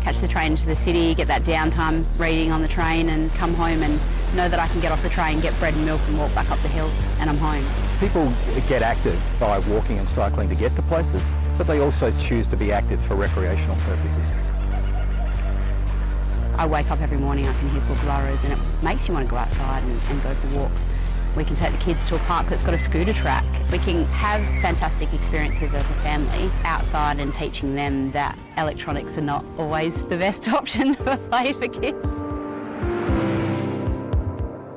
catch the train into the city, get that downtime reading on the train and come home and know that I can get off the train, get bread and milk and walk back up the hill and I'm home. People get active by walking and cycling to get to places, but they also choose to be active for recreational purposes. I wake up every morning, I can hear kookaburras and it makes you want to go outside and go for walks. We can take the kids to a park that's got a scooter track. We can have fantastic experiences as a family outside and teaching them that electronics are not always the best option for play for kids.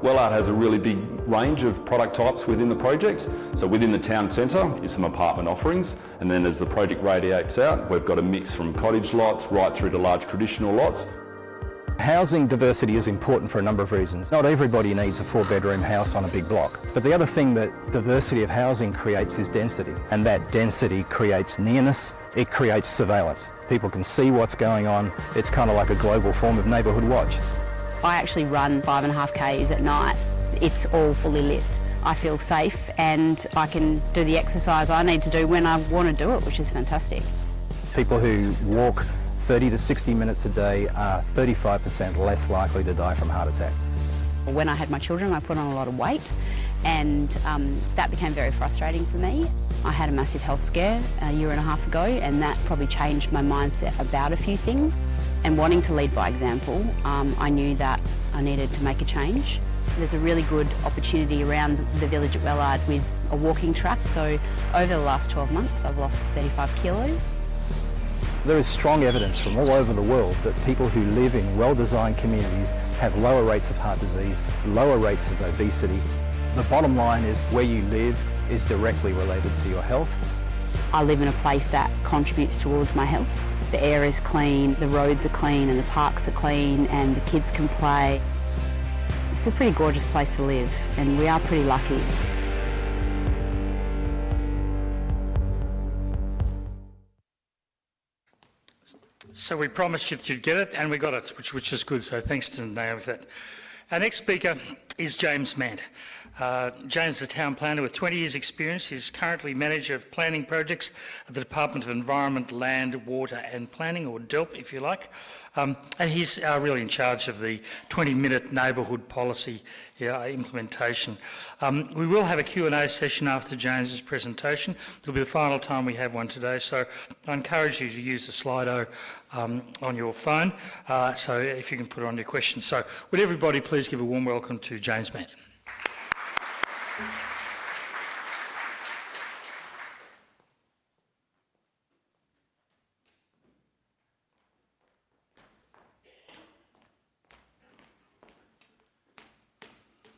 Wellard has a really big range of product types within the project. So within the town centre is some apartment offerings, and then as the project radiates out, we've got a mix from cottage lots right through to large traditional lots. Housing diversity is important for a number of reasons. Not everybody needs a 4-bedroom house on a big block. But the other thing that diversity of housing creates is density. And that density creates nearness, it creates surveillance. People can see what's going on. It's kind of like a global form of neighbourhood watch. I actually run 5.5 Ks at night. It's all fully lit. I feel safe and I can do the exercise I need to do when I want to do it, which is fantastic. People who walk 30 to 60 minutes a day are 35% less likely to die from heart attack. When I had my children, I put on a lot of weight and that became very frustrating for me. I had a massive health scare a year and a half ago and that probably changed my mindset about a few things. And wanting to lead by example, I knew that I needed to make a change. There's a really good opportunity around the village at Wellard with a walking track. So over the last 12 months, I've lost 35 kilos. There is strong evidence from all over the world that people who live in well-designed communities have lower rates of heart disease, lower rates of obesity. The bottom line is where you live is directly related to your health. I live in a place that contributes towards my health. The air is clean, the roads are clean and the parks are clean and the kids can play. It's a pretty gorgeous place to live and we are pretty lucky. So we promised you that you'd get it, and we got it, which is good, so thanks to Naomi for that. Our next speaker is James Mant. James is a town planner with 20 years' experience. He's currently manager of planning projects at the Department of Environment, Land, Water and Planning, or DELP if you like. And he's really in charge of the 20-minute neighbourhood policy implementation. We will have a Q&A session after James's presentation. It'll be the final time we have one today, so I encourage you to use the Slido on your phone, so if you can put on your questions. So would everybody please give a warm welcome to James Mant.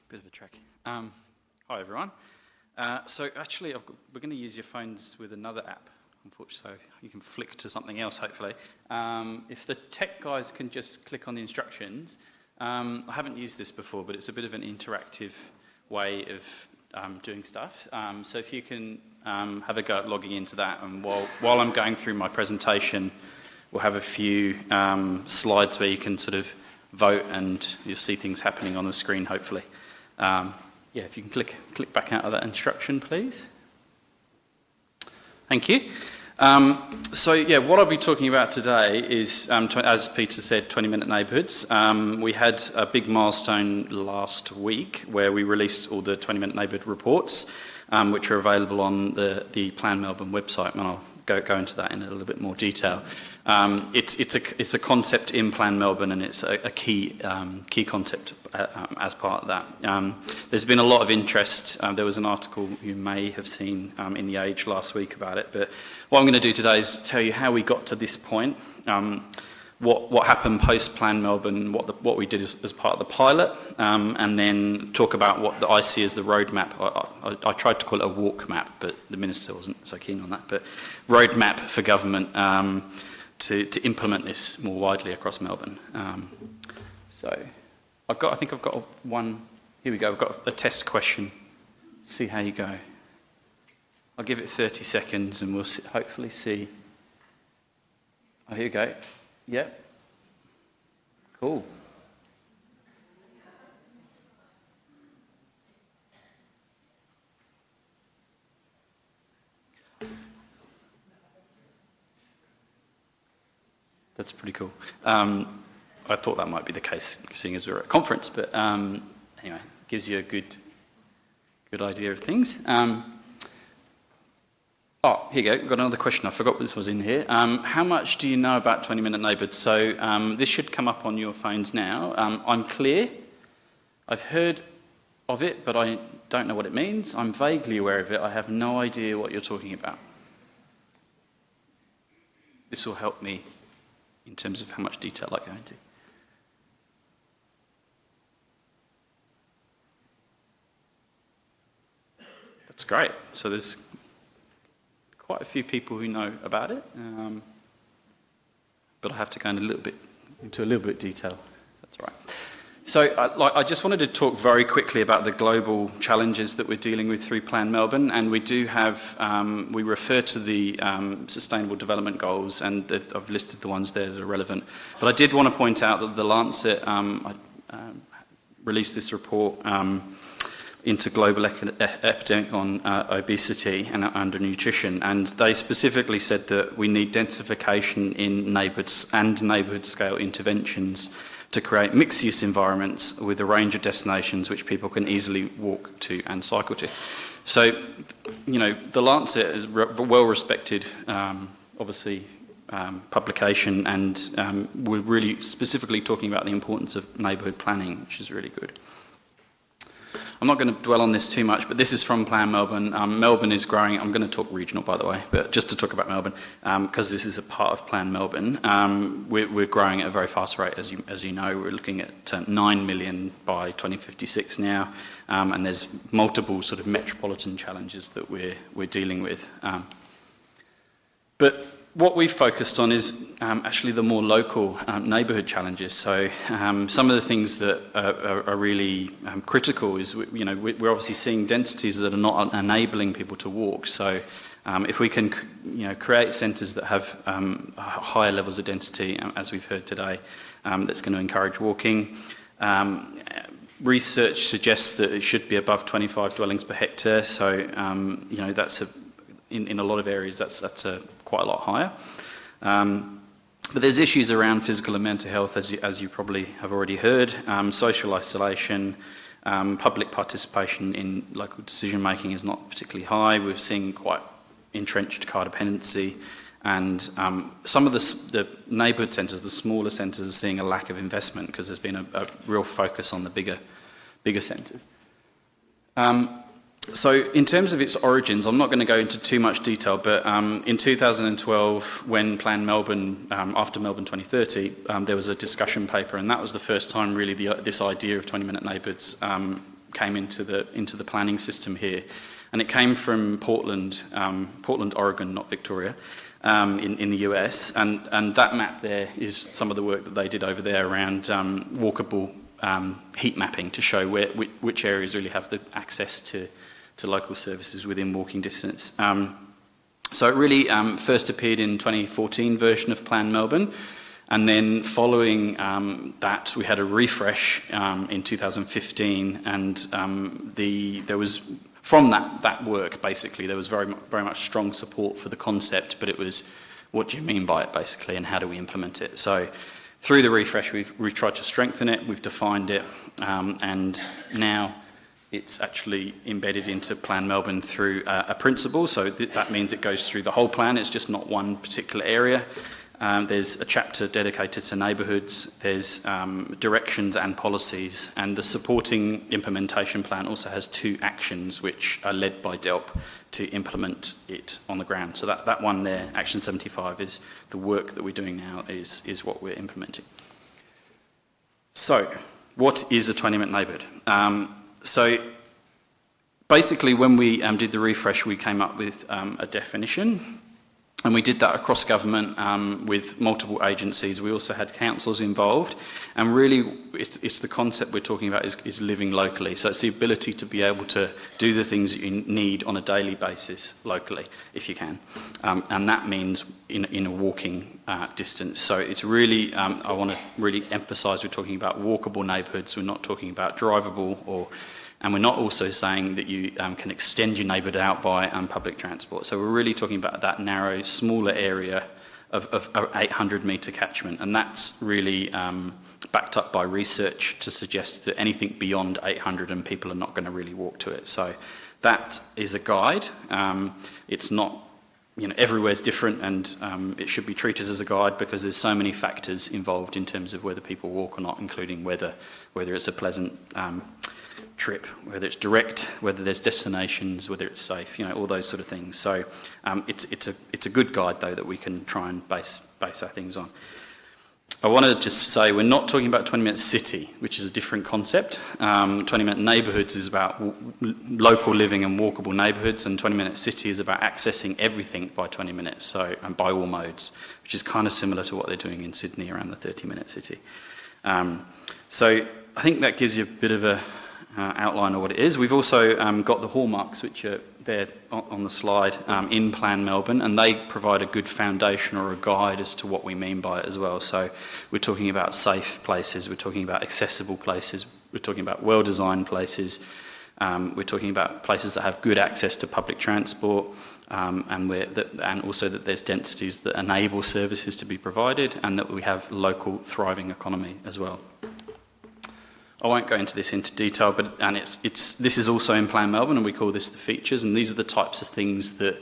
Bit of a trek. Hi everyone. So actually we're going to use your phones with another app, unfortunately, so you can flick to something else hopefully. If the tech guys can just click on the instructions, I haven't used this before, but it's a bit of an interactive way of doing stuff. So if you can have a go at logging into that, and while I'm going through my presentation, we'll have a few slides where you can sort of vote and you'll see things happening on the screen hopefully. Yeah, if you can click back out of that instruction, please. Thank you. So yeah, what I'll be talking about today is, as Peter said, 20-minute neighbourhoods. We had a big milestone last week where we released all the 20-minute neighbourhood reports, which are available on the Plan Melbourne website, and I'll go into that in a little bit more detail. It's a concept in Plan Melbourne, and it's a key concept as part of that. There's been a lot of interest. There was an article you may have seen in The Age last week about it, but what I'm going to do today is tell you how we got to this point, what happened post Plan Melbourne, what we did as part of the pilot, and then talk about what I see as the roadmap. I tried to call it a walk map, but the Minister wasn't so keen on that, but roadmap for government to implement this more widely across Melbourne. So I think I've got one, here we go, I've got a test question. See how you go. I'll give it 30 seconds and we'll hopefully see. Oh, here you go. Yep. Cool. That's pretty cool. I thought that might be the case, seeing as we're at a conference, but anyway, gives you a good idea of things. Oh, here you go. We've got another question. I forgot this was in here. How much do you know about 20-minute neighbourhoods? So this should come up on your phones now. I'm clear. I've heard of it, but I don't know what it means. I'm vaguely aware of it. I have no idea what you're talking about. This will help me in terms of how much detail I go into. That's great. So there's quite a few people who know about it, but I have to go into a little bit of detail. That's right. So I just wanted to talk very quickly about the global challenges that we're dealing with through Plan Melbourne, and we do have, we refer to the Sustainable Development Goals, and I've listed the ones there that are relevant. But I did want to point out that the Lancet released this report into global epidemic on obesity and undernutrition, and they specifically said that we need densification in neighbourhoods and neighbourhood scale interventions to create mixed-use environments with a range of destinations which people can easily walk to and cycle to. So, you know, the Lancet is a well-respected, obviously, publication, and we're really specifically talking about the importance of neighbourhood planning, which is really good. I'm not going to dwell on this too much, but this is from Plan Melbourne. Melbourne is growing. I'm going to talk regional, by the way, but just to talk about Melbourne, because this is a part of Plan Melbourne. We're growing at a very fast rate, as you know. We're looking at 9 million by 2056 now, and there's multiple sort of metropolitan challenges that we're dealing with. But what we've focused on is actually the more local neighbourhood challenges. So some of the things that are really critical is, we're obviously seeing densities that are not enabling people to walk. So if we can, create centres that have higher levels of density, as we've heard today, that's going to encourage walking. Research suggests that it should be above 25 dwellings per hectare. So that's in a lot of areas that's quite a lot higher. But there's issues around physical and mental health, as you probably have already heard, social isolation, public participation in local decision making is not particularly high. We're seeing quite entrenched car dependency, and some of the neighbourhood centres, the smaller centres, are seeing a lack of investment because there's been a real focus on the bigger centres. So in terms of its origins, I'm not going to go into too much detail, but in 2012, when Plan Melbourne, after Melbourne 2030, there was a discussion paper, and that was the first time really this idea of 20-minute neighbourhoods came into the planning system here. And it came from Portland, Oregon, not Victoria, in the US. And that map there is some of the work that they did over there around walkable heat mapping to show which areas really have the access to local services within walking distance. So it really first appeared in 2014 version of Plan Melbourne, and then following that we had a refresh in 2015, and there was, from that work basically, there was very much strong support for the concept, but it was, what do you mean by it basically, and how do we implement it? So through the refresh we've tried to strengthen it, we've defined it, and now it's actually embedded into Plan Melbourne through a principle, so that means it goes through the whole plan, it's just not one particular area. There's a chapter dedicated to neighbourhoods, there's directions and policies, and the supporting implementation plan also has 2 actions which are led by DELP to implement it on the ground. So that one there, Action 75, is the work that we're doing now, is what we're implementing. So, what is a 20-minute neighbourhood? So basically when we did the refresh, we came up with a definition, and we did that across government with multiple agencies. We also had councils involved, and really it's the concept we're talking about is living locally. So it's the ability to be able to do the things that you need on a daily basis locally, if you can. And that means in a walking distance. So it's really, I want to really emphasise we're talking about walkable neighbourhoods, we're not talking about drivable, and we're not also saying that you can extend your neighbourhood out by public transport. So we're really talking about that narrow, smaller area of 800 metre catchment, and that's really backed up by research to suggest that anything beyond 800 and people are not going to really walk to it. So that is a guide. It's not, everywhere's different, and it should be treated as a guide because there's so many factors involved in terms of whether people walk or not, including whether it's a pleasant trip, whether it's direct, whether there's destinations, whether it's safe, all those sort of things. So it's a good guide though that we can try and base our things on. I want to just say we're not talking about 20-minute city, which is a different concept. 20-minute neighbourhoods is about local living and walkable neighbourhoods, and 20-minute city is about accessing everything by 20 minutes, and by all modes, which is kind of similar to what they're doing in Sydney around the 30-minute city. So I think that gives you a bit of a outline of what it is. We've also got the hallmarks, which are there on the slide, in Plan Melbourne, and they provide a good foundation or a guide as to what we mean by it as well. So we're talking about safe places, we're talking about accessible places, we're talking about well-designed places, we're talking about places that have good access to public transport, and also that there's densities that enable services to be provided, and that we have local thriving economy as well. I won't go into this into detail, but this is also in Plan Melbourne, and we call this the features, and these are the types of things that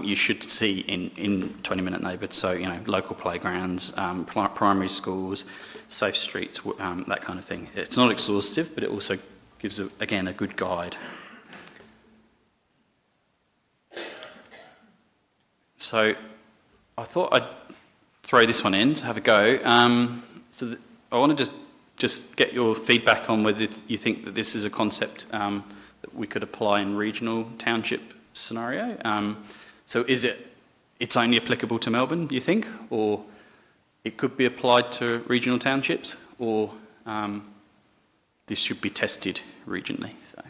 you should see in 20-minute neighbourhoods. So, local playgrounds, primary schools, safe streets, that kind of thing. It's not exhaustive, but it also gives, again, a good guide. So I thought I'd throw this one in to have a go. I want to just get your feedback on whether you think that this is a concept that we could apply in regional township scenario. So it's only applicable to Melbourne, do you think? Or it could be applied to regional townships? Or this should be tested regionally? So.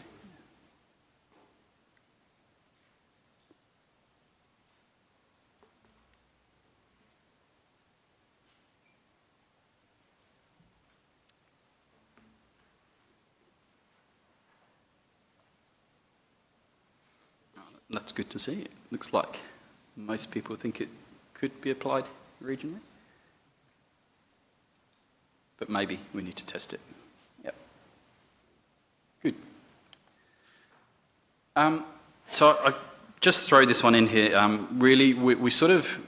That's good to see. It looks like most people think it could be applied regionally. But maybe we need to test it. Yep. Good. So I just throw this one in here. Really, we sort of,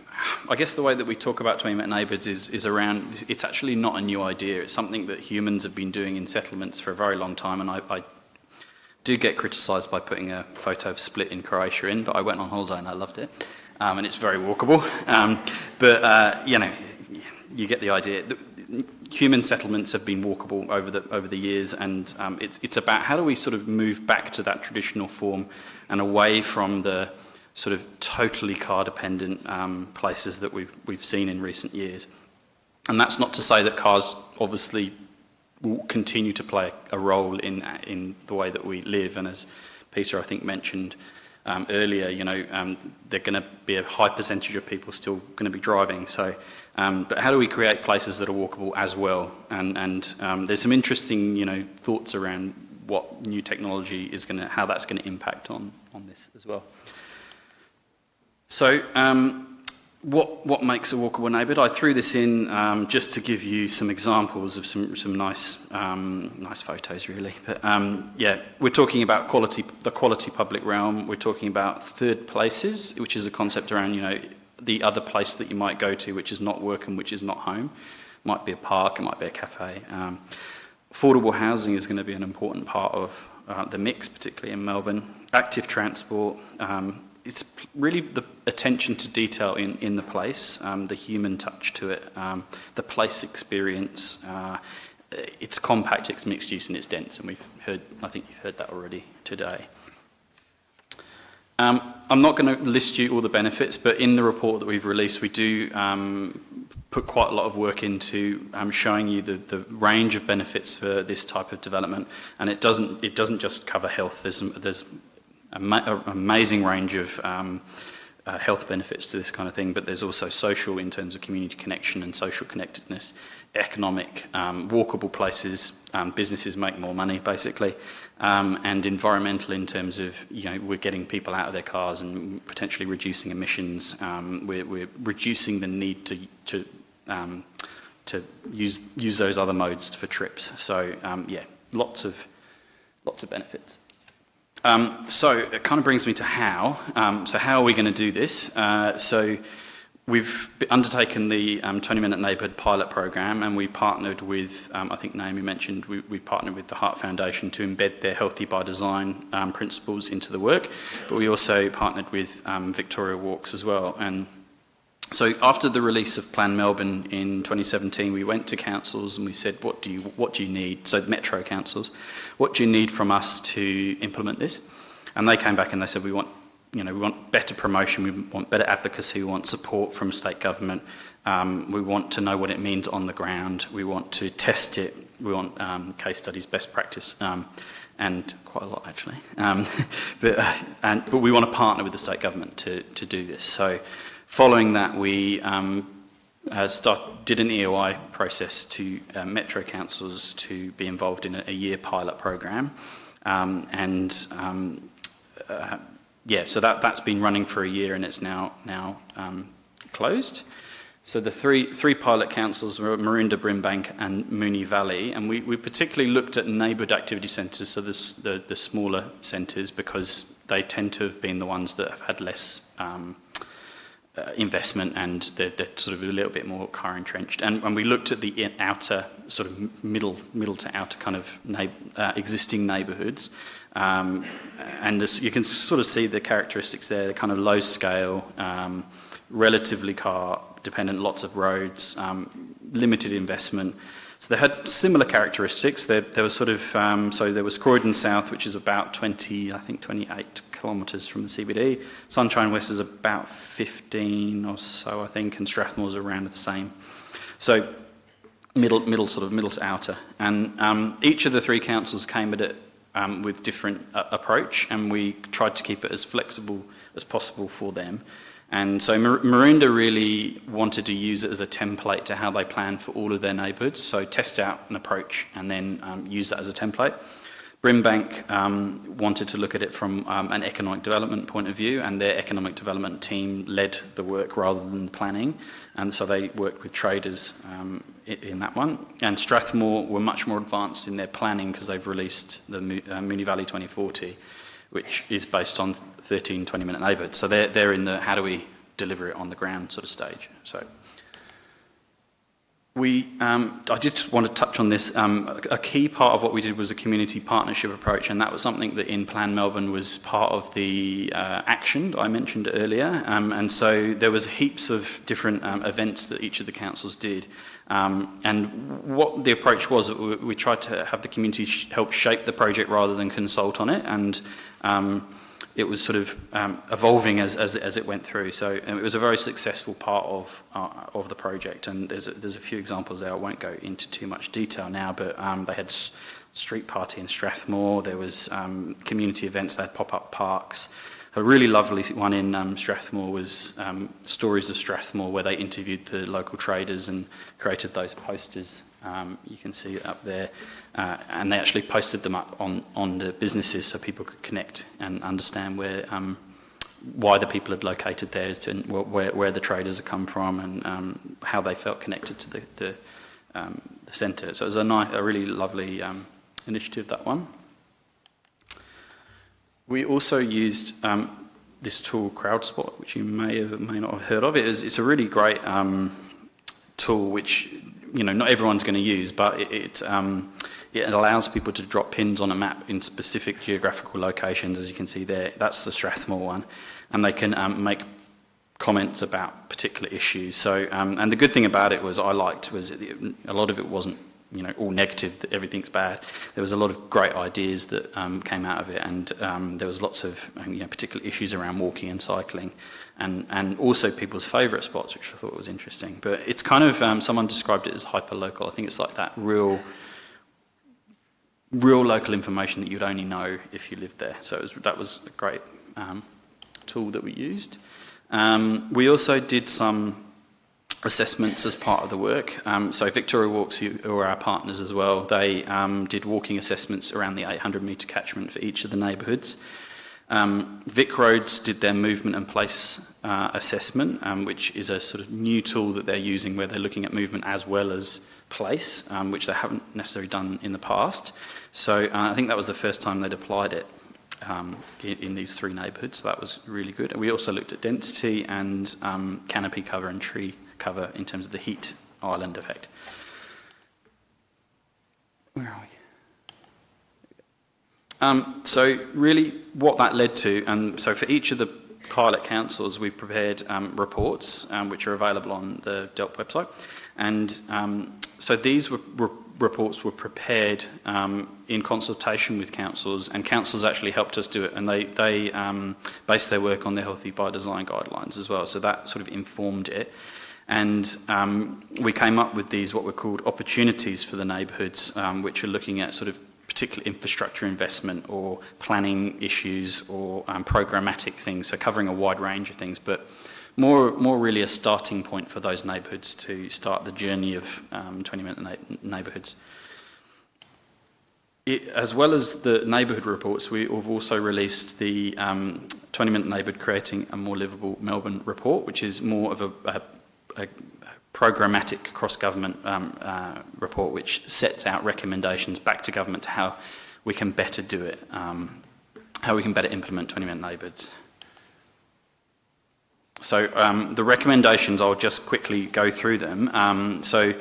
I guess the way that we talk about 20-minute neighbourhoods is around, it's actually not a new idea. It's something that humans have been doing in settlements for a very long time, and I do get criticised by putting a photo of Split in Croatia in, but I went on holiday and I loved it, and it's very walkable. You get the idea. Human settlements have been walkable over the years, and it's about how do we sort of move back to that traditional form and away from the sort of totally car-dependent places that we've seen in recent years. And that's not to say that cars obviously will continue to play a role in the way that we live, and as Peter I think mentioned earlier, they're going to be a high percentage of people still going to be driving. So, but how do we create places that are walkable as well? And there's some interesting thoughts around what new technology is how that's going to impact on this as well. So. What makes a walkable neighbourhood? I threw this in just to give you some examples of some nice photos, really. But we're talking about the quality public realm. We're talking about third places, which is a concept around the other place that you might go to, which is not work and which is not home. It might be a park, it might be a cafe. Affordable housing is going to be an important part of the mix, particularly in Melbourne. Active transport. It's really the attention to detail in the place, the human touch to it, the place experience. It's compact, it's mixed use, and it's dense, and I think you've heard that already today. I'm not going to list you all the benefits, but in the report that we've released, we do put quite a lot of work into showing you the range of benefits for this type of development, and it doesn't just cover health. There's an amazing range of health benefits to this kind of thing, but there's also social in terms of community connection and social connectedness, economic, walkable places, businesses make more money basically, and environmental in terms of we're getting people out of their cars and potentially reducing emissions. We're reducing the need to use those other modes for trips. So yeah, lots of benefits. So it kind of brings me to how. So how are we going to do this? So we've undertaken the 20-minute neighbourhood pilot program, and we partnered with, I think Naomi mentioned, we've partnered with the Heart Foundation to embed their Healthy by Design principles into the work, but we also partnered with Victoria Walks as well. And so after the release of Plan Melbourne in 2017, we went to councils and we said, what do you need? So metro councils, what do you need from us to implement this? And they came back and they said, we want better promotion, we want better advocacy, we want support from state government, we want to know what it means on the ground, we want to test it, we want case studies, best practice, and quite a lot actually. But we want to partner with the state government to do this. So following that, we did an EOI process to metro councils to be involved in a year pilot program, yeah, so that's been running for a year and it's now closed. So the three pilot councils were Maroondah, Brimbank and Moonee Valley, and we particularly looked at neighbourhood activity centres, so the smaller centres, because they tend to have been the ones that have had less investment, and they're sort of a little bit more car entrenched. And we looked at the outer, sort of middle to outer kind of existing neighbourhoods. And you can sort of see the characteristics there, the kind of low scale, relatively car dependent, lots of roads, limited investment. So they had similar characteristics. There was sort of, so there was Croydon South, which is about 28 kilometres from the CBD. Sunshine West is about 15 or so, I think, and Strathmore's around the same. So middle to outer. And each of the three councils came at it with different approach, and we tried to keep it as flexible as possible for them. And so Maroondah really wanted to use it as a template to how they plan for all of their neighbourhoods, so test out an approach and then use that as a template. Brimbank wanted to look at it from an economic development point of view, and their economic development team led the work rather than the planning, and so they worked with traders in that one. And Strathmore were much more advanced in their planning because they've released the Moonee Valley 2040, which is based on 13 20-minute neighbourhoods. So they're in the how do we deliver it on the ground sort of stage. So I just want to touch on this. A key part of what we did was a community partnership approach, and that was something that in Plan Melbourne was part of the action that I mentioned earlier. And so there was heaps of different events that each of the councils did. And what the approach was, we tried to have the community help shape the project rather than consult on it, and it was sort of evolving as it went through. So it was a very successful part of the project, and there's a few examples there. I won't go into too much detail now, but they had street party in Strathmore. There was community events. They had pop-up parks. A really lovely one in Strathmore was Stories of Strathmore, where they interviewed the local traders and created those posters. You can see it up there. And they actually posted them up on the businesses so people could connect and understand why the people had located there, and where the traders had come from, and how they felt connected to the centre. So it was a really lovely initiative, that one. We also used this tool, CrowdSpot, which you may not have heard of. It's a really great tool which not everyone's going to use, but it allows people to drop pins on a map in specific geographical locations, as you can see there. That's the Strathmore one, and they can make comments about particular issues. So, and the good thing about it was a lot of it wasn't all negative, that everything's bad. There was a lot of great ideas that came out of it, and there was lots of particular issues around walking and cycling, and also people's favourite spots, which I thought was interesting. But it's kind of, someone described it as hyper-local. I think it's like that real local information that you'd only know if you lived there. So that was a great tool that we used. We also did some assessments as part of the work. So Victoria Walks, who are our partners as well, they did walking assessments around the 800 metre catchment for each of the neighbourhoods. Vic Roads did their movement and place assessment, which is a sort of new tool that they're using where they're looking at movement as well as place, which they haven't necessarily done in the past. So I think that was the first time they'd applied it in these 3 neighbourhoods, so that was really good. And we also looked at density and canopy cover and tree cover in terms of the heat island effect. Where are we? So really what that led to, and so for each of the pilot councils we've prepared reports which are available on the DELP website, and so these reports were prepared in consultation with councils, and councils actually helped us do it, and they based their work on the Healthy by Design guidelines as well, so that sort of informed it. And we came up with these what were called opportunities for the neighbourhoods, which are looking at sort of particular infrastructure investment or planning issues or programmatic things, so covering a wide range of things, but more really a starting point for those neighbourhoods to start the journey of 20-minute neighbourhoods. As well as the neighbourhood reports, we've also released the 20-minute neighbourhood Creating a More Livable Melbourne report, which is more of a programmatic cross-government report which sets out recommendations back to government to how we can better do it, how we can better implement 20-minute neighbourhoods. So the recommendations, I'll just quickly go through them. So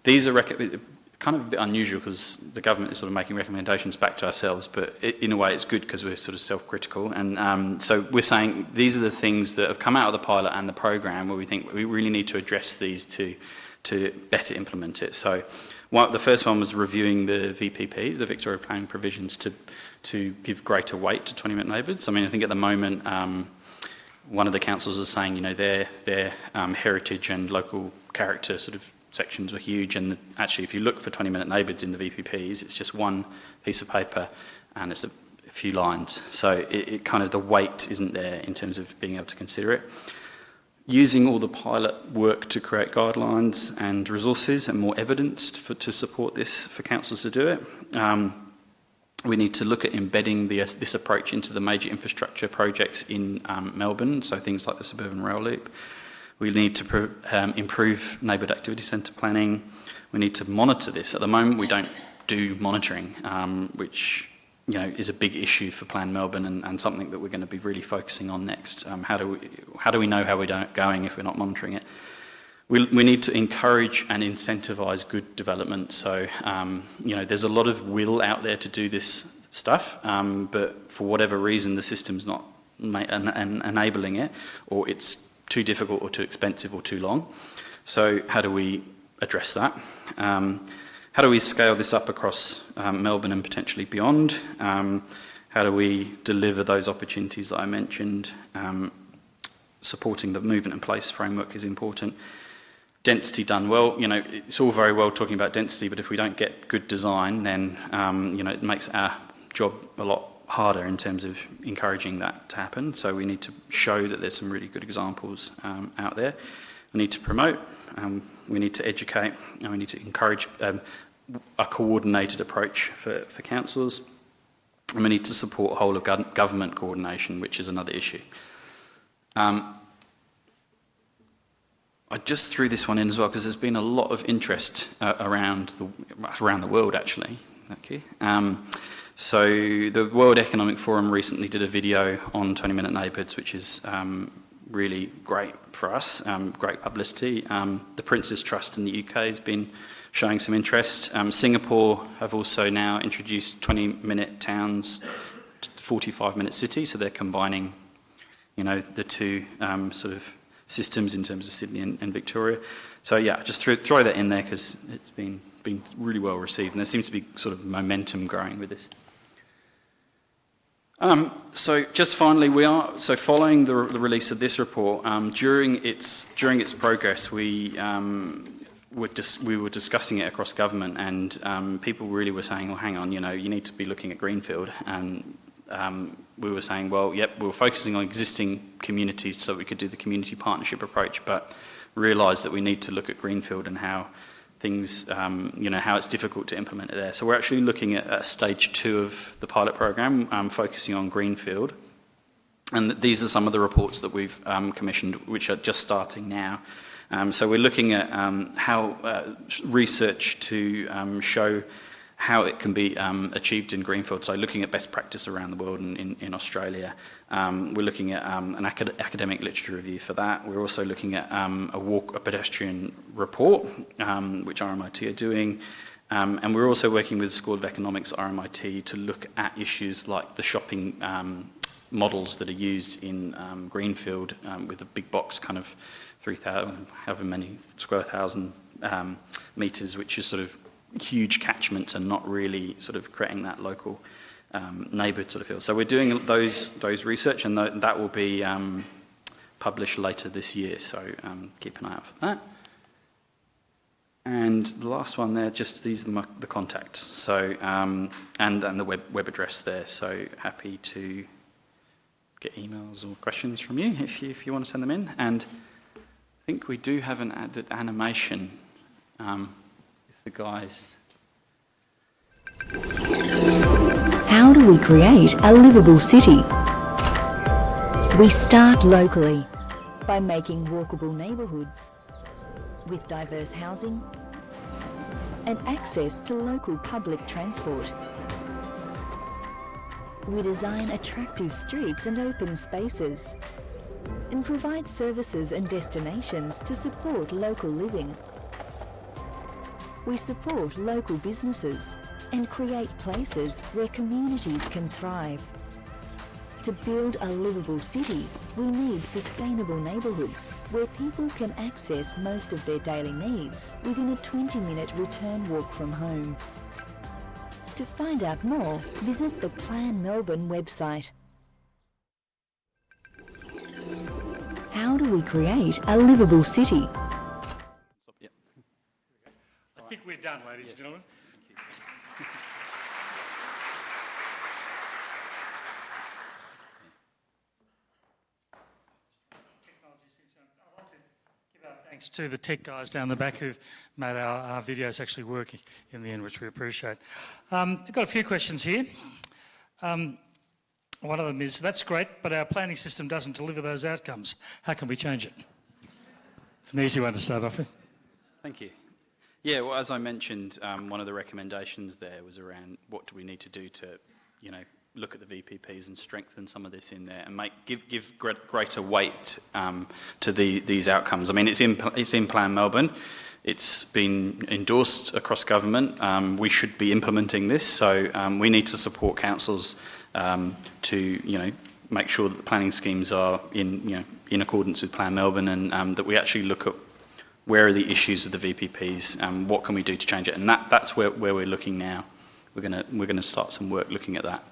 these are kind of a bit unusual because the government is sort of making recommendations back to ourselves, but in a way it's good because we're sort of self-critical. And so we're saying these are the things that have come out of the pilot and the program where we think we really need to address these to better implement it. So the first one was reviewing the VPPs, the Victoria Planning Provisions, to give greater weight to 20-minute neighbourhoods. I mean, I think at the moment one of the councils is saying, their heritage and local character sort of sections were huge, and actually if you look for 20-minute neighbourhoods in the VPPs, it's just one piece of paper and it's a few lines. So it kind of, the weight isn't there in terms of being able to consider it. Using all the pilot work to create guidelines and resources and more evidence to support this for councils to do it. We need to look at embedding this approach into the major infrastructure projects in Melbourne, so things like the suburban rail loop. We need to improve neighbourhood activity centre planning. We need to monitor this. At the moment, we don't do monitoring, which is a big issue for Plan Melbourne and something that we're going to be really focusing on next. How do we know how we're going if we're not monitoring it? We need to encourage and incentivise good development. So there's a lot of will out there to do this stuff, but for whatever reason, the system's not enabling it, or it's too difficult or too expensive or too long. So how do we address that? How do we scale this up across Melbourne and potentially beyond? How do we deliver those opportunities that I mentioned? Supporting the movement and place framework is important. Density done well, it's all very well talking about density, but if we don't get good design, then it makes our job a lot harder in terms of encouraging that to happen. So we need to show that there's some really good examples out there. We need to promote, we need to educate, and we need to encourage a coordinated approach for councils, and we need to support whole of government coordination, which is another issue. I just threw this one in as well because there's been a lot of interest around the world, actually. Thank you. So the World Economic Forum recently did a video on 20-minute neighbourhoods, which is really great for us, great publicity. The Prince's Trust in the UK has been showing some interest. Singapore have also now introduced 20-minute towns, 45-minute cities, so they're combining, the two sort of systems in terms of Sydney and Victoria. So yeah, just throw that in there because it's been really well received, and there seems to be sort of momentum growing with this. So just finally, following the release of this report, during its progress, we were discussing it across government, and people really were saying, well, hang on, you need to be looking at greenfield, and we were saying, well, yep, we were focusing on existing communities so we could do the community partnership approach, but realised that we need to look at greenfield and how things, how it's difficult to implement it there. So we're actually looking at stage 2 of the pilot program, focusing on greenfield. And these are some of the reports that we've commissioned, which are just starting now. So we're looking at how research to show how it can be achieved in greenfield. So looking at best practice around the world in Australia. We're looking at an academic literature review for that. We're also looking at a pedestrian report, which RMIT are doing. And we're also working with the School of Economics at RMIT to look at issues like the shopping models that are used in greenfield with the big box kind of 3,000, however many square thousand metres, which is sort of huge catchments and not really sort of creating that local neighbourhood sort of feel. So we're doing those research, and that will be published later this year, so keep an eye out for that. And the last one there, just these are the contacts, so and the web address there, so happy to get emails or questions from you if you want to send them in. And I think we do have an animation, if the guys... How do we create a livable city? We start locally by making walkable neighbourhoods with diverse housing and access to local public transport. We design attractive streets and open spaces and provide services and destinations to support local living. We support local businesses and create places where communities can thrive. To build a livable city, we need sustainable neighbourhoods where people can access most of their daily needs within a 20-minute return walk from home. To find out more, visit the Plan Melbourne website. How do we create a livable city? I think we're done, ladies and gentlemen. Thanks to the tech guys down the back who've made our videos actually work in the end, which we appreciate. I've got a few questions here. One of them is, that's great, but our planning system doesn't deliver those outcomes. How can we change it? It's an easy one to start off with. Thank you. Yeah, well, as I mentioned, one of the recommendations there was around what do we need to do to, look at the VPPs and strengthen some of this in there and give greater weight to these outcomes. I mean, it's in Plan Melbourne. It's been endorsed across government. We should be implementing this, so we need to support councils to make sure that the planning schemes are in accordance with Plan Melbourne, and that we actually look at where are the issues with the VPPs, what can we do to change it, and that's where we're looking now. We're gonna start some work looking at that.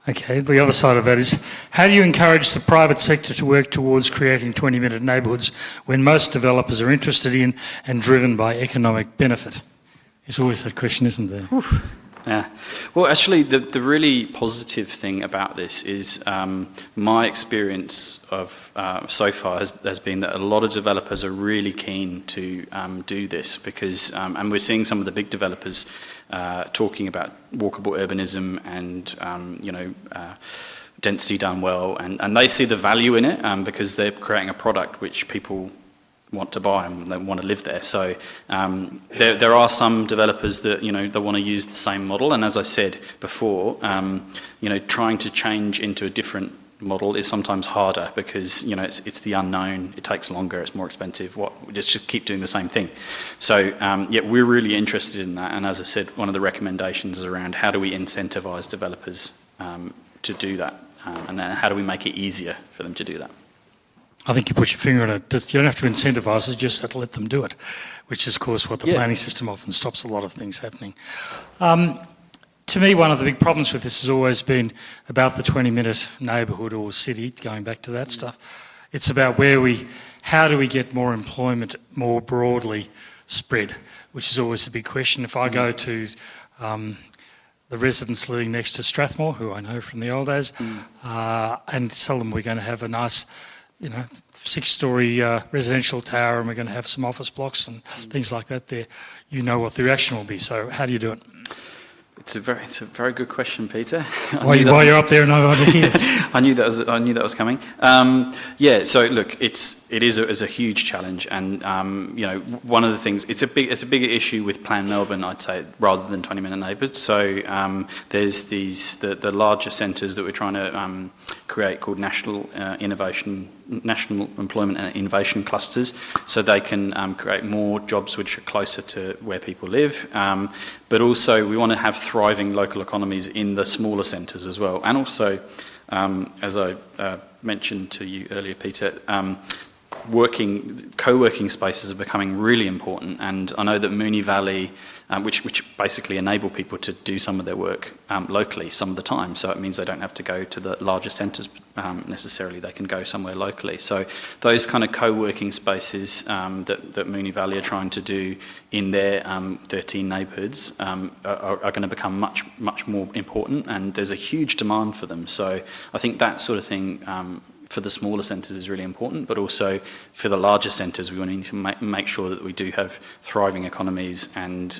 Okay, the other side of that is, how do you encourage the private sector to work towards creating 20-minute neighbourhoods when most developers are interested in and driven by economic benefit? There's always that question, isn't there? Oof. Yeah. Well, actually, the really positive thing about this is my experience of so far has been that a lot of developers are really keen to do this because, and we're seeing some of the big developers talking about walkable urbanism and, density done well, and they see the value in it because they're creating a product which people want to buy and they want to live there. So there are some developers that they want to use the same model, and as I said before, trying to change into a different model is sometimes harder because it's the unknown. It takes longer. It's more expensive. We just keep doing the same thing. So we're really interested in that. And as I said, one of the recommendations is around how do we incentivise developers to do that, and then how do we make it easier for them to do that. I think you put your finger on it. You don't have to incentivise it, you just have to let them do it, which is, of course, what the planning system often stops a lot of things happening. To me, one of the big problems with this has always been about the 20-minute neighbourhood or city, going back to that stuff. It's about how do we get more employment more broadly spread, which is always the big question. If I go to the residents living next to Strathmore, who I know from the old days, and tell them we're going to have a nice 6-storey residential tower and we're going to have some office blocks and things like that there, what the reaction will be. So how do you do it? It's a very good question, Peter. While you're up there and I'm over here. I knew that was coming. So look, it is a huge challenge, and one of the things, it's a bigger issue with Plan Melbourne, I'd say, rather than 20-minute neighbourhoods. So there's the larger centres that we're trying to create called National Employment and Innovation Clusters, so they can create more jobs which are closer to where people live. But also we want to have thriving local economies in the smaller centres as well. And also, as I mentioned to you earlier, Peter, co-working spaces are becoming really important. And I know that Moonee Valley, which basically enable people to do some of their work locally some of the time. So it means they don't have to go to the larger centres necessarily. They can go somewhere locally. So those kind of co-working spaces that Moonee Valley are trying to do in their 13 neighbourhoods are going to become much more important, and there's a huge demand for them. So I think that sort of thing for the smaller centres is really important, but also for the larger centres we want to make sure that we do have thriving economies, and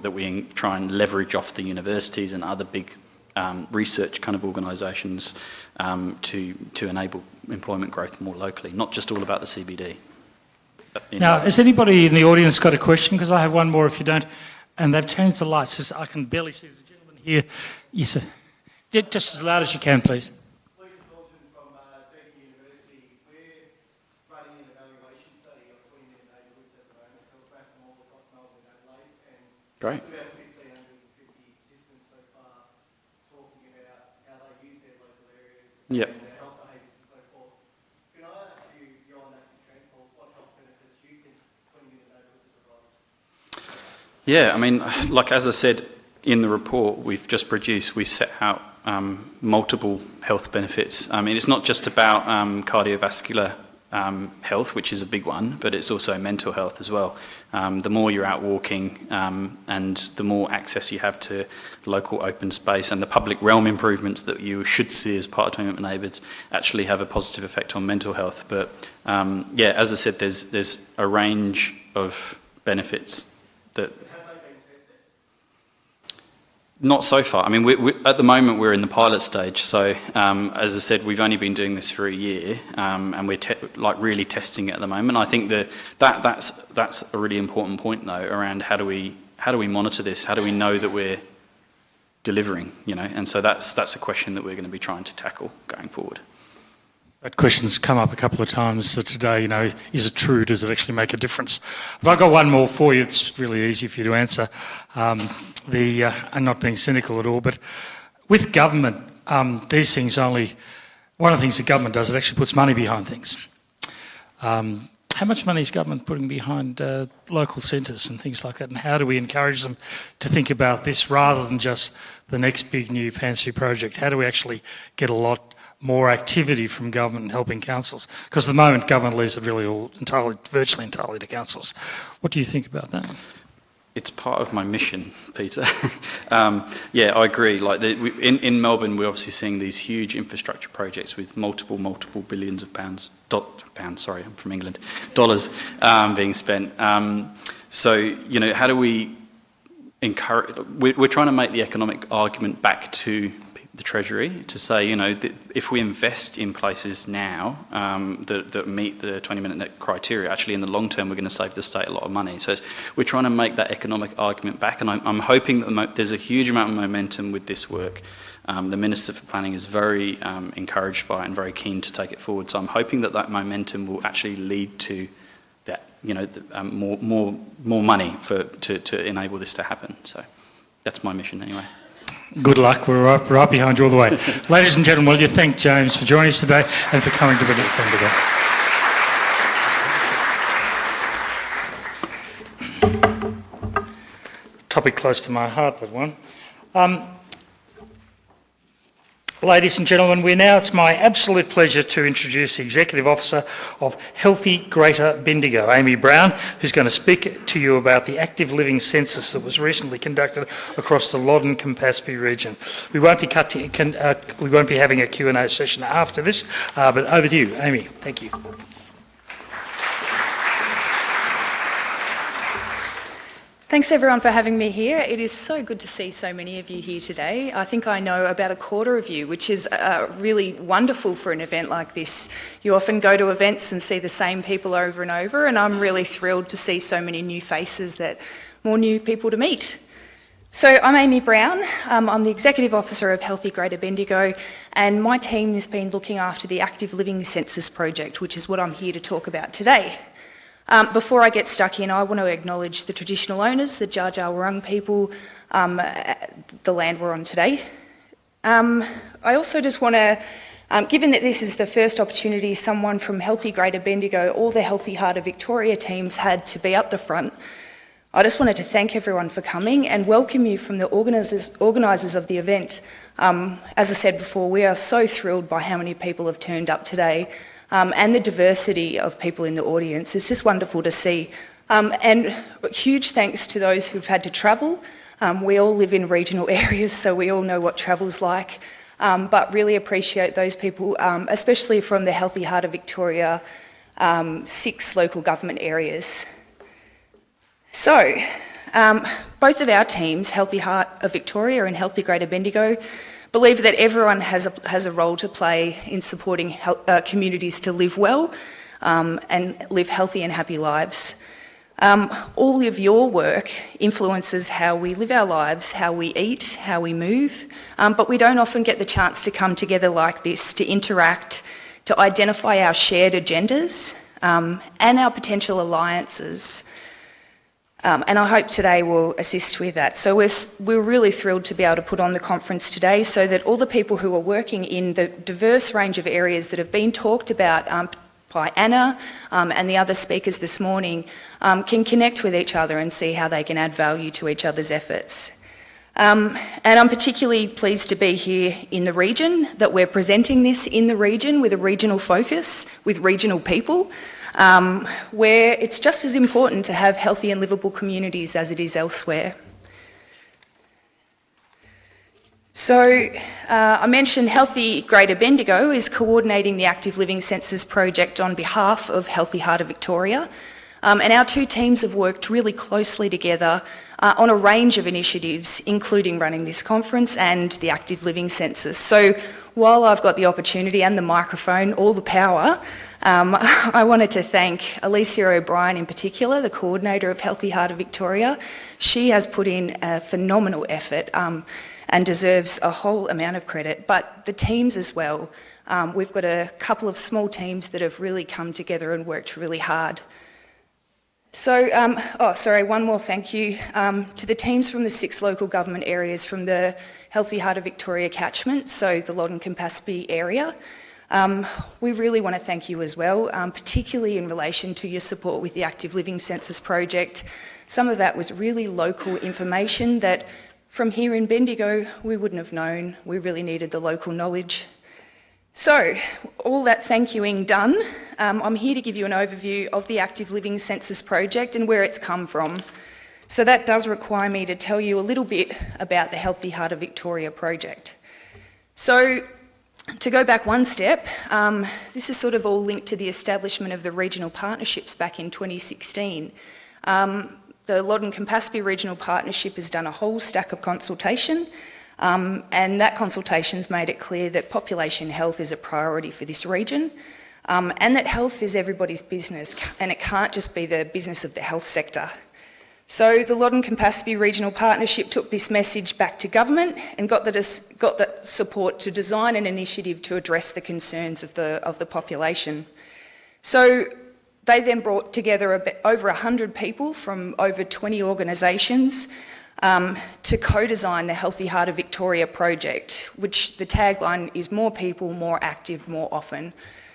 that we try and leverage off the universities and other big research kind of organisations to enable employment growth more locally, not just all about the CBD. Now, has anybody in the audience got a question? Because I have one more if you don't. And they've changed the lights. I can barely see the gentleman here. Yes, sir. Just as loud as you can, please. Great. About 1,550 participants so far talking about how they use their local areas and their health behaviours and so forth. Can I ask you, John, what health benefits you think 20-minute neighbourhoods provide? Yeah, I mean, like as I said in the report we've just produced, we set out multiple health benefits. I mean, it's not just about cardiovascular health, which is a big one, but it's also mental health as well. The more you're out walking and the more access you have to local open space, and the public realm improvements that you should see as part of 20-minute neighbourhoods actually have a positive effect on mental health. But as I said, there's a range of benefits that... Not so far. I mean, we at the moment we're in the pilot stage. So, as I said, we've only been doing this for a year, and we're really testing it at the moment. I think that's a really important point, though, around how do we monitor this? How do we know that we're delivering? And so that's a question that we're going to be trying to tackle going forward. That question's come up a couple of times today, is it true? Does it actually make a difference? But I've got one more for you. It's really easy for you to answer. I'm not being cynical at all, but with government, these things one of the things the government does, it actually puts money behind things. How much money is government putting behind local centres and things like that, and how do we encourage them to think about this rather than just the next big new fancy project? How do we actually get a lot more activity from government and helping councils? Because at the moment government leaves it really virtually entirely to councils. What do you think about that? It's part of my mission, Peter. I agree. In Melbourne, we're obviously seeing these huge infrastructure projects with multiple billions of pounds. Sorry, I'm from England. Dollars being spent. How do we encourage? We're trying to make the economic argument back to the Treasury to say, that if we invest in places now that meet the 20-minute criteria, actually in the long term we're going to save the state a lot of money. So we're trying to make that economic argument back, and I'm hoping that there's a huge amount of momentum with this work. The Minister for Planning is very encouraged by it and very keen to take it forward. So I'm hoping that momentum will actually lead to that, more money to enable this to happen. So that's my mission anyway. Good luck. We're right behind you all the way. Ladies and gentlemen, will you thank James for joining us today and for coming to Bendigo. Topic close to my heart, that one. Ladies and gentlemen, it's my absolute pleasure to introduce the Executive Officer of Healthy Greater Bendigo, Amy Brown, who's going to speak to you about the active living census that was recently conducted across the Loddon Canterbury region. We won't be having a Q&A session after this, but over to you, Amy. Thank you. Thanks everyone for having me here. It is so good to see so many of you here today. I think I know about a quarter of you, which is really wonderful for an event like this. You often go to events and see the same people over and over, and I'm really thrilled to see so many new faces, more new people to meet. So I'm Amy Brown. I'm the Executive Officer of Healthy Greater Bendigo, and my team has been looking after the Active Living Census project, which is what I'm here to talk about today. Before I get stuck in, I want to acknowledge the traditional owners, the Dja Dja Wurrung people, the land we're on today. I also just want to, given that this is the first opportunity someone from Healthy Greater Bendigo or the Healthy Heart of Victoria teams had to be up the front, I just wanted to thank everyone for coming and welcome you from the organisers of the event. As I said before, we are so thrilled by how many people have turned up today. And the diversity of people in the audience. It's just wonderful to see. And huge thanks to those who've had to travel. We all live in regional areas, so we all know what travel's like. But really appreciate those people, especially from the Healthy Heart of Victoria, 6 local government areas. So, both of our teams, Healthy Heart of Victoria and Healthy Greater Bendigo, believe that everyone has a role to play in supporting communities to live well and live healthy and happy lives. All of your work influences how we live our lives, how we eat, how we move, but we don't often get the chance to come together like this, to interact, to identify our shared agendas and our potential alliances. And I hope today will assist with that. So we're really thrilled to be able to put on the conference today so that all the people who are working in the diverse range of areas that have been talked about by Anna and the other speakers this morning can connect with each other and see how they can add value to each other's efforts. And I'm particularly pleased to be here in the region, that we're presenting this in the region with a regional focus, with regional people. Where it's just as important to have healthy and livable communities as it is elsewhere. So I mentioned Healthy Greater Bendigo is coordinating the Active Living Census project on behalf of Healthy Heart of Victoria, and our 2 teams have worked really closely together on a range of initiatives, including running this conference and the Active Living Census. So while I've got the opportunity and the microphone, all the power, I wanted to thank Alicia O'Brien in particular, the coordinator of Healthy Heart of Victoria. She has put in a phenomenal effort and deserves a whole amount of credit, but the teams as well. We've got a couple of small teams that have really come together and worked really hard. So, one more thank you to the teams from the 6 local government areas from the Healthy Heart of Victoria catchment, so the Loddon-Campaspe area. We really want to thank you as well, particularly in relation to your support with the Active Living Census project. Some of that was really local information that from here in Bendigo we wouldn't have known. We really needed the local knowledge. So, all that thank youing done, I'm here to give you an overview of the Active Living Census project and where it's come from. So that does require me to tell you a little bit about the Healthy Heart of Victoria project. So, to go back one step, this is sort of all linked to the establishment of the regional partnerships back in 2016. The Loddon-Campaspe Regional Partnership has done a whole stack of consultation, and that consultation's made it clear that population health is a priority for this region, and that health is everybody's business, and it can't just be the business of the health sector. So the Loddon-Campaspe Regional Partnership took this message back to government and got that support to design an initiative to address the concerns of the population. So they then brought together over 100 people from over 20 organisations to co-design the Healthy Heart of Victoria project, which the tagline is more people, more active, more often.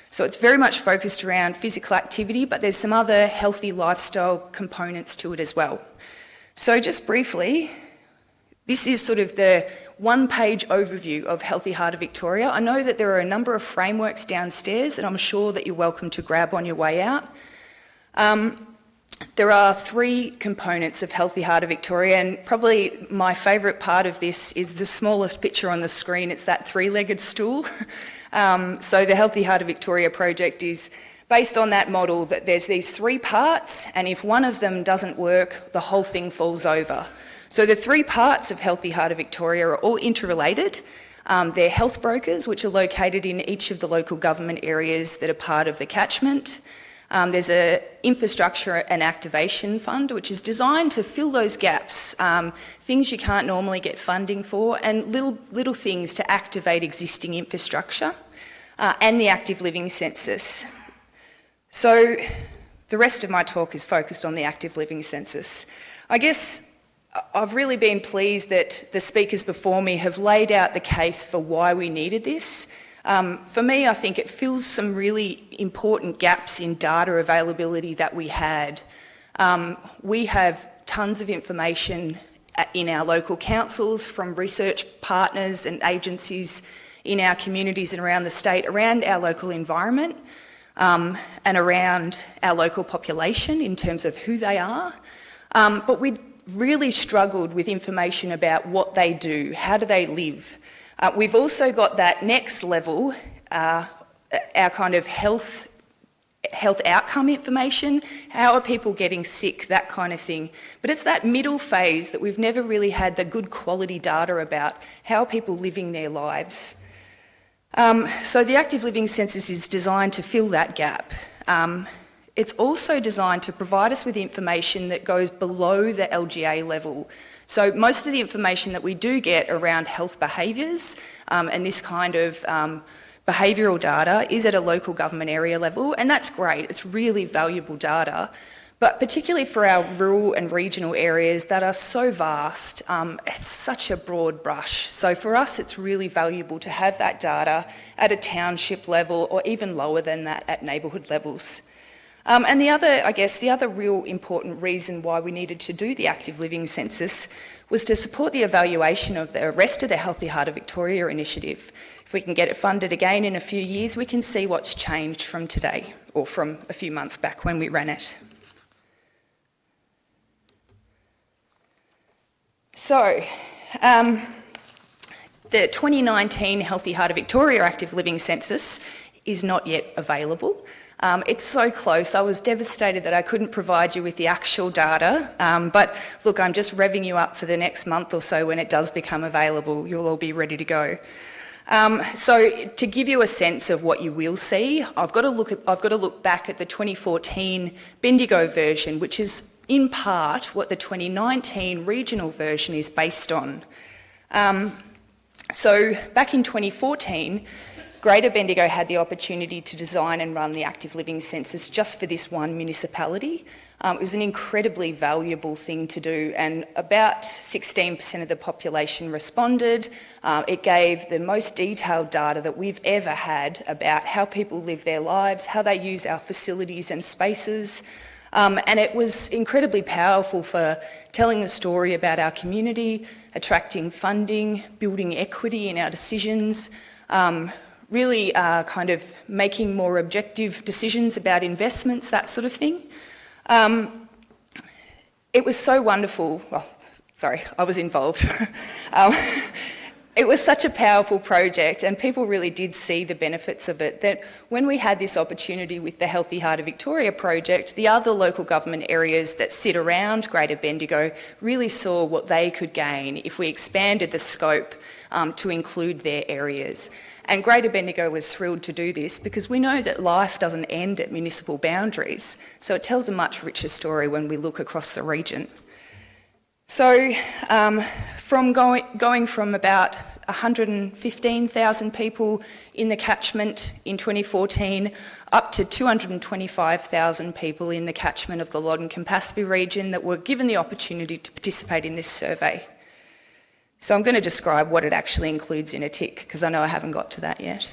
So it's very much focused around physical activity, but there's some other healthy lifestyle components to it as well. So just briefly, this is sort of the one-page overview of Healthy Heart of Victoria. I know that there are a number of frameworks downstairs that I'm sure that you're welcome to grab on your way out. There are 3 components of Healthy Heart of Victoria, and probably my favourite part of this is the smallest picture on the screen. It's that 3-legged stool. So the Healthy Heart of Victoria project is based on that model that there's these three parts, and if one of them doesn't work, the whole thing falls over. So the three parts of Healthy Heart of Victoria are all interrelated. They're health brokers, which are located in each of the local government areas that are part of the catchment. There's an infrastructure and activation fund, which is designed to fill those gaps, things you can't normally get funding for, and little things to activate existing infrastructure, and the active living census. So the rest of my talk is focused on the active living census. I guess I've really been pleased that the speakers before me have laid out the case for why we needed this. For me, I think it fills some really important gaps in data availability that we had. We have tons of information in our local councils from research partners and agencies in our communities and around the state, around our local environment, and around our local population in terms of who they are. But we really struggled with information about what they do, how do they live. We've also got that next level, our kind of health outcome information, how are people getting sick, that kind of thing. But it's that middle phase that we've never really had the good quality data about, how are people living their lives. So the active living census is designed to fill that gap. It's also designed to provide us with information that goes below the LGA level. So most of the information that we do get around health behaviours and this kind of behavioural data is at a local government area level, and that's great. It's really valuable data. But particularly for our rural and regional areas that are so vast, it's such a broad brush. So for us, it's really valuable to have that data at a township level or even lower than that at neighbourhood levels. And the other real important reason why we needed to do the active living census was to support the evaluation of the rest of the Healthy Heart of Victoria initiative. If we can get it funded again in a few years, we can see what's changed from today or from a few months back when we ran it. So, the 2019 Healthy Heart of Victoria Active Living Census is not yet available. It's so close. I was devastated that I couldn't provide you with the actual data, but look, I'm just revving you up for the next month or so when it does become available. You'll all be ready to go. So to give you a sense of what you will see, I've got to look back at the 2014 Bendigo version, which is in part what the 2019 regional version is based on. So back in 2014, Greater Bendigo had the opportunity to design and run the active living census just for this one municipality. It was an incredibly valuable thing to do, and about 16% of the population responded. It gave the most detailed data that we've ever had about how people live their lives, how they use our facilities and spaces. And it was incredibly powerful for telling the story about our community, attracting funding, building equity in our decisions, really kind of making more objective decisions about investments, that sort of thing. It was so wonderful. Well, sorry, I was involved. It was such a powerful project, and people really did see the benefits of it, that when we had this opportunity with the Healthy Heart of Victoria project, the other local government areas that sit around Greater Bendigo really saw what they could gain if we expanded the scope to include their areas. And Greater Bendigo was thrilled to do this because we know that life doesn't end at municipal boundaries, so it tells a much richer story when we look across the region. So from going from about 115,000 people in the catchment in 2014 up to 225,000 people in the catchment of the Loddon-Campaspe region that were given the opportunity to participate in this survey. So I'm going to describe what it actually includes in a tick, because I know I haven't got to that yet.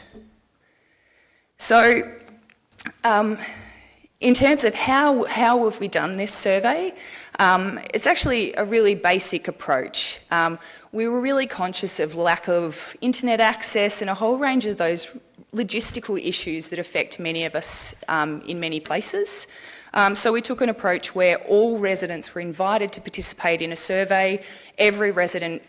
So in terms of how have we done this survey, it's actually a really basic approach. We were really conscious of lack of internet access and a whole range of those logistical issues that affect many of us in many places. So we took an approach where all residents were invited to participate in a survey. Every resident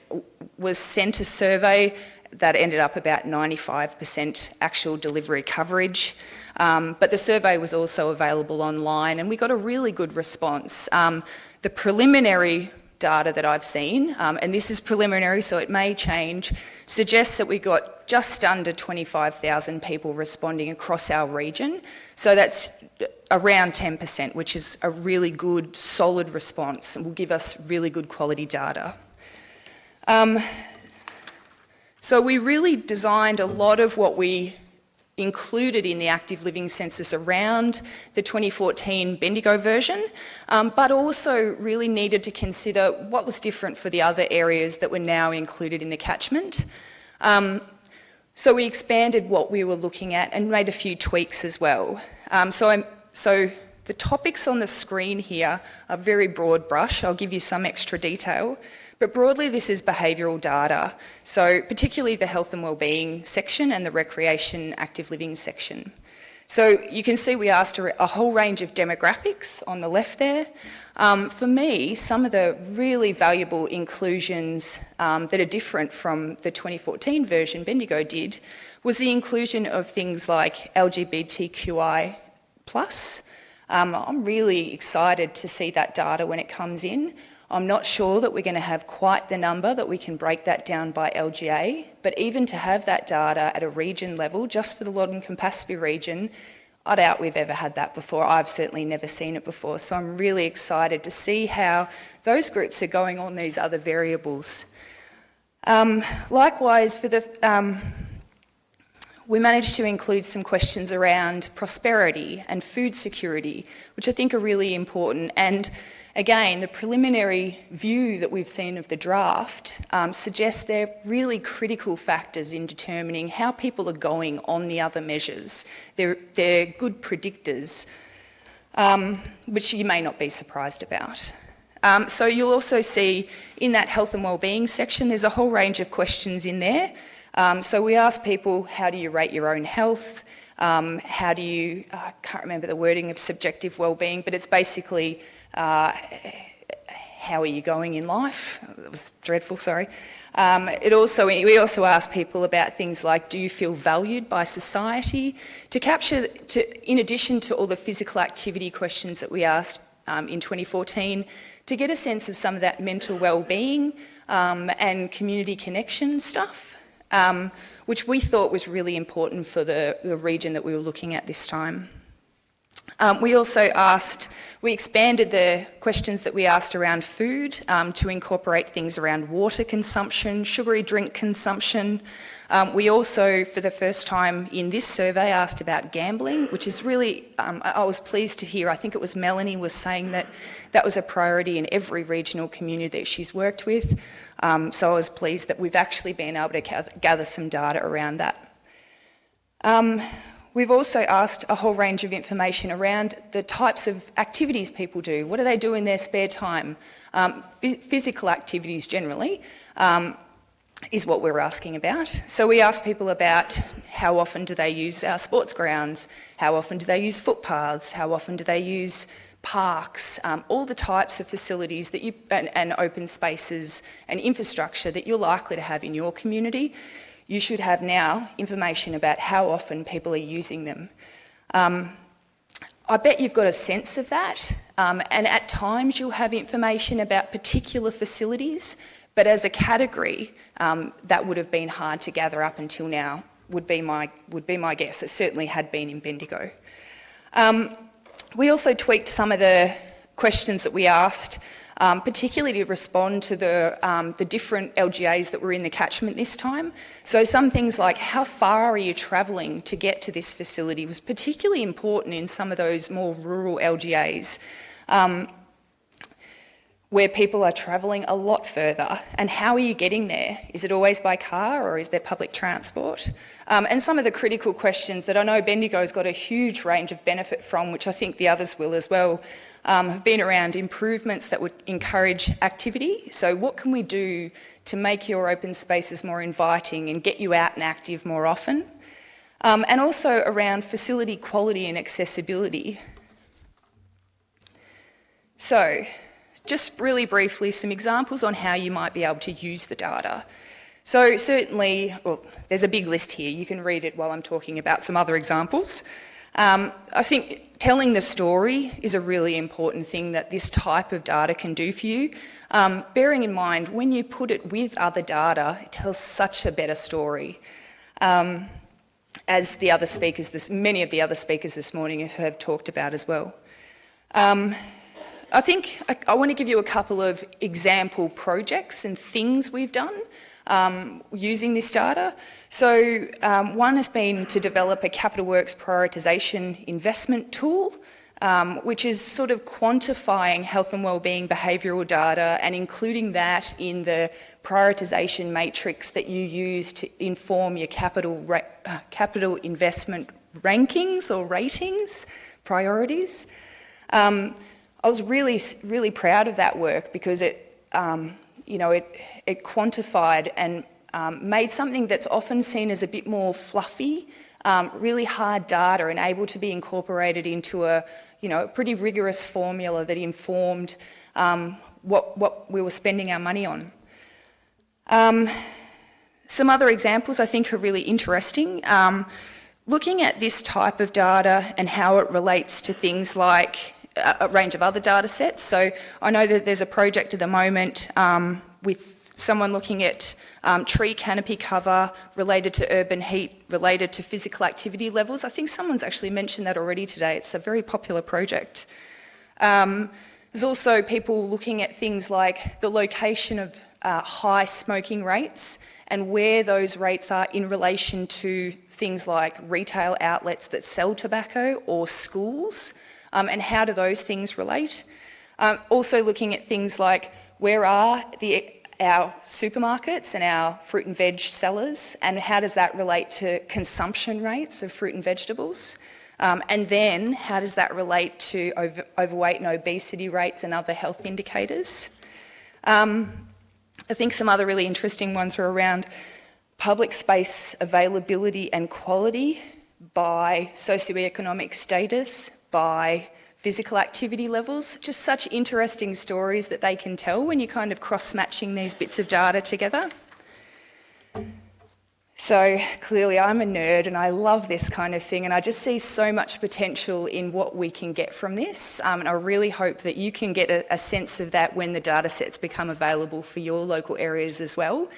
was sent a survey. that ended up about 95% actual delivery coverage. But the survey was also available online, and we got a really good response. The preliminary data that I've seen, and this is preliminary so it may change, suggests that we got just under 25,000 people responding across our region. So that's around 10%, which is a really good, solid response and will give us really good quality data. So we really designed a lot of what we included in the active living census around the 2014 Bendigo version, but also really needed to consider what was different for the other areas that were now included in the catchment. So we expanded what we were looking at and made a few tweaks as well. So the topics on the screen here are very broad brush. I'll give you some extra detail. But broadly, this is behavioural data, so particularly the health and wellbeing section and the recreation active living section. So you can see we asked a whole range of demographics on the left there. For me, some of the really valuable inclusions that are different from the 2014 version Bendigo did was the inclusion of things like LGBTQI+. I'm really excited to see that data when it comes in. I'm not sure that we're going to have quite the number that we can break that down by LGA, but even to have that data at a region level, just for the Loddon Campaspe region, I doubt we've ever had that before. I've certainly never seen it before, so I'm really excited to see how those groups are going on these other variables. Likewise, for the we managed to include some questions around prosperity and food security, which I think are really important. And again, the preliminary view that we've seen of the draft suggests they're really critical factors in determining how people are going on the other measures. They're good predictors, which you may not be surprised about. So you'll also see in that health and wellbeing section, there's a whole range of questions in there. So we asked people, how do you rate your own health? How do you, I can't remember the wording of subjective wellbeing, but it's basically how are you going in life? That was dreadful, sorry. We also asked people about things like, do you feel valued by society? To capture, in addition to all the physical activity questions that we asked in 2014, to get a sense of some of that mental wellbeing and community connection stuff. Which we thought was really important for the region that we were looking at this time. We expanded the questions that we asked around food to incorporate things around water consumption, sugary drink consumption. We also, for the first time in this survey, asked about gambling, which is really, I was pleased to hear, I think it was Melanie was saying that that was a priority in every regional community that she's worked with. So I was pleased that we've actually been able to gather some data around that. We've also asked a whole range of information around the types of activities people do. What do they do in their spare time? Physical activities generally is what we're asking about. So we asked people about how often do they use our sports grounds, how often do they use footpaths, how often do they use parks, all the types of facilities that and open spaces and infrastructure that you're likely to have in your community. You should have now information about how often people are using them. I bet you've got a sense of that, and at times you'll have information about particular facilities, but as a category, that would have been hard to gather up until now, would be my guess. It certainly had been in Bendigo. We also tweaked some of the questions that we asked, particularly to respond to the different LGAs that were in the catchment this time. So some things like how far are you travelling to get to this facility was particularly important in some of those more rural LGAs where people are travelling a lot further. And how are you getting there? Is it always by car or is there public transport? And some of the critical questions that I know Bendigo's got a huge range of benefit from, which I think the others will as well, have been around improvements that would encourage activity. So what can we do to make your open spaces more inviting and get you out and active more often? And also around facility quality and accessibility. So just really briefly, some examples on how you might be able to use the data. So certainly, well, there's a big list here. You can read it while I'm talking about some other examples. I think telling the story is a really important thing that this type of data can do for you. Bearing in mind, when you put it with other data, it tells such a better story. As the other speakers, many of the other speakers this morning have talked about as well. I think I want to give you a couple of example projects and things we've done using this data. So one has been to develop a capital works prioritisation investment tool, which is sort of quantifying health and wellbeing behavioural data and including that in the prioritisation matrix that you use to inform your capital investment rankings or ratings, priorities. I was really proud of that work because it quantified and made something that's often seen as a bit more fluffy, really hard data, and able to be incorporated into a pretty rigorous formula that informed what we were spending our money on. Some other examples I think are really interesting. Looking at this type of data and how it relates to things like a range of other data sets. So I know that there's a project at the moment with someone looking at tree canopy cover related to urban heat, related to physical activity levels. I think someone's actually mentioned that already today. It's a very popular project. There's also people looking at things like the location of high smoking rates and where those rates are in relation to things like retail outlets that sell tobacco or schools. And how do those things relate? Also looking at things like where are our supermarkets and our fruit and veg sellers, and how does that relate to consumption rates of fruit and vegetables? And then how does that relate to overweight and obesity rates and other health indicators? I think some other really interesting ones were around public space availability and quality by socioeconomic status, by physical activity levels. Just such interesting stories that they can tell when you're kind of cross-matching these bits of data together. So clearly I'm a nerd and I love this kind of thing, and I just see so much potential in what we can get from this, and I really hope that you can get a sense of that when the data sets become available for your local areas as well.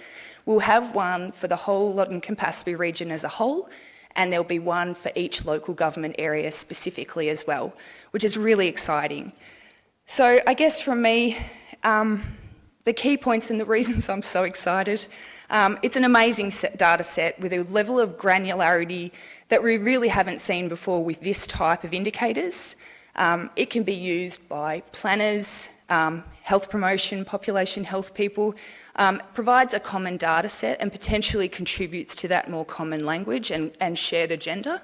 We'll have one for the whole Loddon and Canterbury region as a whole, and there'll be one for each local government area specifically as well, which is really exciting. So I guess from me, the key points and the reasons I'm so excited, it's an amazing data set with a level of granularity that we really haven't seen before with this type of indicators. It can be used by planners, health promotion, population health people, provides a common data set and potentially contributes to that more common language and shared agenda.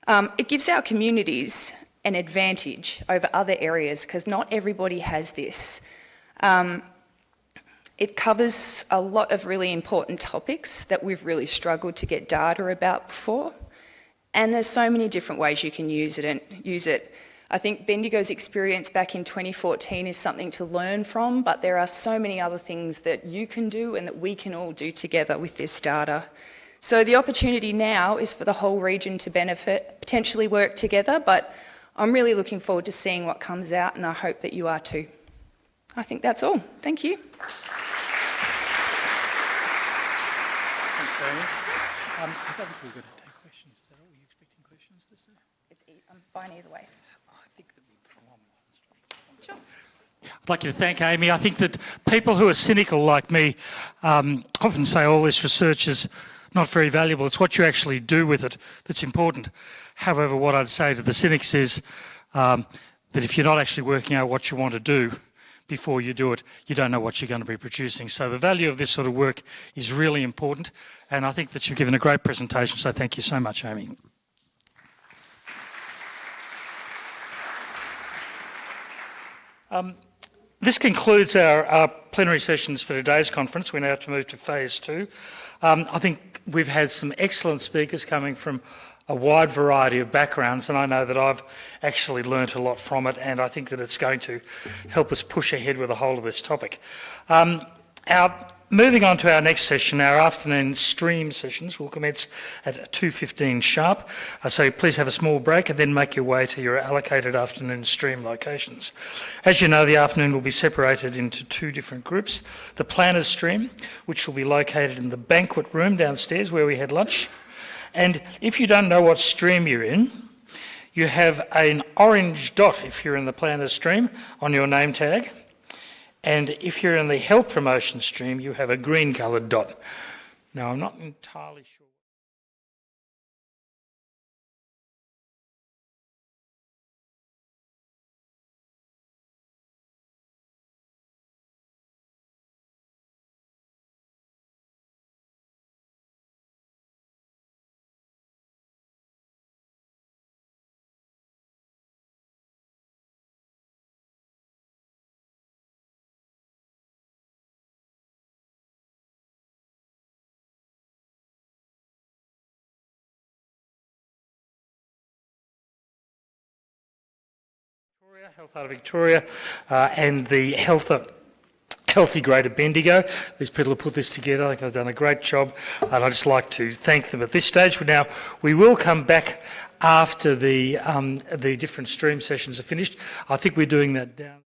It gives our communities an advantage over other areas because not everybody has this. It covers a lot of really important topics that we've really struggled to get data about before, and there's so many different ways you can use it. I think Bendigo's experience back in 2014 is something to learn from, but there are so many other things that you can do and that we can all do together with this data. So the opportunity now is for the whole region to benefit, potentially work together, but I'm really looking forward to seeing what comes out, and I hope that you are too. I think that's all. Thank you. Thanks, Amy. I don't think we're going to take questions. Is that all? Are you expecting questions this day? I'm fine either way. Sure. I'd like you to thank Amy. I think that people who are cynical like me often say all this research is not very valuable. It's what you actually do with it that's important. However, what I'd say to the cynics is that if you're not actually working out what you want to do before you do it, you don't know what you're going to be producing. So the value of this sort of work is really important, and I think that you've given a great presentation, so thank you so much, Amy. This concludes our plenary sessions for today's conference. We're now to move to phase 2. I think we've had some excellent speakers coming from a wide variety of backgrounds, and I know that I've actually learnt a lot from it, and I think that it's going to help us push ahead with the whole of this topic. Moving on to our next session, our afternoon stream sessions will commence at 2:15 sharp. So please have a small break and then make your way to your allocated afternoon stream locations. As you know, the afternoon will be separated into two different groups. The planners stream, which will be located in the banquet room downstairs where we had lunch. And if you don't know what stream you're in, you have an orange dot if you're in the planners stream on your name tag. And if you're in the health promotion stream, you have a green coloured dot. Now, I'm not entirely sure. Health out of Victoria and the Healthy Greater Bendigo. These people have put this together. I think they've done a great job, and I'd just like to thank them at this stage. Now, we will come back after the different stream sessions are finished. I think we're doing that down.